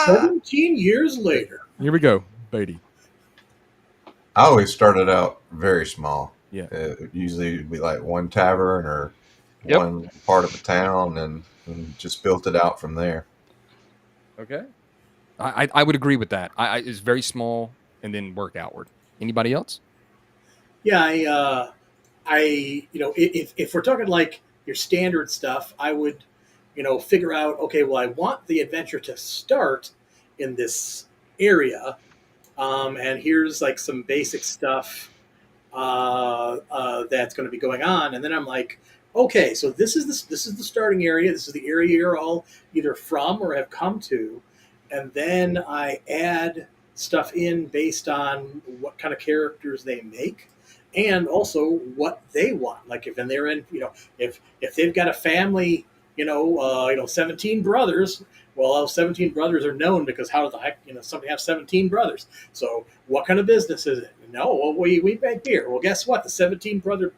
17 years later. Here we go, Baity. I always started out very small. Yeah. Usually it'd be like one tavern or Yep. one part of a town and just built it out from there. Okay. I would agree with that. It's very small and then work outward. Anybody else? Yeah, if we're talking like your standard stuff, I would, figure out, okay, well, I want the adventure to start in this area, and here's like some basic stuff that's going to be going on, and then I'm like, okay, so this is the starting area. This is the area you're all either from or have come to, and then I add stuff in based on what kind of characters they make. And also what they want, like if they're in, if they've got a family, 17 brothers. Well, those 17 brothers are known because how the heck, somebody have 17 brothers? So what kind of business is it? No, well, we make beer. Well, guess what? The 17 brother,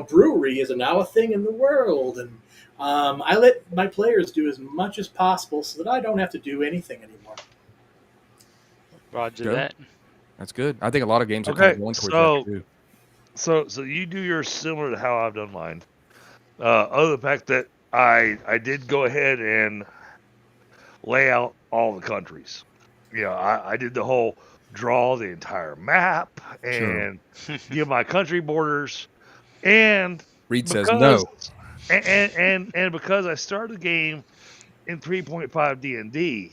brewery is now a thing in the world, and I let my players do as much as possible so that I don't have to do anything anymore. Roger Joe? that. That's good. I think a lot of games are kind of going towards that too. So you do yours similar to how I've done mine. Other than the fact that I did go ahead and lay out all the countries. I did the whole draw the entire map and give my country borders. And Reid says no. And because I started the game in 3.5 D&D,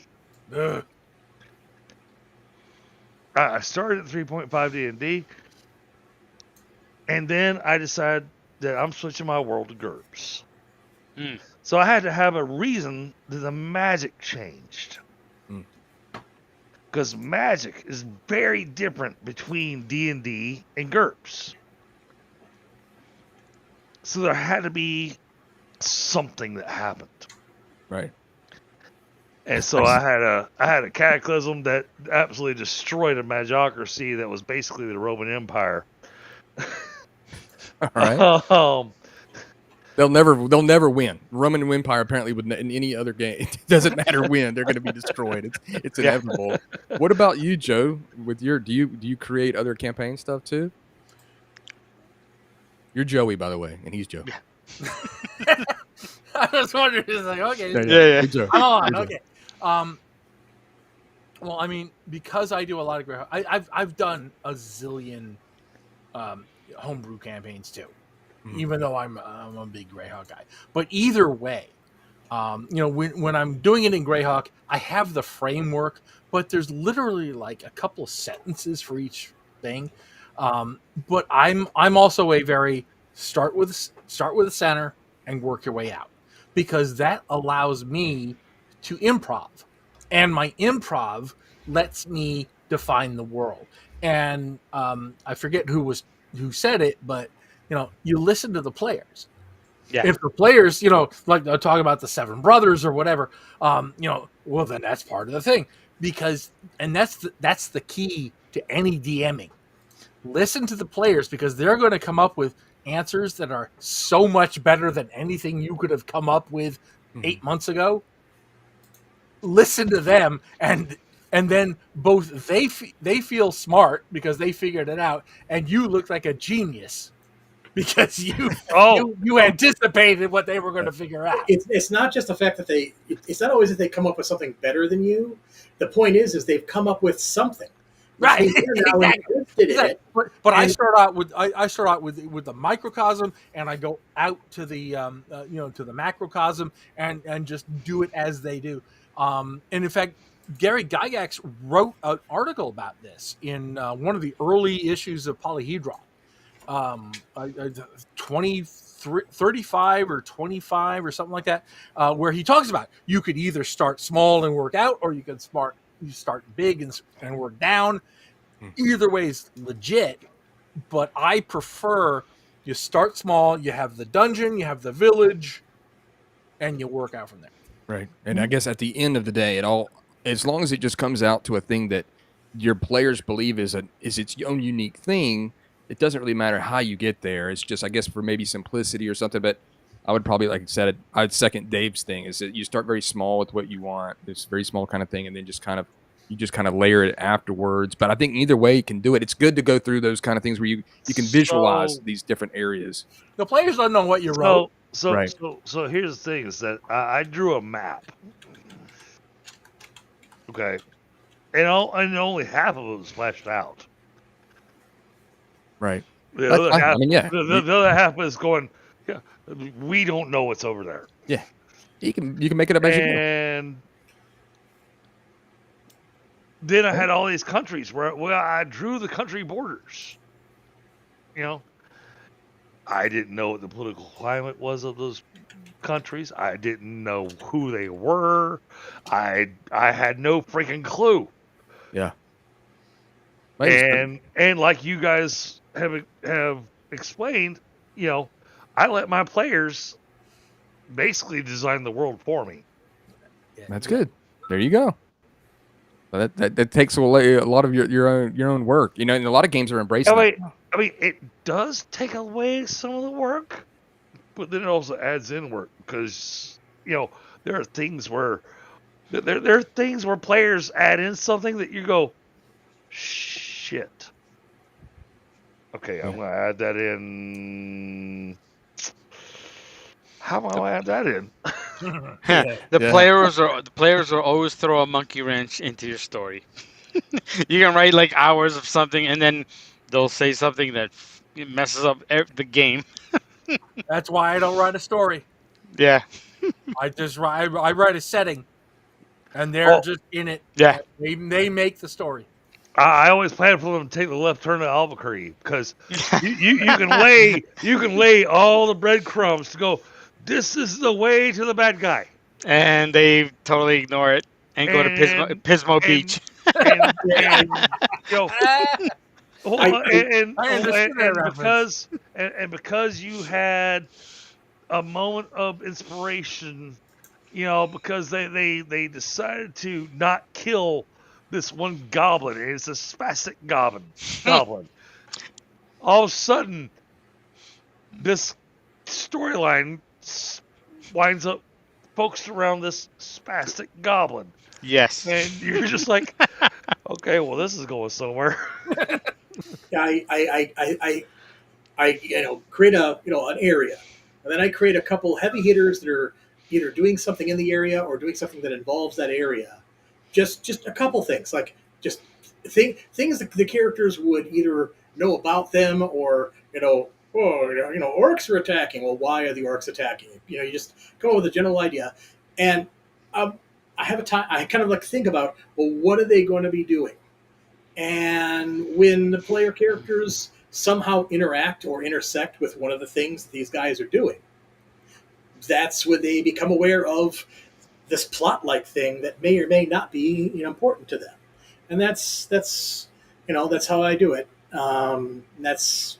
I started at 3.5 D&D, and then I decided that I'm switching my world to GURPS. So I had to have a reason that the magic changed. Because magic is very different between D&D and GURPS. So there had to be something that happened. Right. And so I had a cataclysm that absolutely destroyed a magocracy that was basically the Roman Empire. All right. They'll never win. Roman Empire apparently would in any other game. It doesn't matter when they're going to be destroyed. It's inevitable. What about you, Joe? With your do you create other campaign stuff too? You're Joey, by the way, and he's Joe. Yeah. I was wondering, it's like, okay, Yeah. I'm on. Okay. Well, I mean, because I do a lot of Greyhawk, I've done a zillion homebrew campaigns too. Even though I'm a big Greyhawk guy. But either way, when I'm doing it in Greyhawk, I have the framework, but there's literally like a couple of sentences for each thing. But I'm also a very start with the center and work your way out, because that allows me to improv. and my improv lets me define the world. And I forget who said it, but you listen to the players. Yeah. If the players, like they're talking about the Seven Brothers or whatever, well, then that's part of the thing, because, and that's the key to any DMing. Listen to the players, because they're going to come up with answers that are so much better than anything you could have come up with 8 months ago. Listen to them, and then both they feel smart because they figured it out, and you look like a genius because you anticipated what they were going to figure out. It's not just the fact that it's not always that they come up with something better than you. The point is they've come up with something. Right. Exactly. But I start out with the microcosm, and I go out to the to the macrocosm, and just do it as they do. And in fact, Gary Gygax wrote an article about this in one of the early issues of Polyhedron, 35 or 25 or something like that, where he talks about you could either start small and work out, or you could start big and work down. Either way is legit, but I prefer you start small, you have the dungeon, you have the village, and you work out from there. Right. And I guess at the end of the day, as long as it just comes out to a thing that your players believe is its own unique thing, it doesn't really matter how you get there. It's just, I guess, for maybe simplicity or something. But I would probably, like I said, I'd second Dave's thing, is that you start very small with what you want, this very small kind of thing, and then you just kind of layer it afterwards. But I think either way you can do it. It's good to go through those kind of things where you can visualize these different areas. The players don't know what you wrote. So here's the thing, is that I drew a map. Okay. And only half of it was fleshed out. Right. The other half was going, yeah, we don't know what's over there. Yeah. You can make it up as you go. And then I had all these countries where I drew the country borders. I didn't know what the political climate was of those countries. I didn't know who they were. I had no freaking clue. Yeah. And like you guys have explained, I let my players basically design the world for me. That's good. There you go. Well, that takes away a lot of your own work. And a lot of games are embracing it. I mean, it does take away some of the work, but then it also adds in work, because there are things where there are things where players add in something that you go, shit. Okay, I'm gonna add that in. How am I gonna add that in? The players will always throw a monkey wrench into your story. You can write like hours of something, and then they'll say something that messes up the game. That's why I don't write a story. Yeah. I write a setting, and they're just in it. Yeah. They make the story. I always plan for them to take the left turn to Albuquerque, because you can lay all the breadcrumbs to go, this is the way to the bad guy. And they totally ignore it and go to Pismo Beach. Because you had a moment of inspiration, because they decided to not kill this one goblin. It's a spastic goblin. All of a sudden, this storyline winds up focused around this spastic goblin. Yes. And you're just like, okay, well, this is going somewhere. I create an area, and then I create a couple heavy hitters that are either doing something in the area or doing something that involves that area. Just a couple things, like just things that the characters would either know about them, or orcs are attacking. Well, why are the orcs attacking? You just come up with a general idea, and I have a time. I kind of like think about, well, what are they going to be doing? And when the player characters somehow interact or intersect with one of the things that these guys are doing, that's when they become aware of this plot-like thing that may or may not be important to them, and that's that's how I do it. That's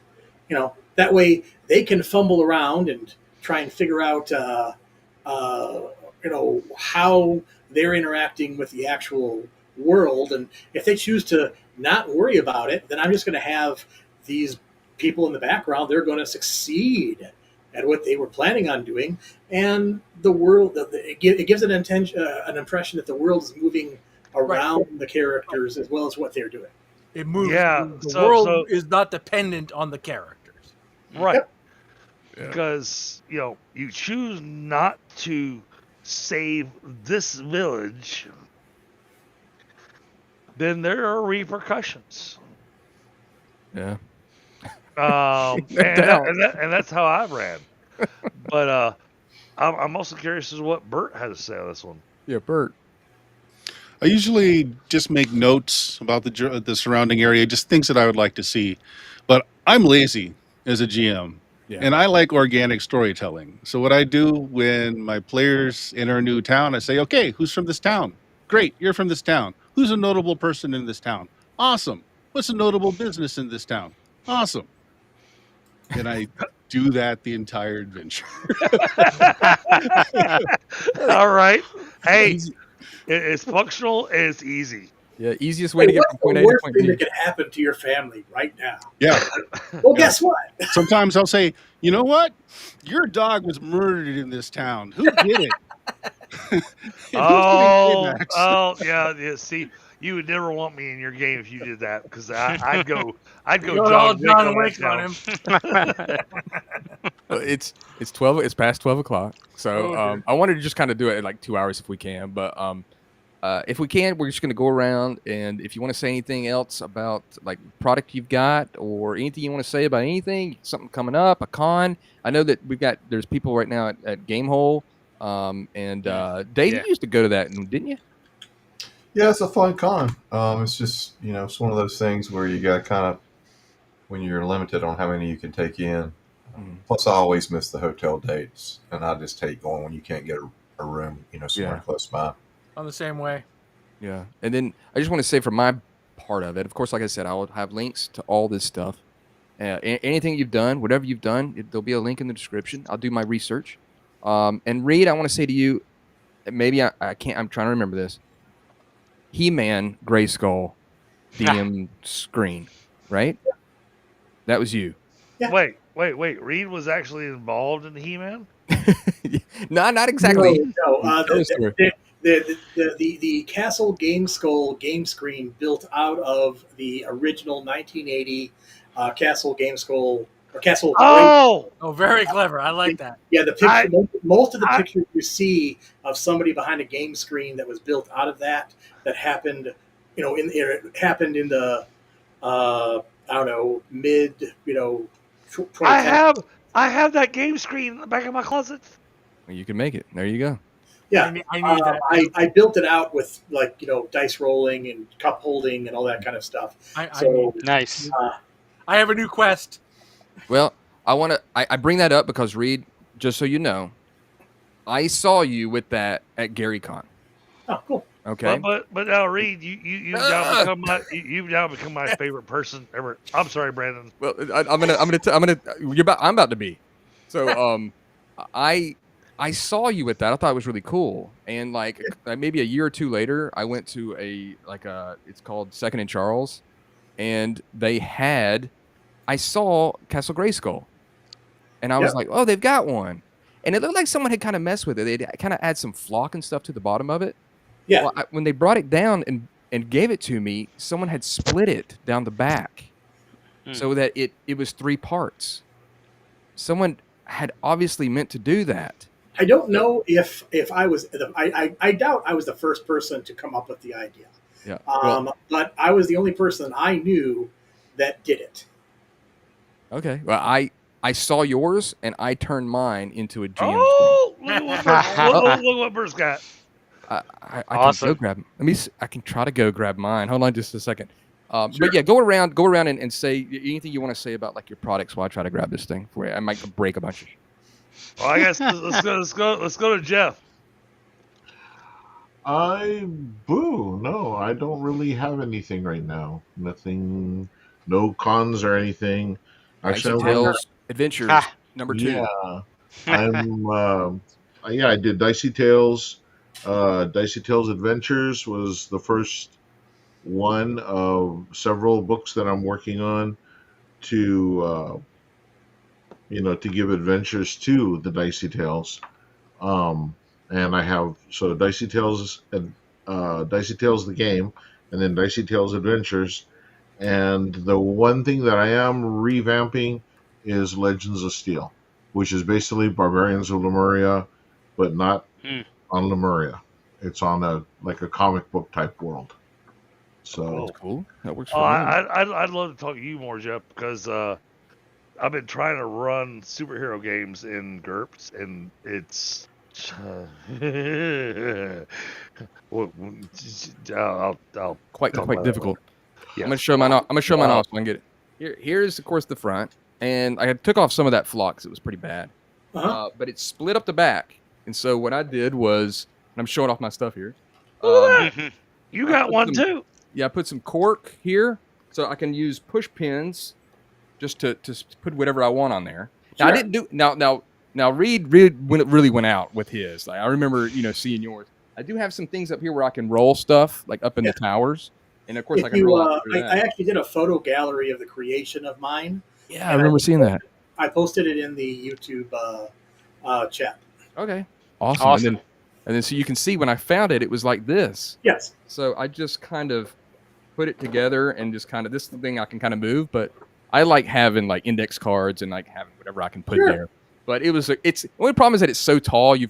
that way they can fumble around and try and figure out how they're interacting with the actual world, and if they choose to not worry about it, then I'm just going to have these people in the background. They're going to succeed at what they were planning on doing, and the world it gives an impression that the world is moving around the characters as well as what they're doing. It moves. Yeah, The world is not dependent on the characters. Right. Yep. Yeah. Because, you choose not to save this village, then there are repercussions. Yeah. And that's how I ran. But I'm also curious as to what Bert had to say on this one. Yeah, Bert. I usually just make notes about the surrounding area, just things that I would like to see. But I'm lazy as a GM, and I like organic storytelling. So what I do when my players enter a new town, I say, okay, who's from this town? Great, you're from this town. Who's a notable person in this town? Awesome. What's a notable business in this town? Awesome. And I do that the entire adventure. All right. Hey, it's functional and it's easy. Yeah, easiest way to get from point A to worst point thing B. that could happen to your family right now? Yeah. Well, guess what? Sometimes I'll say, you know what? Your dog was murdered in this town. Who did it? Yeah. See, you would never want me in your game if you did that, because I'd go You're John all Wick John on Wick on that him. It's 12. It's past 12 o'clock. So Okay. I wanted to just kind of do it in like 2 hours if we can. But if we can, we're just going to go around, and if you want to say anything else about like product you've got or anything you want to say about anything, something coming up, a con. I know that there's people right now at Gamehole. Dave, you used to go to that, didn't you? Yeah, it's a fun con. It's just, it's one of those things where you got kind of, when you're limited on how many you can take in. Plus, I always miss the hotel dates, and I just hate going when you can't get a room, somewhere close by. I'm the same way. Yeah. And then I just want to say for my part of it, of course, like I said, I'll have links to all this stuff. Anything you've done, whatever you've done, there'll be a link in the description. I'll do my research. And Reid, I want to say to you, maybe I can't, I'm trying to remember this. He-Man Grayskull DM screen, right? That was you. Yeah. Wait. Reid was actually involved in the He-Man? No, not exactly. No. The Castle Game Skull game screen built out of the original 1980 Castle Game Skull or Castle. Oh, very clever. I like that. Yeah, the picture. Most of the pictures you see of somebody behind a game screen that was built out of that happened, it happened in the I don't know, mid 2010. I have that game screen in the back of my closet. Well, you can make it. There you go. Yeah, I need that. I built it out with dice rolling and cup holding and all that kind of stuff. Nice. I have a new quest. Well, I bring that up because Reid, just so you know, I saw you with that at GaryCon. Oh, cool. Okay. But now, Reid, you've now become my favorite person ever. I'm sorry, Brandon. Well, I'm about to be. So I saw you with that. I thought it was really cool. And like maybe a year or two later, I went to it's called Second and Charles, and I saw Castle Grayskull, and I was like, oh, they've got one, and it looked like someone had kind of messed with it. They kind of add some flock and stuff to the bottom of it. Yeah. Well, when they brought it down and gave it to me, someone had split it down the back, so that it was 3 parts. Someone had obviously meant to do that. I don't know if I was. I doubt I was the first person to come up with the idea. Yeah. But I was the only person I knew that did it. Okay. Well, I saw yours and I turned mine into a GM. Oh, look what Bert's got. I Awesome. can go grab. I can try to go grab mine. Hold on just a second. But yeah, go around and say anything you want to say about like your products while I try to grab this thing for you. I might break a bunch of. Well, I guess let's go to Jeff. No, I don't really have anything right now. Nothing, no cons or anything. Dicey Actually, Tales Adventures Ha. number 2. yeah, I'm. Yeah, I did Dicey Tales. Dicey Tales Adventures was the first one of several books that I'm working on to, to give adventures to the Dicey Tales. Um, and I have so Dicey Tales the game, and then Dicey Tales Adventures. And the one thing that I am revamping is Legends of Steel, which is basically Barbarians of Lemuria, but not Hmm. on Lemuria. It's on a comic book type world. So That's cool. That works Oh, for me. I'd love to talk to you more, Jeff, because I've been trying to run superhero games in GURPS, and it's well, I'll Quite talk about that difficult. later. I'm gonna show mine off. I'm gonna show mine off so I can get it. Here's of course the front, and I took off some of that flock 'cause it was pretty bad. But it split up the back, and so what I did was, and I'm showing off my stuff here. You got one too. Yeah, I put some cork here, so I can use push pins just to put whatever I want on there. Now, I didn't do now. Reid really went out with his. Like, I remember, seeing yours. I do have some things up here where I can roll stuff like up in the towers, and of course I can roll. I actually did a photo gallery of the creation of mine. Yeah, I remember seeing that. I posted it in the YouTube chat. Okay, awesome. And then so you can see when I found it, it was like this. Yes. So I just kind of put it together and just kind of this thing I can kind of move, but I like having like index cards and like having whatever I can put there. But it's the only problem is that it's so tall. I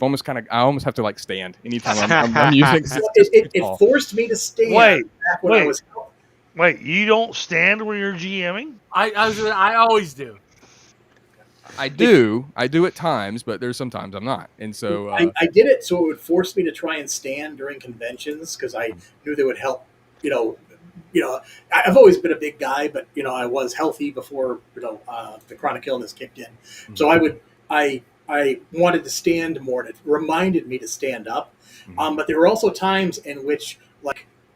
almost have to like stand anytime I'm using it. It forced me to stand. Wait, you don't stand when you're GMing? I always do. I do at times, but there's sometimes I'm not. And so I did it so it would force me to try and stand during conventions because I knew they would help. I've always been a big guy, but I was healthy before the chronic illness kicked in. So I wanted to stand more, and it reminded me to stand up. But there were also times in which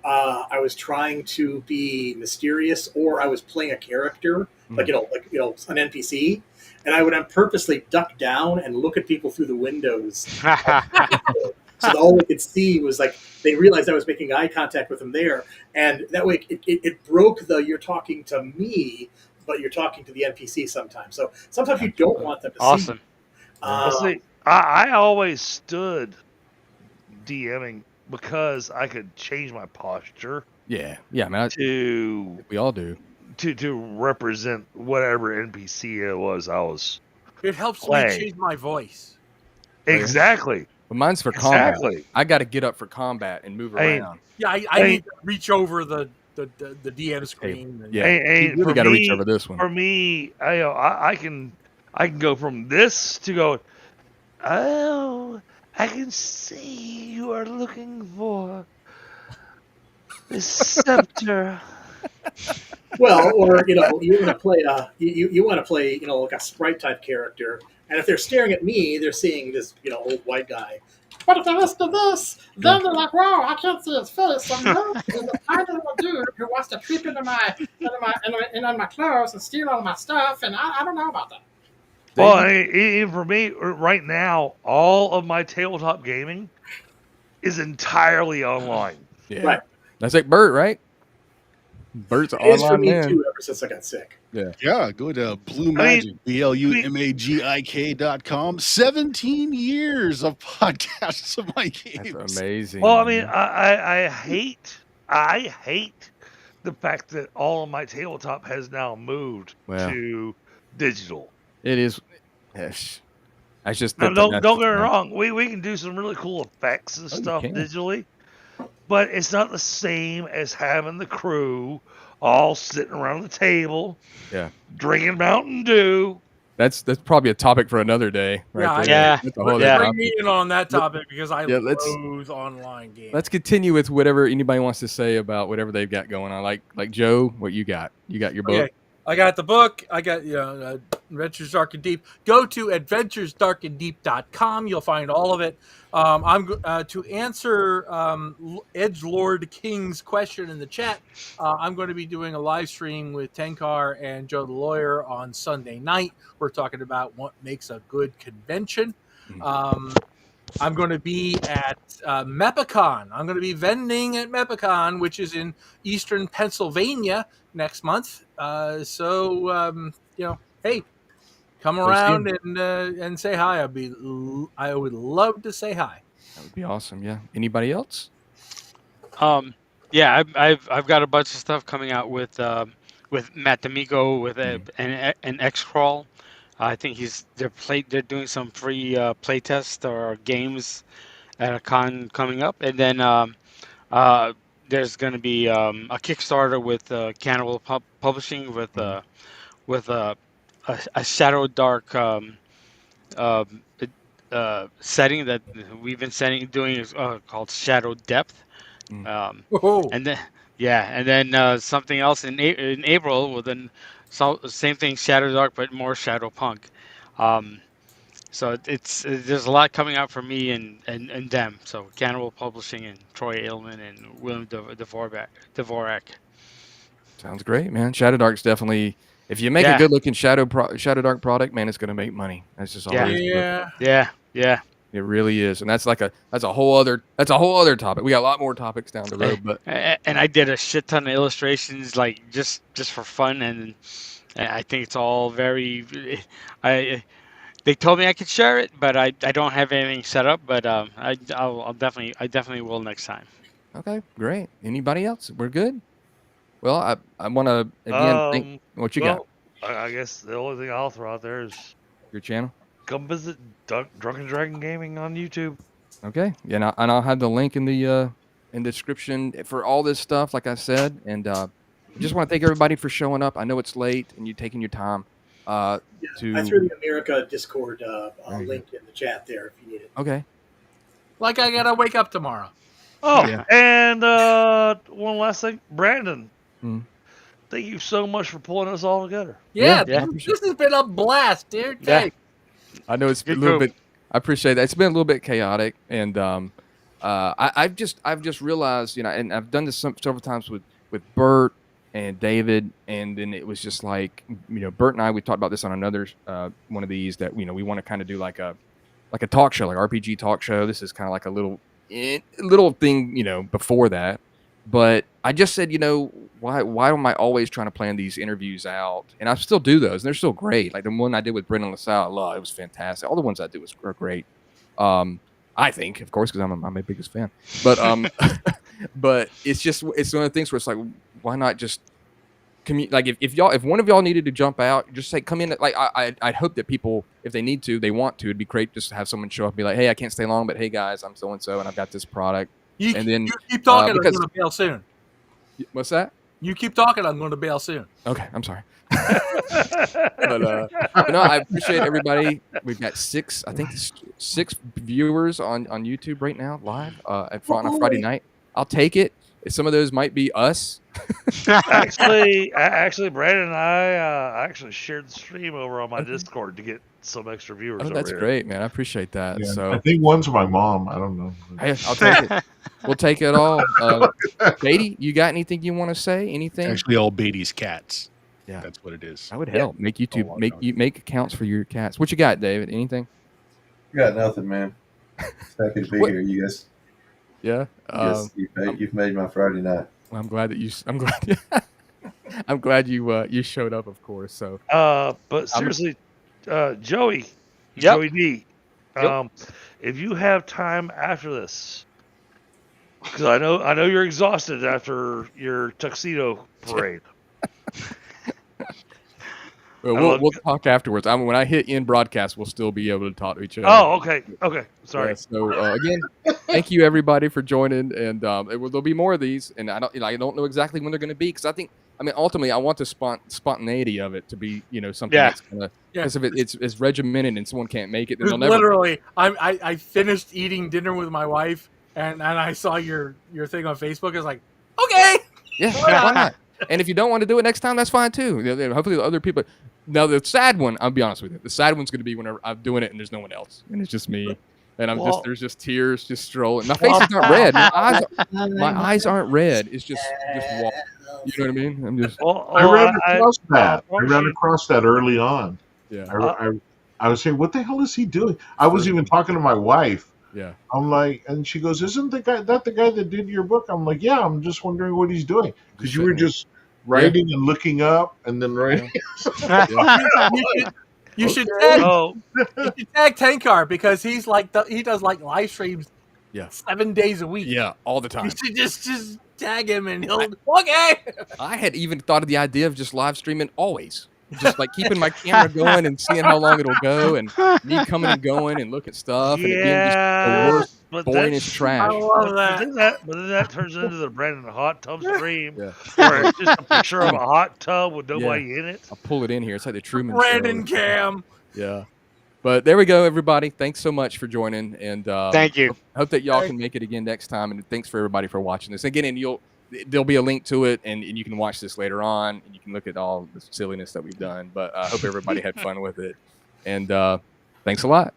I was trying to be mysterious, or I was playing a character, an NPC. And I would purposely duck down and look at people through the windows. So all we could see was they realized I was making eye contact with them there. And that way it broke you're talking to me, but you're talking to the NPC sometimes. So sometimes you don't want them to see you. I always stood DMing because I could change my posture. Yeah, man. We all do. To represent whatever NPC it was I was. It helps playing. me change my voice. Exactly. But mine's for combat. I got to get up for combat and move around. Yeah, I need to reach over the DM screen. You really got to reach over this one. For me, I can go from this to go. Oh, I can see you are looking for the scepter. Well, or you want to play you want to play like a sprite type character, and if they're staring at me, they're seeing this old white guy. But if they listen to this, then they're like, "Wow, I can't see his face." So no, he's a kind of a dude who wants to creep into my clothes and steal all my stuff, and I don't know about that. Well, for me right now, all of my tabletop gaming is entirely online. Yeah. Right. That's like Bert, right? Bert's It is for online me man. too. Ever since I got sick. Yeah. Go to Blue Magic, BLUMAGIK.com. 17 years of podcasts of my games. That's amazing. Well, I mean, I hate the fact that all of my tabletop has now moved to digital. It is. Yes. That's just. Now, don't get me wrong. We can do some really cool effects and stuff digitally, but it's not the same as having the crew all sitting around the table, drinking Mountain Dew. That's probably a topic for another day. Right yeah. Bring me in on that topic because I loathe online games. Let's continue with whatever anybody wants to say about whatever they've got going on. Like Joe, what you got? You got your book. Okay. I got the book. I got Adventures Dark and Deep. Go to adventuresdarkanddeep.com. You'll find all of it. To answer Edgelord King's question in the chat, I'm going to be doing a live stream with Tenkar and Joe the Lawyer on Sunday night. We're talking about what makes a good convention. I'm going to be at Mepicon. I'm going to be vending at Mepicon, which is in eastern Pennsylvania next month. Hey, come around and say hi. I would love to say hi. That would be awesome. Yeah. Anybody else? Yeah, I've got a bunch of stuff coming out with Matt D'Amico with an X crawl. I think they're doing some free playtest or games at a con coming up, and then there's going to be a Kickstarter with Cannibal Publishing with a Shadow Dark setting that we've been doing called Shadow Depth. And then something else in April with same thing, Shadow Dark, but more Shadow Punk. So there's a lot coming out for me and them. So Cannibal Publishing and Troy Ailman and William Dvorak. Sounds great, man. Shadow Dark's definitely, if you make a good looking Shadow Dark product, man, it's going to make money. That's just all it is. Yeah. It really is, and that's a whole other topic. We got a lot more topics down the road, but and I did a shit ton of illustrations, like just for fun, and I think it's all very. They told me I could share it, but I don't have anything set up. But I definitely will next time. Okay, great. Anybody else? We're good. Well, I want to again thank what you got. I guess the only thing I'll throw out there is your channel. Come visit Drunken Dragon Gaming on YouTube. Okay, yeah, and I'll have the link in the description for all this stuff, like I said. And I just want to thank everybody for showing up. I know it's late and you taking your time. I threw the America Discord link in the chat there if you need it. Okay. Like I gotta wake up tomorrow. Oh, yeah. And one last thing, Brandon. Thank you so much for pulling us all together. Yeah. This has been a blast, dude. Yeah. I know it's a little bit. I appreciate that. It's been a little bit chaotic, and I've just realized, and I've done this several times with Bert and David, and then it was just like, Bert and I, we talked about this on another one of these that we want to kind of do like a talk show, like RPG talk show. This is kind of like a little thing, before that. But I just said, why am I always trying to plan these interviews out? And I still do those, and they're still great. Like the one I did with Brendan LaSalle, it was fantastic. All the ones I do were great. I think, of course, because I'm my biggest fan. But but it's one of the things where it's like, why not just like if one of y'all needed to jump out, just say come in. Like I'd hope that people, if they need to, they want to, it'd be great just to have someone show up and be like, hey, I can't stay long, but hey guys, I'm so and so, and I've got this product. You keep talking. I'm going to bail soon. What's that? You keep talking. I'm going to bail soon. Okay, I'm sorry. But I appreciate everybody. We've got six viewers on YouTube right now, live on a Friday night. I'll take it. Some of those might be us. actually, Brandon and I actually shared the stream over on my Discord to get some extra viewers. Oh, that's great, man. I appreciate that. Yeah, so I think one's my mom. I don't know. Hey, I'll take it. We'll take it all. Baity, you got anything you want to say? Anything? Actually, all Baity's cats. Yeah, that's what it is. That would help. Make YouTube make accounts for your cats. What you got, David? Anything? Got nothing, man. Happy to be here, you guys. Yeah. You've made my Friday night. I'm glad that you. I'm glad you showed up. Of course. So. But seriously, Joey. Yep. Joey D. If you have time after this, because I know you're exhausted after your tuxedo parade. We'll talk afterwards. When I hit end broadcast, we'll still be able to talk to each other. Oh, okay. Sorry. Yeah, so again, thank you everybody for joining, and there'll be more of these. And I don't know exactly when they're going to be, because ultimately I want the spontaneity of it to be something that's gonna. Because if it's regimented and someone can't make it, then they'll never. Literally, I finished eating dinner with my wife, and I saw your thing on Facebook. I was like, okay, yeah, why not? And if you don't want to do it next time, that's fine too. Hopefully the other people. Now the sad one, I'll be honest with you. The sad one's going to be whenever I'm doing it and there's no one else, and it's just me, and there's just tears just strolling. My face is not red. My eyes aren't red. It's just walk. You know what I mean? I'm just. I ran across that. I ran across that early on. Yeah. I was saying, what the hell is he doing? I was even talking to my wife. Yeah. I'm like, and she goes, "Isn't the guy that did your book?" I'm like, "Yeah." I'm just wondering what he's doing because you were just writing and looking up and then writing. You should tag Tankar because he's he does like live streams 7 days a week. Yeah, all the time. You should just tag him and he'll okay. I had even thought of the idea of just live streaming always. Just like keeping my camera going and seeing how long it'll go, and me coming and going and look at stuff, and it being just the worst, boringest trash. I love that. But then that turns into the Brandon hot tub stream, where it's just a picture of a hot tub with nobody in it. I'll pull it in here. It's like the Truman Brandon Show. Cam. Yeah. But there we go, everybody. Thanks so much for joining, and thank you. Hope that y'all can make it again next time, and thanks for everybody for watching this. Again, and there'll be a link to it, and you can watch this later on, and you can look at all the silliness that we've done. But I hope everybody had fun with it, and thanks a lot.